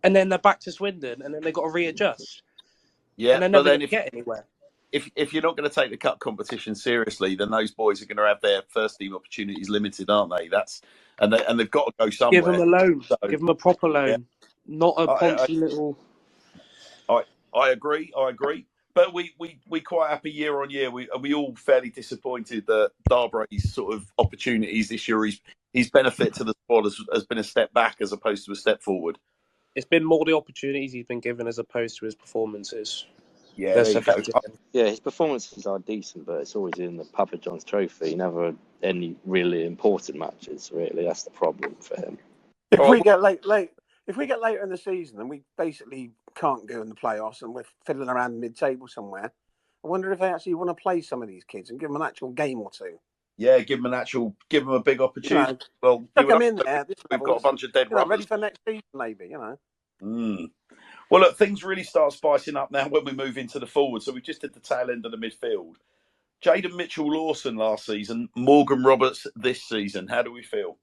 and then they're back to Swindon, and then they've got to readjust. Yeah, and they're never going to get anywhere. If you're not going to take the cup competition seriously, then those boys are going to have their first team opportunities limited, aren't they? And they've got to go somewhere. Give them a loan. Give them a proper loan, not a poncy little. I agree. But we quite happy year on year. We all fairly disappointed that Darbury's sort of opportunities this year, his benefit to the squad has been a step back as opposed to a step forward. It's been more the opportunities he's been given as opposed to his performances. Yeah, his performances are decent, but it's always in the Papa John's Trophy. Never any really important matches. Really, that's the problem for him. If we get later in the season and we basically can't go in the playoffs and we're fiddling around mid-table somewhere, I wonder if they actually want to play some of these kids and give them an actual game or two. Yeah, give them a big opportunity. Come in there. We've got a bunch of dead runners ready for next season, maybe. Well, look, things really start spicing up now when we move into the forward. So we just did the tail end of the midfield. Jaden Mitchell-Lawson last season, Morgan Roberts this season. How do we feel?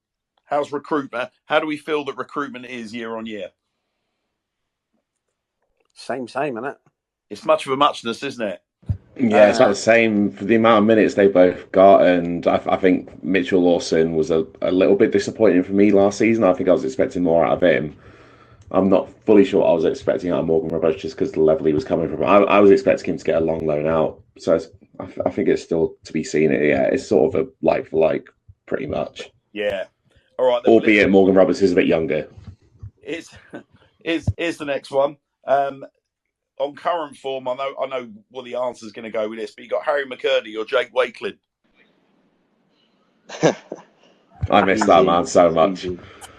How's recruitment? How do we feel that recruitment is year on year? Same, isn't it? It's much of a muchness, isn't it? Yeah, it's not the same for the amount of minutes they both got, and I think Mitchell-Lawson was a little bit disappointing for me last season. I think I was expecting more out of him. I'm not fully sure what I was expecting out of Morgan Roberts just because the level he was coming from. I was expecting him to get a long loan out. So I think it's still to be seen. Yeah, it's sort of a like for like, pretty much. Yeah. All right. Albeit Morgan Roberts is a bit younger. Here's the next one. On current form, I know what the answer is going to go with this, but you got Harry McCurdy or Jake Wakelin. I miss that man so much.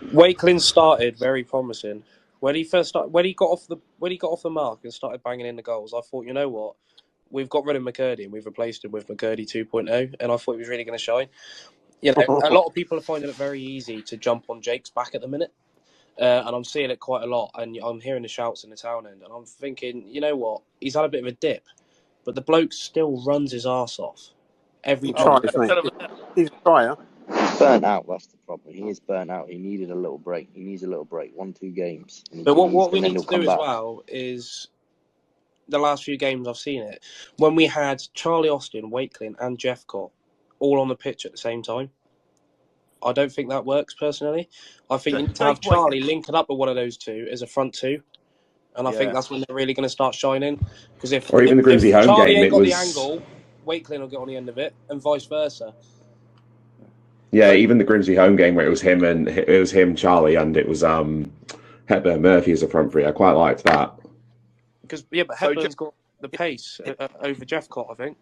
Wakelin started very promising. When he got off the mark and started banging in the goals, I thought, you know what, we've got rid of McCurdy and we've replaced him with McCurdy 2.0, and I thought he was really going to shine. A lot of people are finding it very easy to jump on Jake's back at the minute, and I'm seeing it quite a lot. And I'm hearing the shouts in the town end, and I'm thinking, you know what, he's had a bit of a dip, but the bloke still runs his arse off every time. He's a tryer. He's burnt out. That's the problem. He is burnt out. He needed a little break. He needs a little break. 1-2 games. But what we need to do as well is, the last few games I've seen it, when we had Charlie Austin, Wakelin and Jeffcott all on the pitch at the same time, I don't think that works personally. I think you need to have Charlie linking up with one of those two as a front two, and I think that's when they're really going to start shining. Because if the Grimsby home Charlie game, ain't got the angle, Wakelin will get on the end of it, and vice versa. Yeah, even the Grimsby home game where it was him, Charlie, and it was Hepburn Murphy as a front three. I quite liked that. But Hepburn's got the pace over Jeffcott, I think.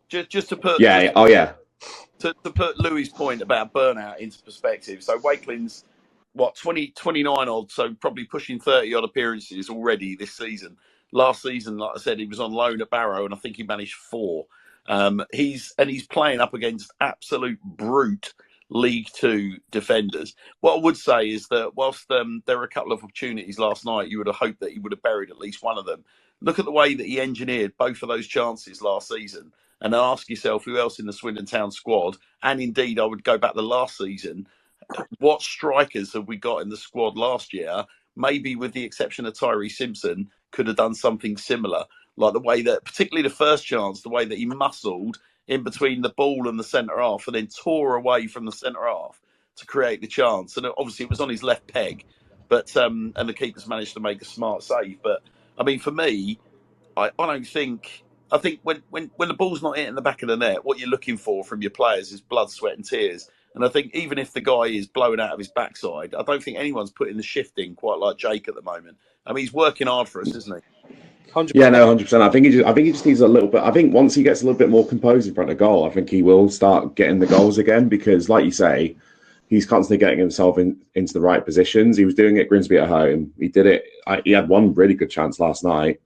Just to put to put Louis' point about burnout into perspective. So Wakelin's 29 odd, so probably pushing 30 odd appearances already this season. Last season, like I said, he was on loan at Barrow, and I think he managed 4. He's playing up against absolute brute League Two defenders. What I would say is that whilst there were a couple of opportunities last night, you would have hoped that he would have buried at least one of them. Look at the way that he engineered both of those chances last season, and then ask yourself who else in the Swindon Town squad, and indeed I would go back to last season, what strikers have we got in the squad last year? Maybe with the exception of Tyree Simpson, could have done something similar. Like the way that, particularly the first chance, the way that he muscled in between the ball and the centre half and then tore away from the centre half to create the chance. And obviously it was on his left peg, but and the keepers managed to make a smart save. But I mean, for me, I don't think. I think when the ball's not hitting the back of the net, what you're looking for from your players is blood, sweat, and tears. And I think even if the guy is blowing out of his backside, I don't think anyone's putting the shift in quite like Jake at the moment. I mean, he's working hard for us, isn't he? 100%. Yeah, no, 100%. I think he just needs a little bit. I think once he gets a little bit more composed in front of goal, I think he will start getting the goals again. Because, like you say, he's constantly getting himself into the right positions. He was doing it at Grimsby at home. He did it. He had one really good chance last night.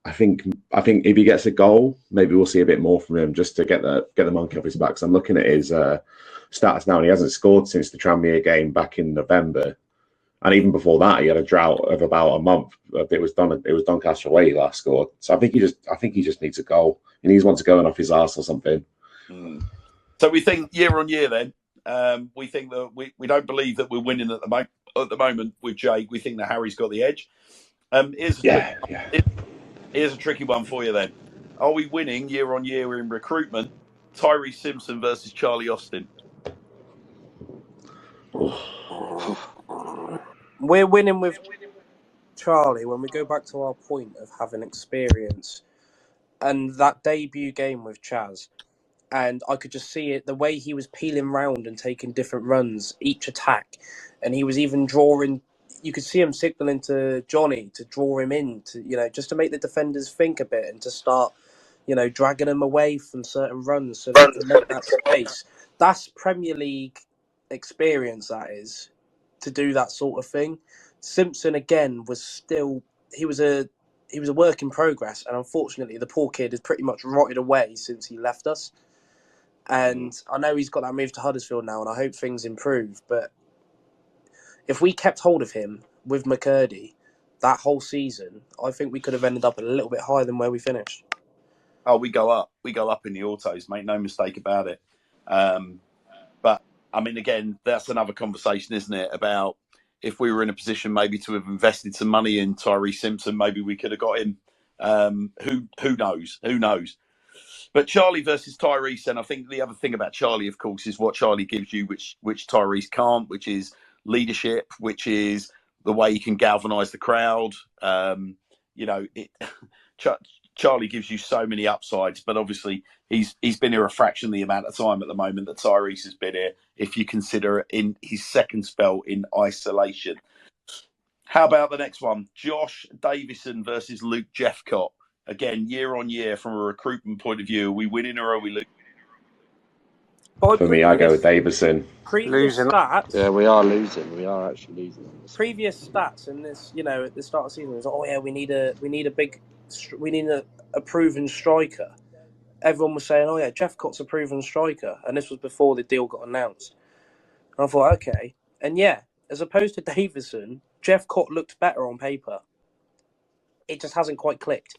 I think if he gets a goal, maybe we'll see a bit more from him just to get the monkey off his back. So I'm looking at his stats now, and he hasn't scored since the Tranmere game back in November. And even before that, he had a drought of about a month. It was Doncaster away he last scored. So I think he just needs a goal. He needs one to go in off his arse or something. So we think year on year then. We think that we don't believe that we're winning at the moment with Jake. We think that Harry's got the edge. Here's a tricky one for you then. Are we winning year on year in recruitment? Tyree Simpson versus Charlie Austin. We're winning with Charlie when we go back to our point of having experience and that debut game with Chaz. And I could just see it, the way he was peeling round and taking different runs, each attack. And he was even drawing, you could see him signalling to Johnny to draw him in, to just to make the defenders think a bit and to start, dragging them away from certain runs so they can make that space. That's Premier League experience, that is, to do that sort of thing. Simpson, again, he was a work in progress. And unfortunately, the poor kid has pretty much rotted away since he left us. And I know he's got that move to Huddersfield now, and I hope things improve. But if we kept hold of him with McCurdy that whole season, I think we could have ended up a little bit higher than where we finished. Oh, we go up. We go up in the autos, mate. No mistake about it. But, I mean, again, that's another conversation, isn't it? About if we were in a position maybe to have invested some money in Tyree Simpson, maybe we could have got him. Who knows? Who knows? But Charlie versus Tyrese, and I think the other thing about Charlie, of course, is what Charlie gives you, which Tyrese can't, which is leadership, which is the way he can galvanise the crowd. Charlie gives you so many upsides, but obviously he's been here a fraction of the amount of time at the moment that Tyrese has been here, if you consider it in his second spell in isolation. How about the next one? Josh Davison versus Luke Jeffcott. Again, year on year, from a recruitment point of view, are we winning or are we losing? For me, I go with Davison. Previous stats. Yeah, we are losing. We are actually losing. Previous stats in this, at the start of the season, was we need a proven striker. Everyone was saying, Jeffcott's a proven striker, and this was before the deal got announced. And I thought, okay, and as opposed to Davison, Jeffcott looked better on paper. It just hasn't quite clicked.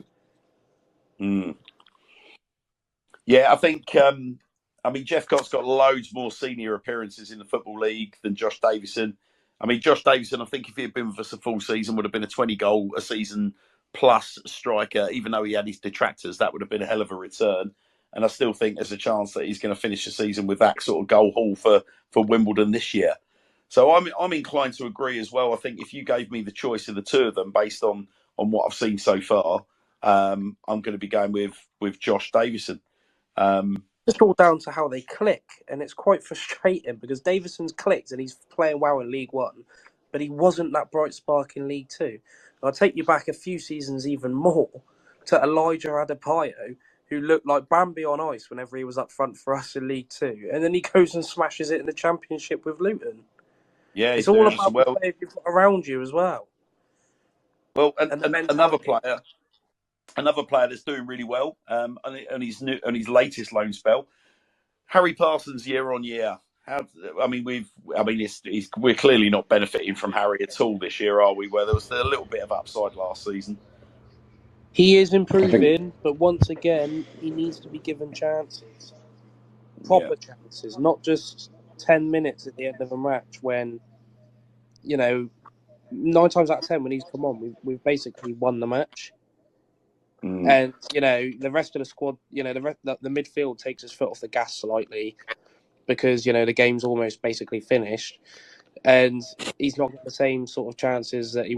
Yeah, I think, Jeffcott's got loads more senior appearances in the Football League than Josh Davison. I mean, Josh Davison, I think if he had been with us a full season, would have been a 20-goal a season plus striker. Even though he had his detractors, that would have been a hell of a return. And I still think there's a chance that he's going to finish the season with that sort of goal haul for Wimbledon this year. So I'm inclined to agree as well. I think if you gave me the choice of the two of them based on what I've seen so far, I'm going to be going with Josh Davison. It's all down to how they click, and it's quite frustrating because Davison's clicked and he's playing well in League One, but he wasn't that bright spark in League Two. I'll take you back a few seasons even more to Elijah Adebayo, who looked like Bambi on ice whenever he was up front for us in League Two, and then he goes and smashes it in the Championship with Luton. Yeah, it's all about the players you've got around you as well. Well, and another player that's doing really well on his latest loan spell, Harry Parsons year on year. We're clearly not benefiting from Harry at all this year, are we? Where there was a little bit of upside last season. He is improving, but once again, he needs to be given chances, proper chances, not just 10 minutes at the end of a match when, 9 times out of 10 when he's come on, we've basically won the match. And, the rest of the squad, the midfield takes his foot off the gas slightly because, the game's almost basically finished. And he's not getting the same sort of chances that he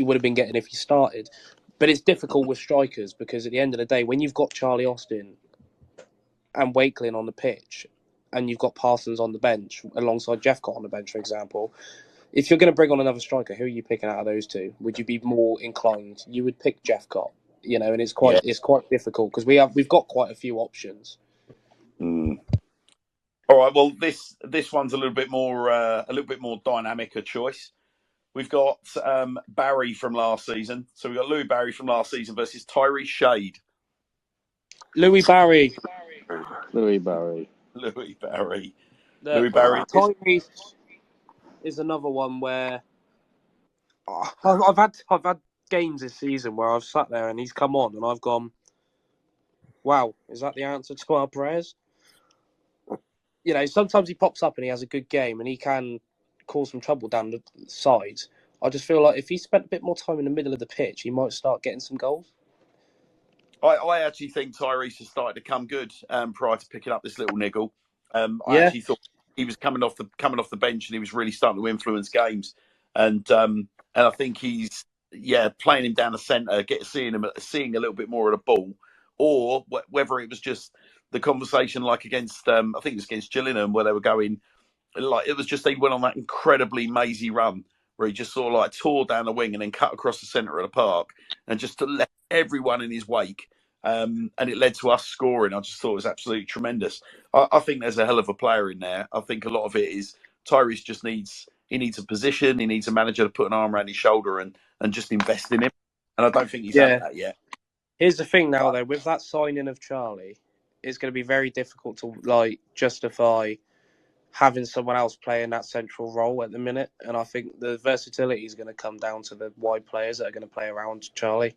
would have been getting if he started. But it's difficult with strikers because at the end of the day, when you've got Charlie Austin and Wakelin on the pitch and you've got Parsons on the bench alongside Jeffcott on the bench, for example, if you're going to bring on another striker, who are you picking out of those two? Would you be more inclined? You would pick Jeffcott, and it's quite difficult because we've got quite a few options. All right, well, this one's a little bit more dynamic a choice. We've got Barry from last season. So we've got Louis Barry from last season versus Tyree Shade. Louis Barry. Tyree is another one where I've had games this season where I've sat there and he's come on and I've gone, wow, is that the answer to our prayers? Sometimes he pops up and he has a good game and he can cause some trouble down the sides. I just feel like if he spent a bit more time in the middle of the pitch, he might start getting some goals. I actually think Tyrese has started to come good prior to picking up this little niggle. I actually thought he was coming off the bench and he was really starting to influence games. And I think he's playing him down the centre, seeing a little bit more of the ball, or whether it was just the conversation like against I think it was against Gillingham where they were going like it was just they went on that incredibly mazy run where he just sort of like tore down the wing and then cut across the centre of the park and just to let everyone in his wake. And it led to us scoring. I just thought it was absolutely tremendous. I think there's a hell of a player in there. I think a lot of it is Tyrese just needs a position. He needs a manager to put an arm around his shoulder and just invest in him. And I don't think he's had that yet. Here's the thing now, though, with that signing of Charlie, it's going to be very difficult to justify having someone else playing that central role at the minute. And I think the versatility is going to come down to the wide players that are going to play around Charlie.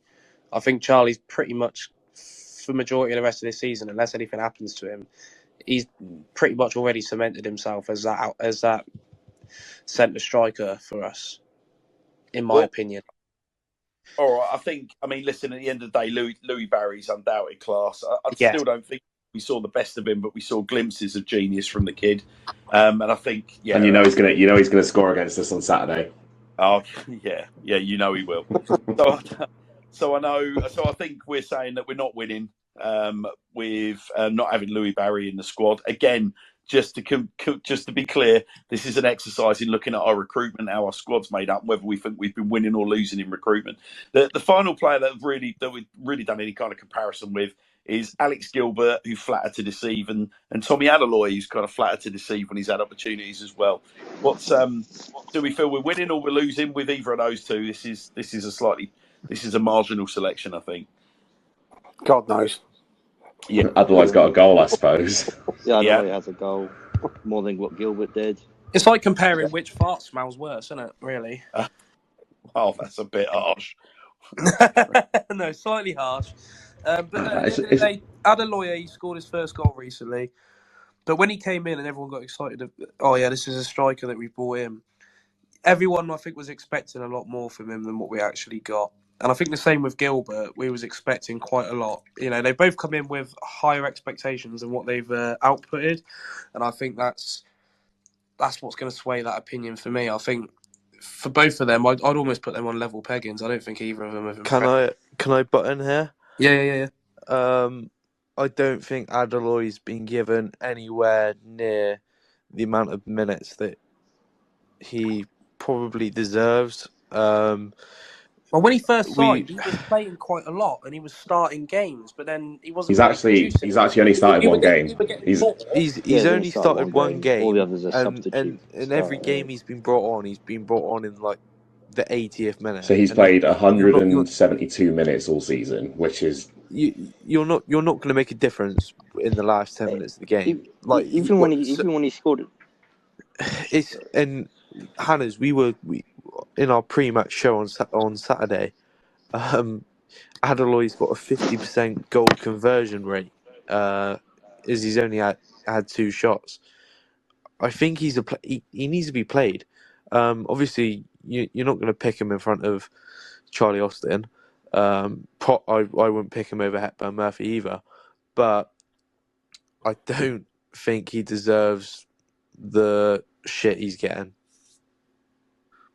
I think Charlie's pretty much, for the majority of the rest of this season, unless anything happens to him, he's pretty much already cemented himself as that centre striker for us, in my opinion. All right, listen, at the end of the day, Louis Barry's undoubted class. I still don't think we saw the best of him, but we saw glimpses of genius from the kid. And I think, and he's gonna score against us on Saturday. Oh yeah, he will. So I think we're saying that we're not winning with not having Louis Barry in the squad again. Just to be clear, this is an exercise in looking at our recruitment, how our squad's made up, whether we think we've been winning or losing in recruitment. The final player that we've really done any kind of comparison with is Alex Gilbert, who flattered to deceive, and Tommy Adeloye, who's kind of flattered to deceive when he's had opportunities as well. Do we feel we're winning or we're losing with either of those two? This is a marginal selection, I think. God knows. Yeah, Adeloye's got a goal, I suppose. Yeah, Adeloye has a goal more than what Gilbert did. It's like comparing which fart smells worse, isn't it? Really? Oh, that's a bit harsh. No, slightly harsh. But Adeloye, he scored his first goal recently. But when he came in and everyone got excited, this is a striker that we brought in. Everyone, I think, was expecting a lot more from him than what we actually got. And I think the same with Gilbert. We was expecting quite a lot. They both come in with higher expectations than what they've outputted. And I think that's what's going to sway that opinion for me. I think for both of them, I'd almost put them on level peggings. I don't think either of them have impressed. Can I butt in here? Yeah. I don't think Adeloye's been given anywhere near the amount of minutes that he probably deserves. Well, when he first signed, he was playing quite a lot and he was starting games, but then he wasn't. He's actually only started one game. He's only started one game. All the others are substitutes. And every game he's been brought on in like the 80th minute. So he's played 172 minutes all season, which is you're not going to make a difference in the last 10 minutes of the game. Like even when he scored it. It's and Hannah's. We in our pre-match show on Saturday. Adeloy's got a 50% goal conversion rate. As he's only had 2 shots. I think he needs to be played. Obviously, you're not going to pick him in front of Charlie Austin. I wouldn't pick him over Hepburn Murphy either. But I don't think he deserves the shit he's getting.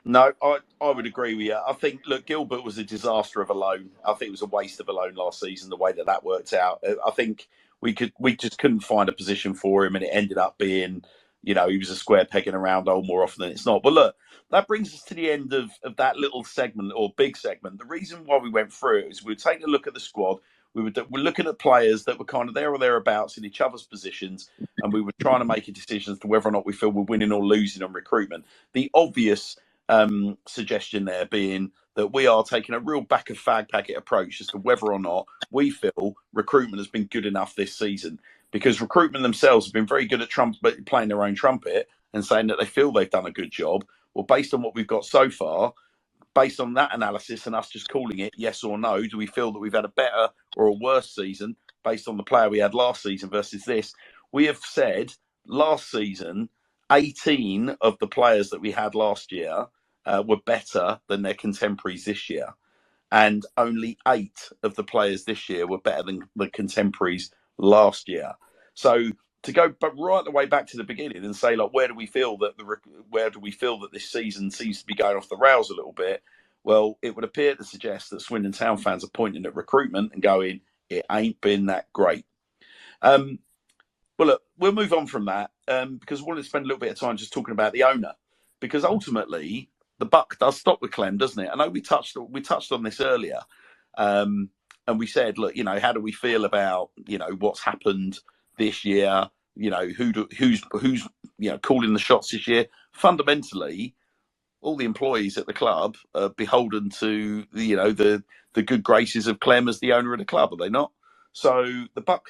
No, I would agree with you. I think, look, Gilbert was a disaster of a loan. I think it was a waste of a loan last season, the way that worked out. I think we just couldn't find a position for him, and it ended up being, he was a square peg in a round hole more often than it's not. But look, that brings us to the end of that little segment, or big segment. The reason why we went through it is we were taking a look at the squad. We're looking at players that were kind of there or thereabouts in each other's positions, and we were trying to make a decision as to whether or not we feel we're winning or losing on recruitment. The obvious suggestion there being that we are taking a real back of fag packet approach as to whether or not we feel recruitment has been good enough this season, because recruitment themselves have been very good at playing their own trumpet and saying that they feel they've done a good job. Well, based on what we've got so far, based on that analysis and us just calling it yes or no, do we feel that we've had a better or a worse season based on the player we had last season versus this? We have said last season 18 of the players that we had last year were better than their contemporaries this year, and only 8 of the players this year were better than the contemporaries last year. So to go right the way back to the beginning and say, like, where do we feel that this season seems to be going off the rails a little bit? Well, it would appear to suggest that Swindon Town fans are pointing at recruitment and going, it ain't been that great. Well, look, we'll move on from that because I wanted to spend a little bit of time just talking about the owner, because ultimately the buck does stop with Clem, doesn't it? I know we touched on this earlier, and we said, look, how do we feel about what's happened this year? Who's calling the shots this year? Fundamentally, all the employees at the club are beholden to the good graces of Clem as the owner of the club, are they not? So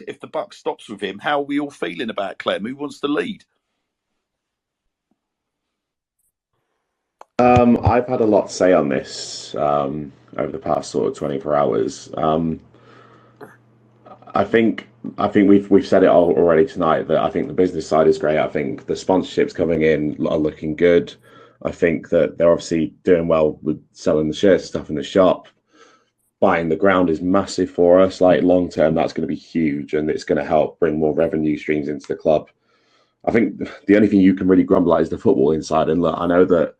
if the buck stops with him, how are we all feeling about Clem? Who wants to lead? I've had a lot to say on this over the past sort of 24 hours. I think we've said it all already tonight, that I think the business side is great. I think the sponsorships coming in are looking good. I think that they're obviously doing well with selling the shirts and stuff in the shop. Buying the ground is massive for us. Like, long term, that's going to be huge, and it's going to help bring more revenue streams into the club. I think the only thing you can really grumble at is the football inside. And look, I know that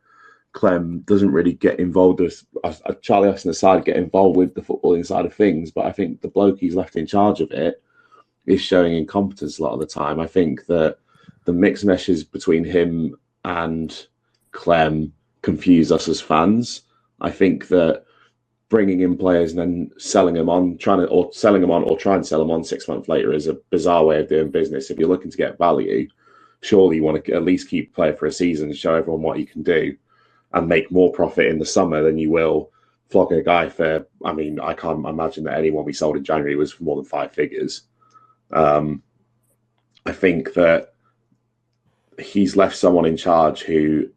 Clem doesn't really get involved with Charlie Austin aside, get involved with the football inside of things, but I think the bloke he's left in charge of it is showing incompetence a lot of the time. I think that the mixed meshes between him and Clem confuse us as fans. I think that bringing in players and then selling them on, trying to sell them on 6 months later is a bizarre way of doing business. If you're looking to get value, surely you want to at least keep a player for a season and show everyone what you can do, and make more profit in the summer than you will flogging a guy for. I mean, I can't imagine that anyone we sold in January was for more than 5 figures. I think that he's left someone in charge who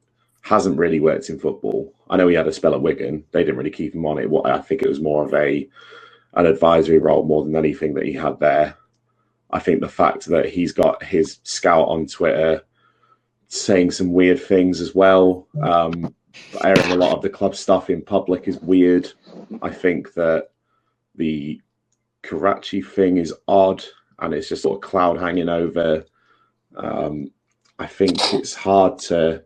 hasn't really worked in football. I know he had a spell at Wigan. They didn't really keep him on it. I think it was more of an advisory role more than anything that he had there. I think the fact that he's got his scout on Twitter saying some weird things as well, airing a lot of the club stuff in public is weird. I think that the Karachi thing is odd, and it's just sort of cloud hanging over. I think it's hard to.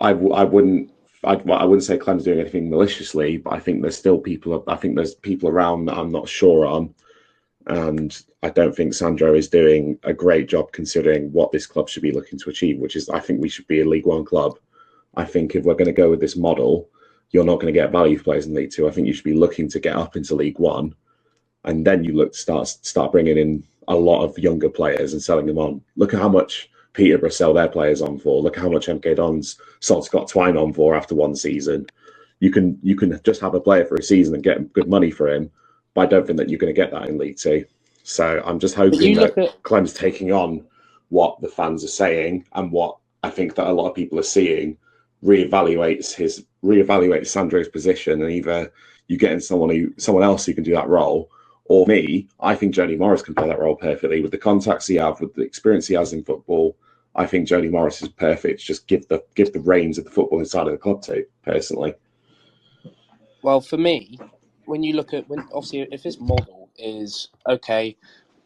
I wouldn't say Clem's doing anything maliciously, but I think there's still people. I think there's people around that I'm not sure on, and I don't think Sandro is doing a great job considering what this club should be looking to achieve, which is, I think we should be a League One club. I think if we're going to go with this model, you're not going to get value for players in League Two. I think you should be looking to get up into League One, and then you look to start bringing in a lot of younger players and selling them on. Look at how much Peterborough sell their players on for. Look at how much MK Dons sold Scott Twine on for after one season. You can just have a player for a season and get good money for him, but I don't think that you're going to get that in League Two. So I'm just But hoping you that look at Clem's taking on what the fans are saying and what I think that a lot of people are seeing, reevaluates Sandro's position, and either you get in someone else who can do that role, or me. I think Jody Morris can play that role perfectly with the contacts he has, with the experience he has in football. I think Jody Morris is perfect. Just give the reins of the football inside of the club to, personally. well, for me, when you look at obviously if this model is okay,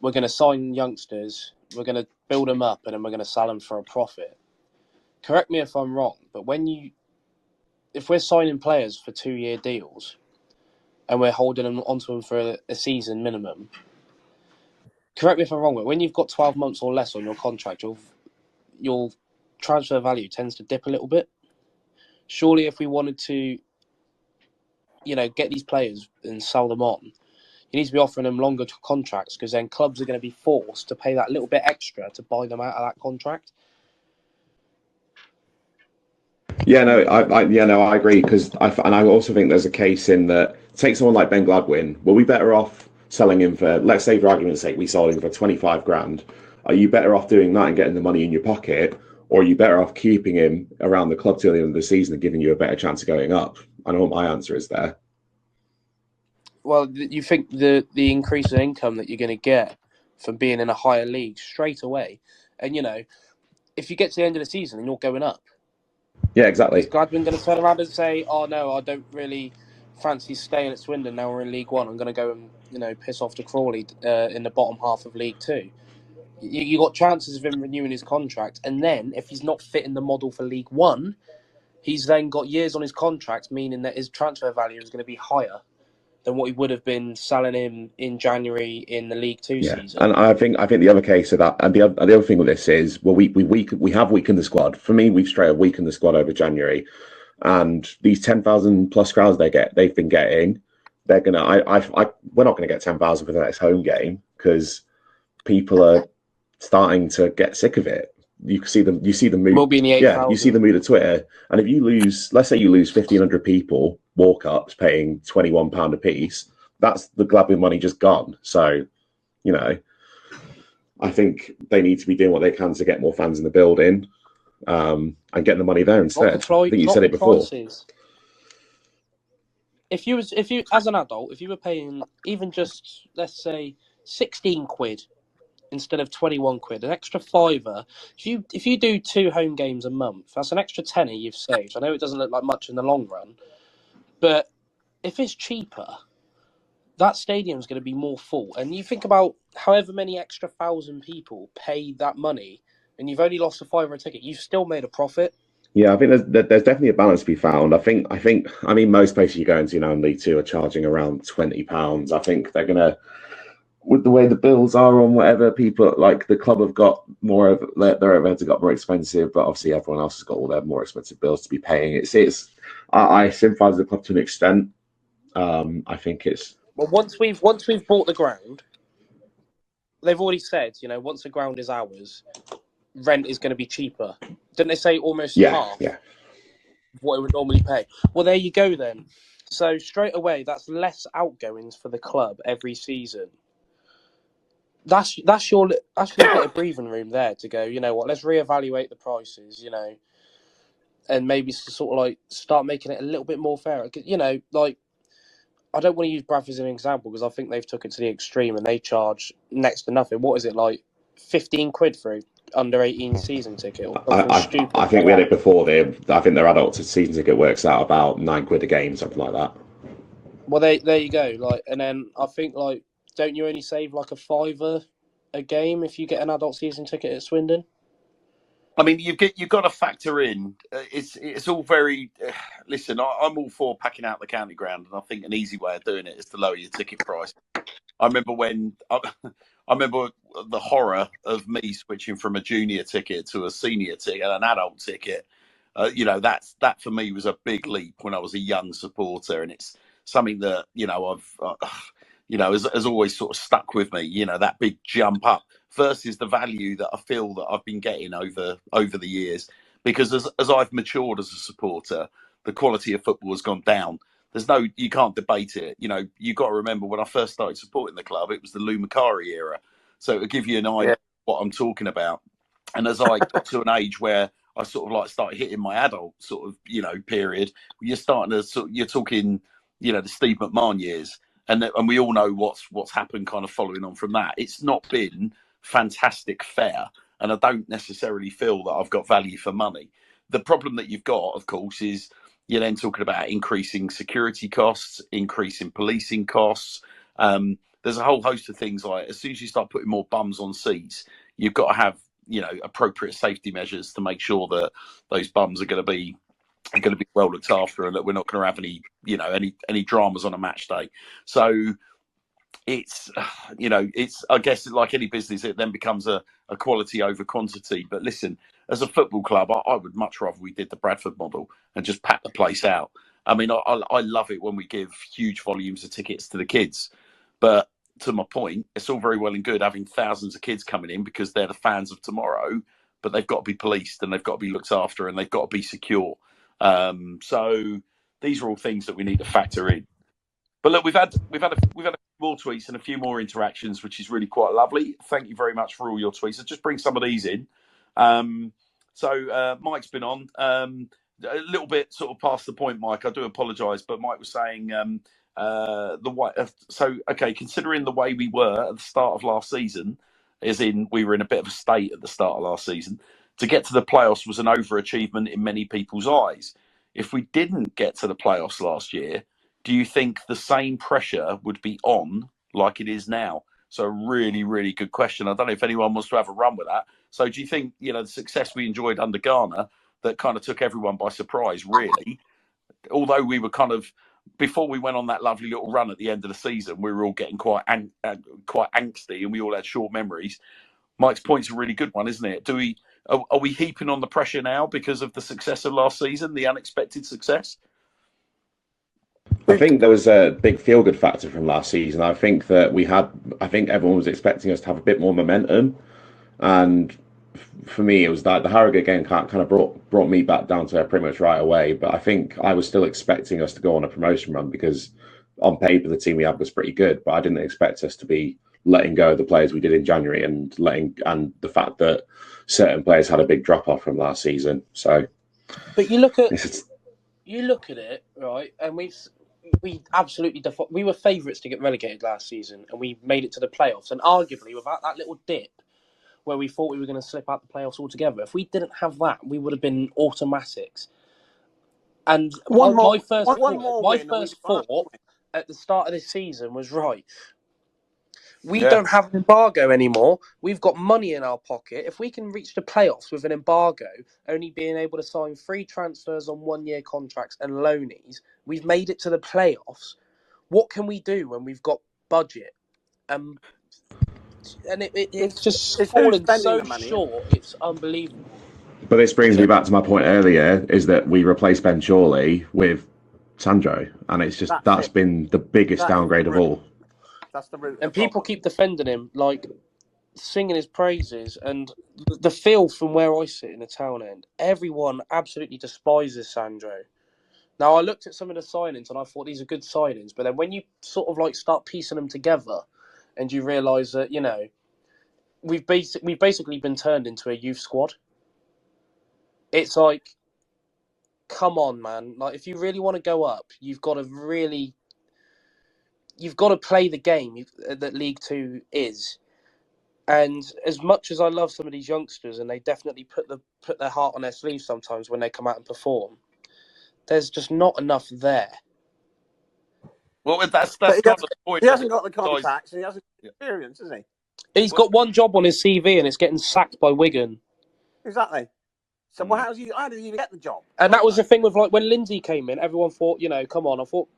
we're going to sign youngsters, we're going to build them up, and then we're going to sell them for a profit. Correct me if I'm wrong, but if we're signing players for 2-year deals and we're holding them onto them for a season minimum, correct me if I'm wrong, but when you've got 12 months or less on your contract, your transfer value tends to dip a little bit. Surely, if we wanted to, get these players and sell them on, you need to be offering them longer contracts, because then clubs are going to be forced to pay that little bit extra to buy them out of that contract. Yeah, no, I agree, because I also think there's a case in that, take someone like Ben Gladwin. Were we better off selling him for, let's say for argument's sake, we sold him for 25 grand? Are you better off doing that and getting the money in your pocket, or are you better off keeping him around the club till the end of the season and giving you a better chance of going up? I know what my answer is there. Well, you think the increase in income that you're going to get from being in a higher league straight away, and if you get to the end of the season and you're going up, Yeah, exactly. is Gladwin going to turn around and say, "Oh no, I don't really fancy staying at Swindon now we're in League One. I'm going to go and piss off to Crawley in the bottom half of League Two." You got chances of him renewing his contract, and then if he's not fitting the model for League One, he's then got years on his contract, meaning that his transfer value is going to be higher than what he would have been selling him in January in the League Two season. And I think the other case of that, and the other thing with this is, well, we have weakened the squad. For me, we've straight up weakened the squad over January, and these 10,000 plus crowds they've been getting, they're gonna. We're not going to get 10,000 for the next home game, because people are starting to get sick of it. You see the mood. We'll be in the 8,000. You see the mood of Twitter, and if you lose, let's say you lose 1,500 people, walk-ups paying £21 a piece, that's the Gladwin money just gone. So, I think they need to be doing what they can to get more fans in the building, and getting the money there instead. I think you said it before. Prices. If you as an adult, if you were paying even just, let's say, 16 quid instead of 21 quid, an extra £5. If you do 2 home games a month, that's an extra tenner you've saved. I know it doesn't look like much in the long run, but if it's cheaper, that stadium's going to be more full. And you think about however many extra 1,000 people pay that money, and you've only lost a £5 a ticket, you've still made a profit. Yeah, I think there's definitely a balance to be found. I mean, most places you go into now in League Two are charging around £20. I think they're gonna, with the way the bills are on whatever, people like the club have got more of their events have got more expensive, but obviously everyone else has got all their more expensive bills to be paying. I sympathise with the club to an extent. I think it's, well, once we've bought the ground, they've already said, once the ground is ours, rent is going to be cheaper. Didn't they say almost half? Yeah. What it would normally pay. Well, there you go then. So straight away, that's less outgoings for the club every season. That's your bit of breathing room there to go, you know what, let's reevaluate the prices, and maybe sort of like start making it a little bit more fair. Like, I don't want to use Bradford as an example because I think they've took it to the extreme and they charge next to nothing. What is it, like 15 quid for an under 18 season ticket or something stupid? I think we had it before. I think their adult season ticket works out about £9 a game, something like that. Well, there you go. Like, and then I think, like, don't you only save like a £5 a game if you get an adult season ticket at Swindon? I mean, you've got to factor in. It's all very. Listen, I'm all for packing out the county ground, and I think an easy way of doing it is to lower your ticket price. I remember the horror of me switching from a junior ticket to a senior ticket, an adult ticket. That for me was a big leap when I was a young supporter, and it's something that has always sort of stuck with me. That big jump up versus the value that I feel that I've been getting over the years, because as I've matured as a supporter, the quality of football has gone down. you can't debate it. You know, you got to remember when I first started supporting the club, it was the Lou Macari era. So it'll give you an idea of what I'm talking about. And as I got to an age where I sort of like started hitting my adult sort of, you know, period, you're starting to you're talking, you know, the Steve McMahon years, and we all know what's happened kind of following on from that. It's not been fantastic fare, and I don't necessarily feel that I've got value for money. The problem that you've got, of course, is you're then talking about increasing security costs, increasing policing costs. There's a whole host of things like as soon as you start putting more bums on seats, you've got to have, you know, appropriate safety measures to make sure that those bums are going to be well looked after, and that we're not going to have any, you know, any dramas on a match day. So it's, you know, it's, I guess like any business, it then becomes a quality over quantity. But listen, as a football club, I would much rather we did the Bradford model and just pack the place out. I mean, I love it when we give huge volumes of tickets to the kids, but to my point, it's all very well and good having thousands of kids coming in because they're the fans of tomorrow, but they've got to be policed and they've got to be looked after and they've got to be secure. So these are all things that we need to factor in. But look, we've had a few more tweets and a few more interactions, which is really quite lovely. Thank you very much for all your tweets. I'll just bring some of these in. So Mike's been on a little bit sort of past the point, Mike. I do apologise, but Mike was saying considering the way we were at the start of last season, as in we were in a bit of a state at the start of last season, to get to the playoffs was an overachievement in many people's eyes. If we didn't get to the playoffs last year, do you think the same pressure would be on like it is now? So really, really good question. I don't know if anyone wants to have a run with that. So do you think, you know, the success we enjoyed under Garner that kind of took everyone by surprise, really, although we were kind of, before we went on that lovely little run at the end of the season, we were all getting quite angsty and we all had short memories. Mike's point's a really good one, isn't it? Are we heaping on the pressure now because of the success of last season, the unexpected success? I think there was a big feel-good factor from last season. I think everyone was expecting us to have a bit more momentum. And for me, it was that the Harrogate game kind of brought me back down to pretty much right away. But I think I was still expecting us to go on a promotion run because on paper, the team we had was pretty good. But I didn't expect us to be letting go of the players we did in January and the fact that certain players had a big drop-off from last season. So, but you look at it, right, and we absolutely we were favourites to get relegated last season, and we made it to the playoffs. And arguably, without that little dip where we thought we were going to slip out the playoffs altogether, if we didn't have that, we would have been automatics. And my first thought at the start of this season was, right, we don't have an embargo anymore. We've got money in our pocket. If we can reach the playoffs with an embargo, only being able to sign free transfers on one-year contracts and loanees, we've made it to the playoffs. What can we do when we've got budget? And it's just fallen so short. It's unbelievable. But this brings me back to my point earlier: is that we replaced Ben Chorley with Sandro, and it's just that's been the biggest downgrade of all. That's the root. And people keep defending him, like singing his praises. And the feel from where I sit in the town end, everyone absolutely despises Sandro. Now, I looked at some of the signings and I thought these are good signings, but then when you sort of like start piecing them together, and you realise that, you know, we've basically been turned into a youth squad. It's like, come on, man! Like, if you really want to go up, you've got to play the game that League Two is. And as much as I love some of these youngsters, and they definitely put their heart on their sleeve sometimes when they come out and perform, there's just not enough there. Well, that's kind of the point. He hasn't got the contacts, and he hasn't got the experience, has he? He's got one job on his CV, and it's getting sacked by Wigan. Exactly. So, how did he even get the job? And that was the thing with, like, when Lindsay came in, everyone thought, you know, come on. I thought,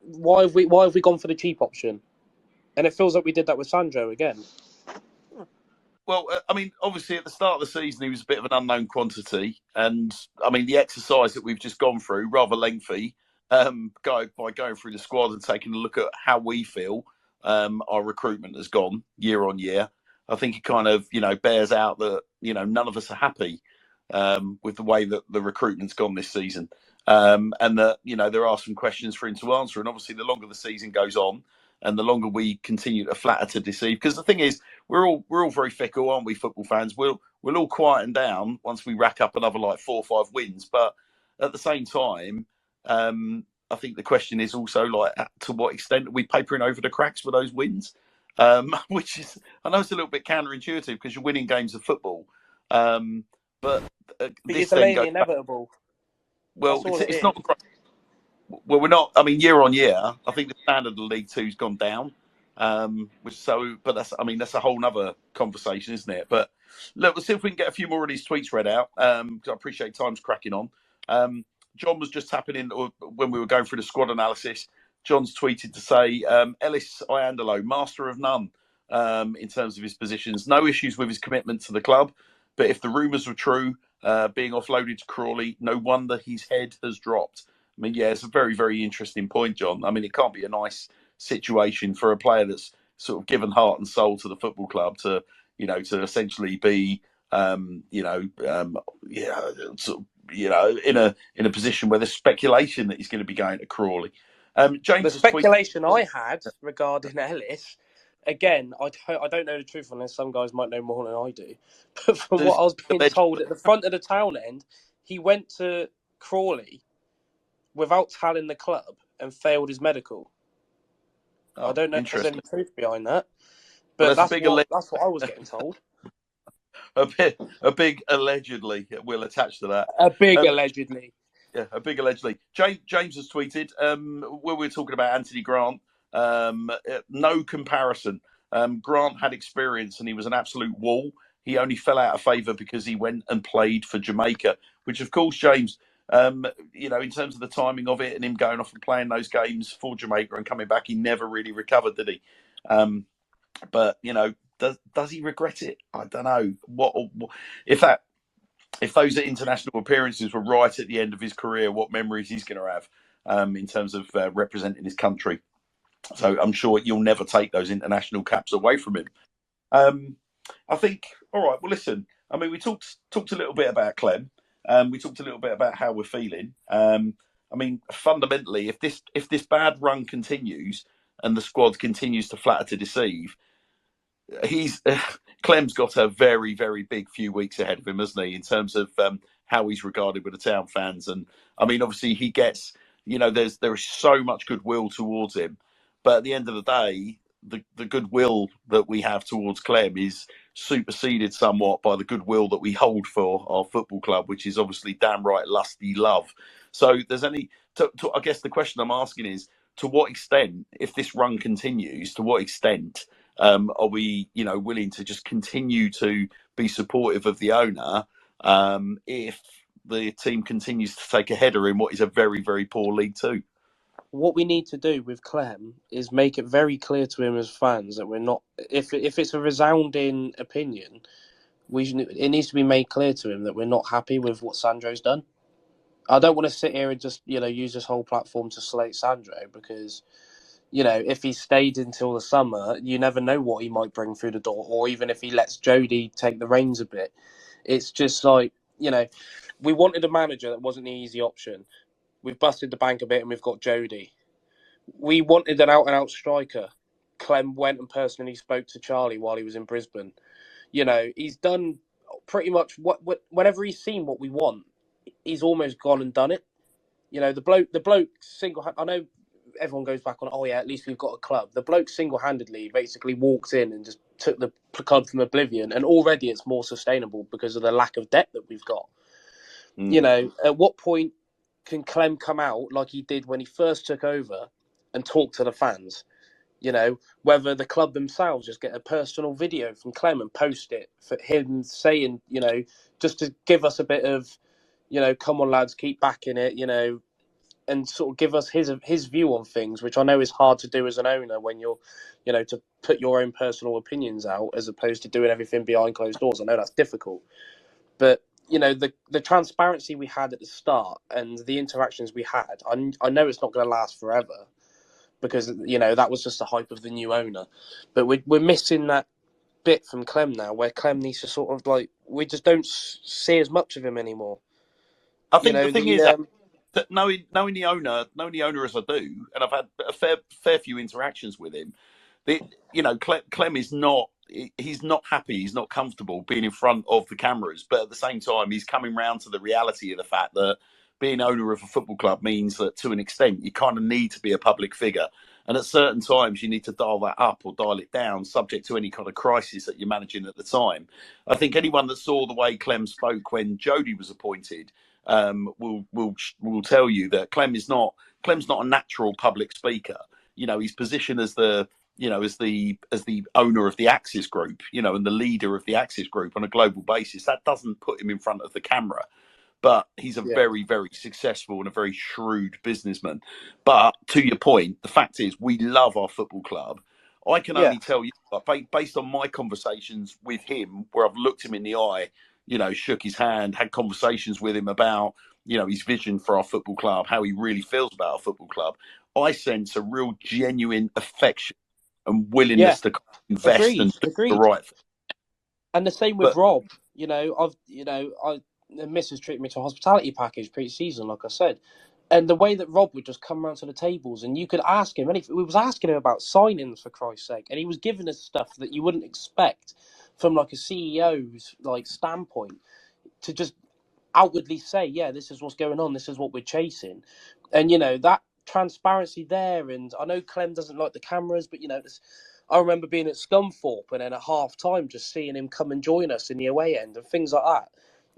why have we gone for the cheap option? And it feels like we did that with Sandro again. Well, I mean, obviously at the start of the season, he was a bit of an unknown quantity. And, I mean, the exercise that we've just gone through, rather lengthy, by going through the squad and taking a look at how we feel our recruitment has gone year on year, I think it kind of, you know, bears out that, you know, none of us are happy. with the way that the recruitment's gone this season. And that, there are some questions for him to answer. And obviously, the longer the season goes on, and the longer we continue to flatter to deceive, because the thing is, we're all very fickle, aren't we, football fans? We'll all quieten down once we rack up another like 4 or 5 wins. But at the same time, I think the question is also like, to what extent are we papering over the cracks for those wins? Which is, I know it's a little bit counterintuitive because you're winning games of football, but you're delaying the inevitable. Well, it's not. Well, we're not. I mean, year on year, I think the standard of League Two's gone down. But that's a whole nother conversation, isn't it? But look, we'll see if we can get a few more of these tweets read out. Because I appreciate time's cracking on. John was just tapping in when we were going through the squad analysis. John's tweeted to say Ellis Iandolo, master of none in terms of his positions. No issues with his commitment to the club, but if the rumours were true, being offloaded to Crawley, no wonder his head has dropped. I mean, yeah, it's a very, very interesting point, John. I mean, it can't be a nice situation for a player that's sort of given heart and soul to the football club to essentially be, in a position where there's speculation that he's going to be going to Crawley. James, the speculation I had regarding Ellis, again, I don't know the truth on this. Some guys might know more than I do. But from what I was being told, at the front of the town end, he went to Crawley without telling the club and failed his medical. I don't know if there's any truth behind that. But that's what I was getting told. A big allegedly will attach to that. A big allegedly. Yeah, a big allegedly. James has tweeted, when we were talking about Anthony Grant, no comparison. Grant had experience and he was an absolute wall. He only fell out of favour because he went and played for Jamaica, which, of course, James, in terms of the timing of it and him going off and playing those games for Jamaica and coming back, he never really recovered, did he? But, does he regret it? I don't know. What if those international appearances were right at the end of his career, what memories he's going to have in terms of representing his country. So I'm sure you'll never take those international caps away from him. I think, all right, well, listen, I mean, we talked a little bit about Clem. We talked a little bit about how we're feeling. I mean, fundamentally, if this bad run continues and the squad continues to flatter to deceive, Clem's got a very, very big few weeks ahead of him, hasn't he, in terms of how he's regarded with the town fans. And I mean, obviously he gets, there is so much goodwill towards him, but at the end of the day, the goodwill that we have towards Clem is superseded somewhat by the goodwill that we hold for our football club, which is obviously damn right lusty love. So I guess the question I'm asking is, to what extent, if this run continues, to what extent are we, willing to just continue to be supportive of the owner if the team continues to take a header in what is a very, very poor League Two? What we need to do with Clem is make it very clear to him as fans that we're not. If it's a resounding opinion, it needs to be made clear to him that we're not happy with what Sandro's done. I don't want to sit here and just use this whole platform to slate Sandro because. If he stayed until the summer, you never know what he might bring through the door, or even if he lets Jody take the reins a bit. It's just like, we wanted a manager that wasn't the easy option. We've busted the bank a bit and we've got Jody. We wanted an out-and-out striker. Clem went and personally spoke to Charlie while he was in Brisbane. He's done pretty much whenever he's seen what we want, he's almost gone and done it. The bloke I know everyone goes back on, oh yeah, at least we've got a club. The bloke single-handedly basically walked in and just took the club from oblivion, and already it's more sustainable because of the lack of debt that we've got. At what point can Clem come out like he did when he first took over and talk to the fans? Whether the club themselves just get a personal video from Clem and post it for him saying, just to give us a bit of, come on lads, keep backing it, and sort of give us his view on things, which I know is hard to do as an owner when you're, to put your own personal opinions out as opposed to doing everything behind closed doors. I know that's difficult, but the transparency we had at the start and the interactions we had, I know it's not going to last forever because that was just the hype of the new owner, but we're missing that bit from Clem now, where Clem needs to sort of like, we just don't see as much of him anymore. I You think know, the thing is that knowing the owner as I do, and I've had a fair few interactions with him. Clem is not. He's not happy. He's not comfortable being in front of the cameras. But at the same time, he's coming round to the reality of the fact that being owner of a football club means that, to an extent, you kind of need to be a public figure. And at certain times, you need to dial that up or dial it down, subject to any kind of crisis that you're managing at the time. I think anyone that saw the way Clem spoke when Jody was appointed will tell you that Clem's not a natural public speaker. His position as the owner of the Axis Group, and the leader of the Axis Group on a global basis, that doesn't put him in front of the camera. But he's a very, very successful and a very shrewd businessman. But to your point, the fact is, we love our football club. I can only tell you, based on my conversations with him, where I've looked him in the eye, shook his hand, had conversations with him about, his vision for our football club, how he really feels about our football club. I sense a real genuine affection and willingness to invest and do the right thing. And the same with Rob. The missus treated me to a hospitality package pre-season, like I said. And the way that Rob would just come around to the tables and you could ask him anything. We was asking him about signings, for Christ's sake. And he was giving us stuff that you wouldn't expect from like a CEO's like standpoint, to just outwardly say, yeah, this is what's going on. This is what we're chasing. And, that transparency there. And I know Clem doesn't like the cameras, but, I remember being at Scunthorpe and then at half time just seeing him come and join us in the away end and things like that.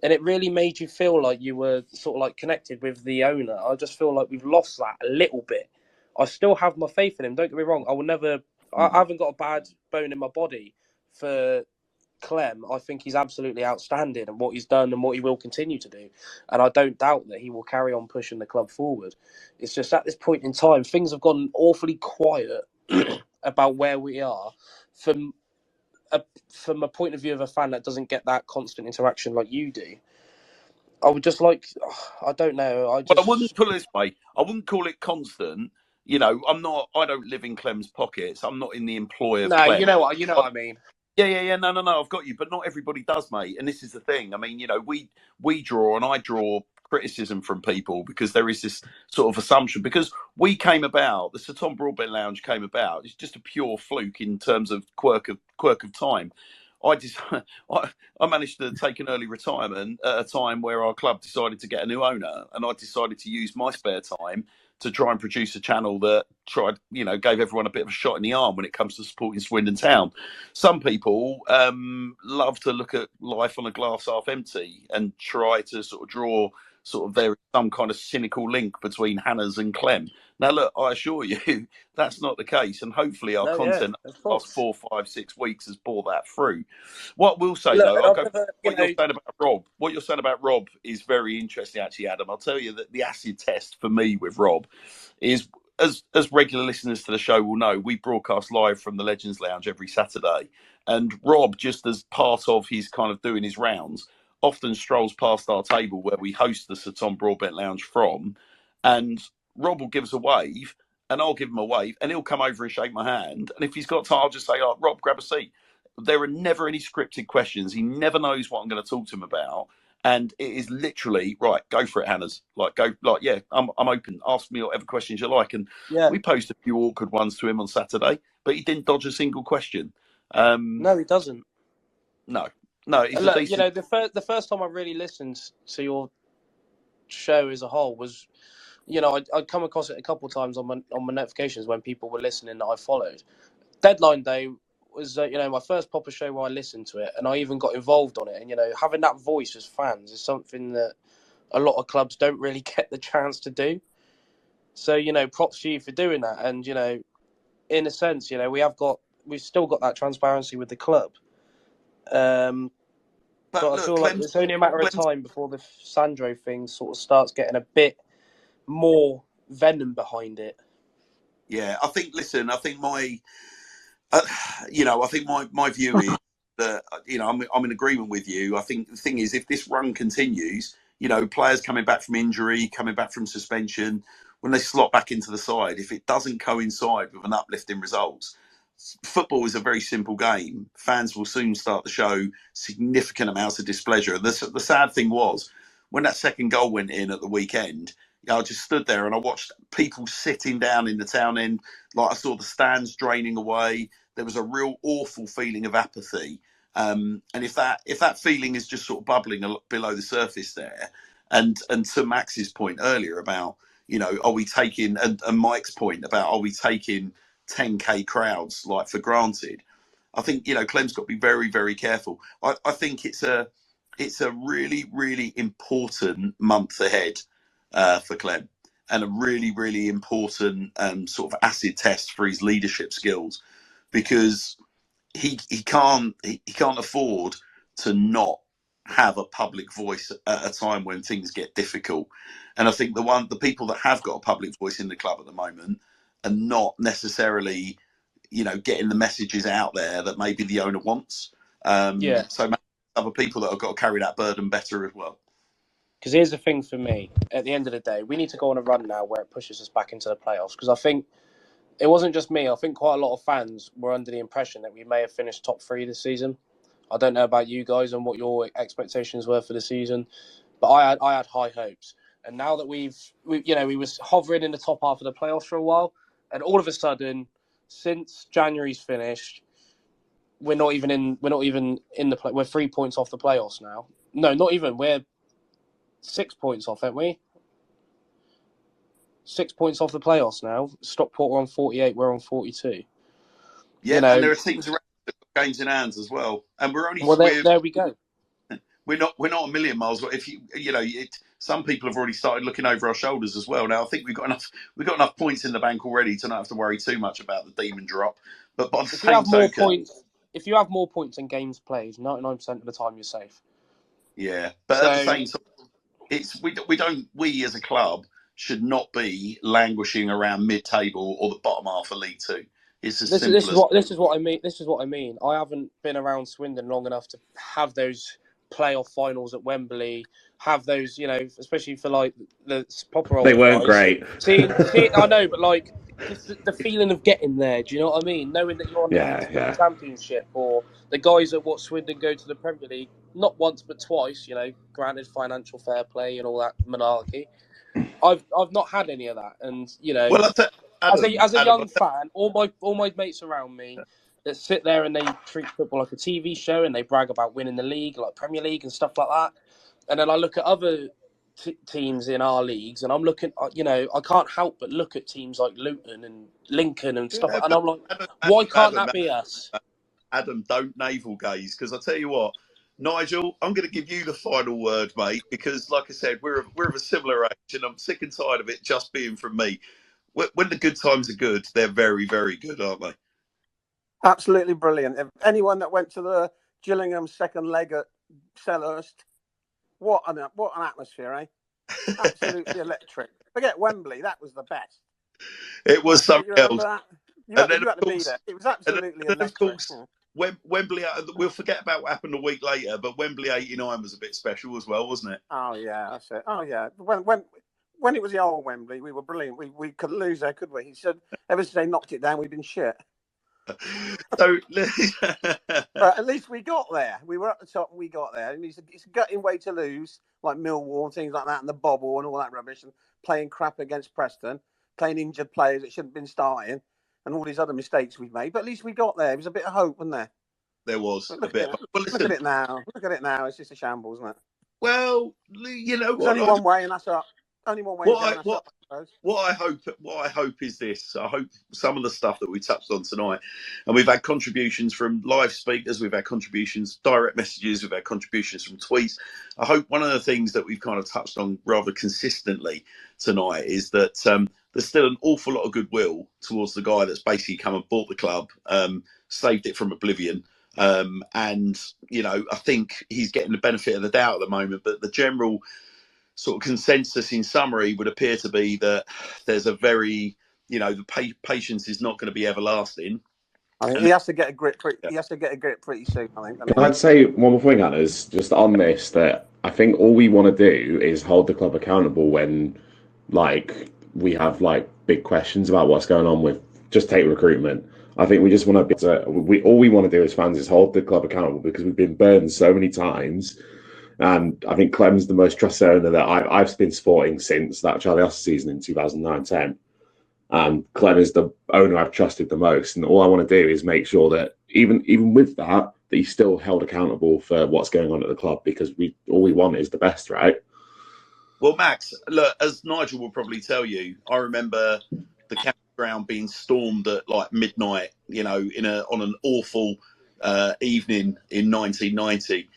And it really made you feel like you were sort of like connected with the owner. I just feel like we've lost that a little bit. I still have my faith in him. Don't get me wrong. I haven't got a bad bone in my body for Clem. I think he's absolutely outstanding in what he's done and what he will continue to do. And I don't doubt that he will carry on pushing the club forward. It's just at this point in time, things have gone awfully quiet about where we are from a point of view of a fan that doesn't get that constant interaction like you do. I would just like, I don't know. I wouldn't put it this way. I wouldn't call it constant. I don't live in Clem's pockets. I'm not in the employ of Clem. You know what I mean. Yeah. No, I've got you. But not everybody does, mate. And this is the thing. I mean, we draw, and I draw criticism from people because there is this sort of assumption, because the Sutton Broadbent Lounge came about. It's just a pure fluke in terms of quirk of time. I managed to take an early retirement at a time where our club decided to get a new owner, and I decided to use my spare time to try and produce a channel that gave everyone a bit of a shot in the arm when it comes to supporting Swindon Town. Some people love to look at life on a glass half empty and try to sort of draw there is some kind of cynical link between Hannah's and Clem. Now, look, I assure you that's not the case, and hopefully our content over the last 4, 5, 6 weeks has bore that through. What we'll say, what you're saying about Rob is very interesting, actually, Adam. I'll tell you that the acid test for me with Rob is, as regular listeners to the show will know, we broadcast live from the Legends Lounge every Saturday, and Rob, just as part of his kind of doing his rounds, often strolls past our table where we host the Sutton Broadbent Lounge from, and Rob will give us a wave, and I'll give him a wave, and he'll come over and shake my hand. And if he's got time, I'll just say, "Oh, Rob, grab a seat." There are never any scripted questions. He never knows what I'm going to talk to him about, and it is literally, right, go for it, Hannah's. I'm open. Ask me whatever questions you like. And we posed a few awkward ones to him on Saturday, but he didn't dodge a single question. No, he doesn't. No, he's a decent... the first time I really listened to your show as a whole was, I'd come across it a couple of times on my notifications when people were listening that I followed. Deadline Day was, my first proper show where I listened to it, and I even got involved on it. And, having that voice as fans is something that a lot of clubs don't really get the chance to do. So, props to you for doing that. And, in a sense, we've still got that transparency with the club. But I feel like it's only a matter of time before the Sandro thing sort of starts getting a bit more venom behind it. Yeah, I think my, my view is that, I'm in agreement with you. I think the thing is, if this run continues, players coming back from injury, coming back from suspension, when they slot back into the side, if it doesn't coincide with an uplift in results, football is a very simple game. Fans will soon start to show significant amounts of displeasure. The sad thing was, when that second goal went in at the weekend, I just stood there and I watched people sitting down in the town end. Like, I saw the stands draining away. There was a real awful feeling of apathy. And if that feeling is just sort of bubbling below the surface there, and to Max's point earlier about, are we taking, and Mike's point about, are we taking 10k crowds like for granted? I think Clem's got to be very, very careful. I think it's a really, really important month ahead for Clem, and a really, really important sort of acid test for his leadership skills, because he can't afford to not have a public voice at a time when things get difficult. And I think the people that have got a public voice in the club at the moment are not necessarily, getting the messages out there that maybe the owner wants. So maybe other people that have got to carry that burden better as well. Because here's the thing for me, at the end of the day, we need to go on a run now where it pushes us back into the playoffs. Because I think it wasn't just me. I think quite a lot of fans were under the impression that we may have finished top 3 this season. I don't know about you guys and what your expectations were for the season, but I had high hopes. And now that we was hovering in the top half of the playoffs for a while, and all of a sudden, since January's finished, we're not even in the play. We're 3 points off the playoffs now. No, not even. We're 6 points off, aren't we? 6 points off the playoffs now. Stockport are on 48. We're on 42. Yeah, and there are teams around that have games in hands as well, and we're only. Well, there we go. We're not a million miles. If some people have already started looking over our shoulders as well. Now I think we've got enough points in the bank already to not have to worry too much about the demon drop. But by the same token, if you have more points in games played, 99% of the time you're safe. Yeah, but at the same time, we as a club should not be languishing around mid-table or the bottom half of League Two. It's as simple as this is what I mean. I haven't been around Swindon long enough to have those playoff finals at Wembley, have those, especially for like the proper old They weren't guys. great. See, I know, but like the feeling of getting there. Do you know what I mean? Knowing that you're on the Championship, or the guys that watch Swindon go to the Premier League not once but twice. Granted financial fair play and all that malarkey. I've not had any of that, and Well, as a young fan, all my mates around me that sit there and they treat football like a TV show, and they brag about winning the league, like Premier League and stuff like that. And then I look at other teams in our leagues, and I'm looking, I can't help but look at teams like Luton and Lincoln and stuff, and I'm like, why can't that be us? Adam, don't navel gaze, because I tell you what, Nigel, I'm going to give you the final word, mate, because like I said, we're of a similar age, and I'm sick and tired of it just being from me. When the good times are good, they're very, very good, aren't they? Absolutely brilliant. If anyone that went to the Gillingham second leg at Selhurst, what an atmosphere, eh? Absolutely electric. Forget Wembley, that was the best. It was something else. You had to be there. It was absolutely electric. Of course, Wembley, we'll forget about what happened a week later, but Wembley 89 was a bit special as well, wasn't it? Oh, yeah, that's it. Oh, yeah. When it was the old Wembley, we were brilliant. We couldn't lose there, could we? He said, ever since they knocked it down, we've been shit. So, but at least we got there. We were at the top and we got there. And it's a gutting way to lose, like Millwall and things like that, and the bobble and all that rubbish, and playing crap against Preston, playing injured players that shouldn't have been starting, and all these other mistakes we've made. But at least we got there. It was a bit of hope, wasn't there? There was a bit. Look at it now. Look at it now. It's just a shambles, isn't it? Well, there's only one way, and that's up. Only one way. What I hope is this. I hope some of the stuff that we touched on tonight, and we've had contributions from live speakers, we've had contributions, direct messages, we've had contributions from tweets. I hope one of the things that we've kind of touched on rather consistently tonight is that there's still an awful lot of goodwill towards the guy that's basically come and bought the club, saved it from oblivion. And I think he's getting the benefit of the doubt at the moment, but the general sort of consensus in summary would appear to be that there's a very, the patience is not going to be everlasting. I think he has to get a grip. He has to get a grip pretty soon, I think. I'd say one more thing, Anna's, just on this, that I think all we want to do is hold the club accountable when, we have big questions about what's going on with just take recruitment. I think we just want to all we want to do as fans is hold the club accountable, because we've been burned so many times. And I think Clem's the most trusted owner that I've been supporting since that Charlie Austin season in 2009-10. And Clem is the owner I've trusted the most. And all I want to do is make sure that even with that he's still held accountable for what's going on at the club, because all we want is the best, right? Well, Max, look, as Nigel will probably tell you, I remember the campground being stormed at like midnight, on an awful evening in 1990,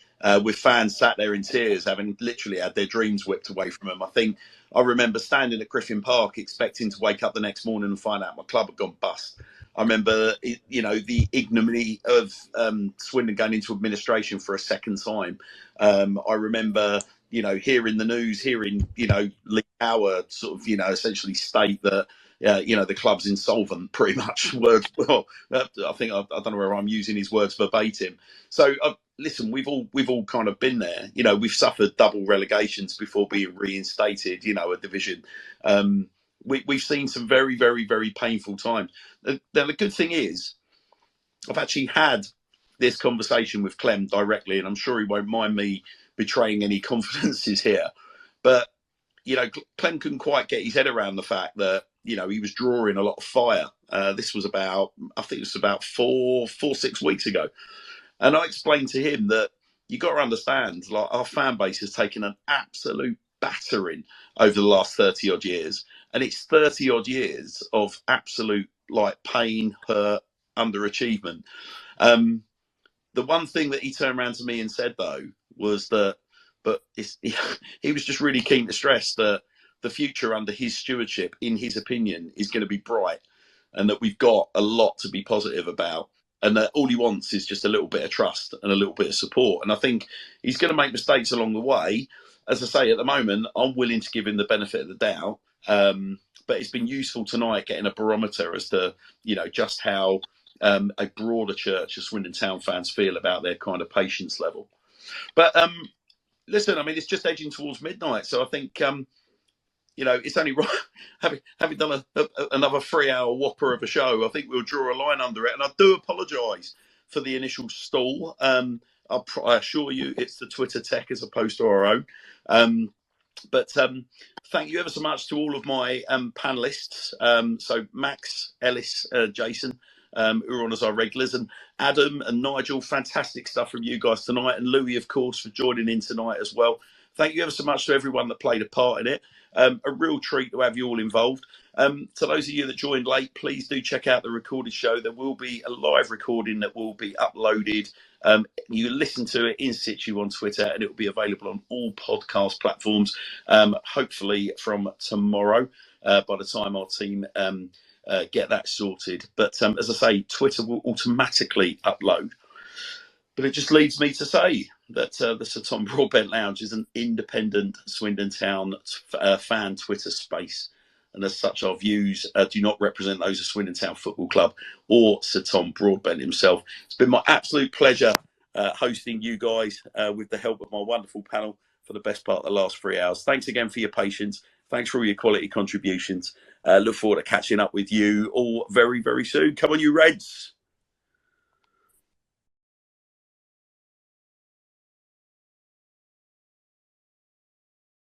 with fans sat there in tears, having literally had their dreams whipped away from them. I remember standing at Griffin Park expecting to wake up the next morning and find out my club had gone bust. I remember, the ignominy of Swindon going into administration for a second time. I remember, hearing the news, hearing, Lee Howard sort of, essentially state that, the club's insolvent, pretty much. Words. Well, I don't know whether I'm using his words verbatim. So, listen, we've all kind of been there. We've suffered double relegations before being reinstated. A division. We've seen some very, very, very painful times. Now, the good thing is, I've actually had this conversation with Clem directly, and I'm sure he won't mind me betraying any confidences here. But, Clem couldn't quite get his head around the fact that, he was drawing a lot of fire. This was about 6 weeks ago. And I explained to him that you got to understand, like, our fan base has taken an absolute battering over the last 30 odd years. And it's 30 odd years of absolute, like, pain, hurt, underachievement. The one thing that he turned around to me and said, though, was that, he was just really keen to stress that the future under his stewardship, in his opinion, is going to be bright, and that we've got a lot to be positive about, and that all he wants is just a little bit of trust and a little bit of support. And I think he's going to make mistakes along the way. As I say, at the moment, I'm willing to give him the benefit of the doubt. But it's been useful tonight getting a barometer as to, just how a broader church of Swindon Town fans feel about their kind of patience level. But listen, I mean, it's just edging towards midnight, so I think it's only right. Having done another 3-hour whopper of a show, I think we'll draw a line under it. And I do apologise for the initial stall. I assure you, it's the Twitter tech as opposed to our own. But thank you ever so much to all of my panelists. So Max, Ellis, Jason, who are on as our regulars, and Adam and Nigel, fantastic stuff from you guys tonight, and Louis, of course, for joining in tonight as well. Thank you ever so much to everyone that played a part in it. A real treat to have you all involved. To those of you that joined late, please do check out the recorded show. There will be a live recording that will be uploaded. You can listen to it in situ on Twitter, and it will be available on all podcast platforms, hopefully from tomorrow, by the time our team get that sorted. But as I say, Twitter will automatically upload. But it just leads me to say that the Sutton Broadbent Lounge is an independent Swindon Town fan Twitter space. And as such, our views do not represent those of Swindon Town Football Club or Sutton Broadbent himself. It's been my absolute pleasure hosting you guys with the help of my wonderful panel for the best part of the last 3 hours. Thanks again for your patience. Thanks for all your quality contributions. Look forward to catching up with you all very, very soon. Come on, you Reds.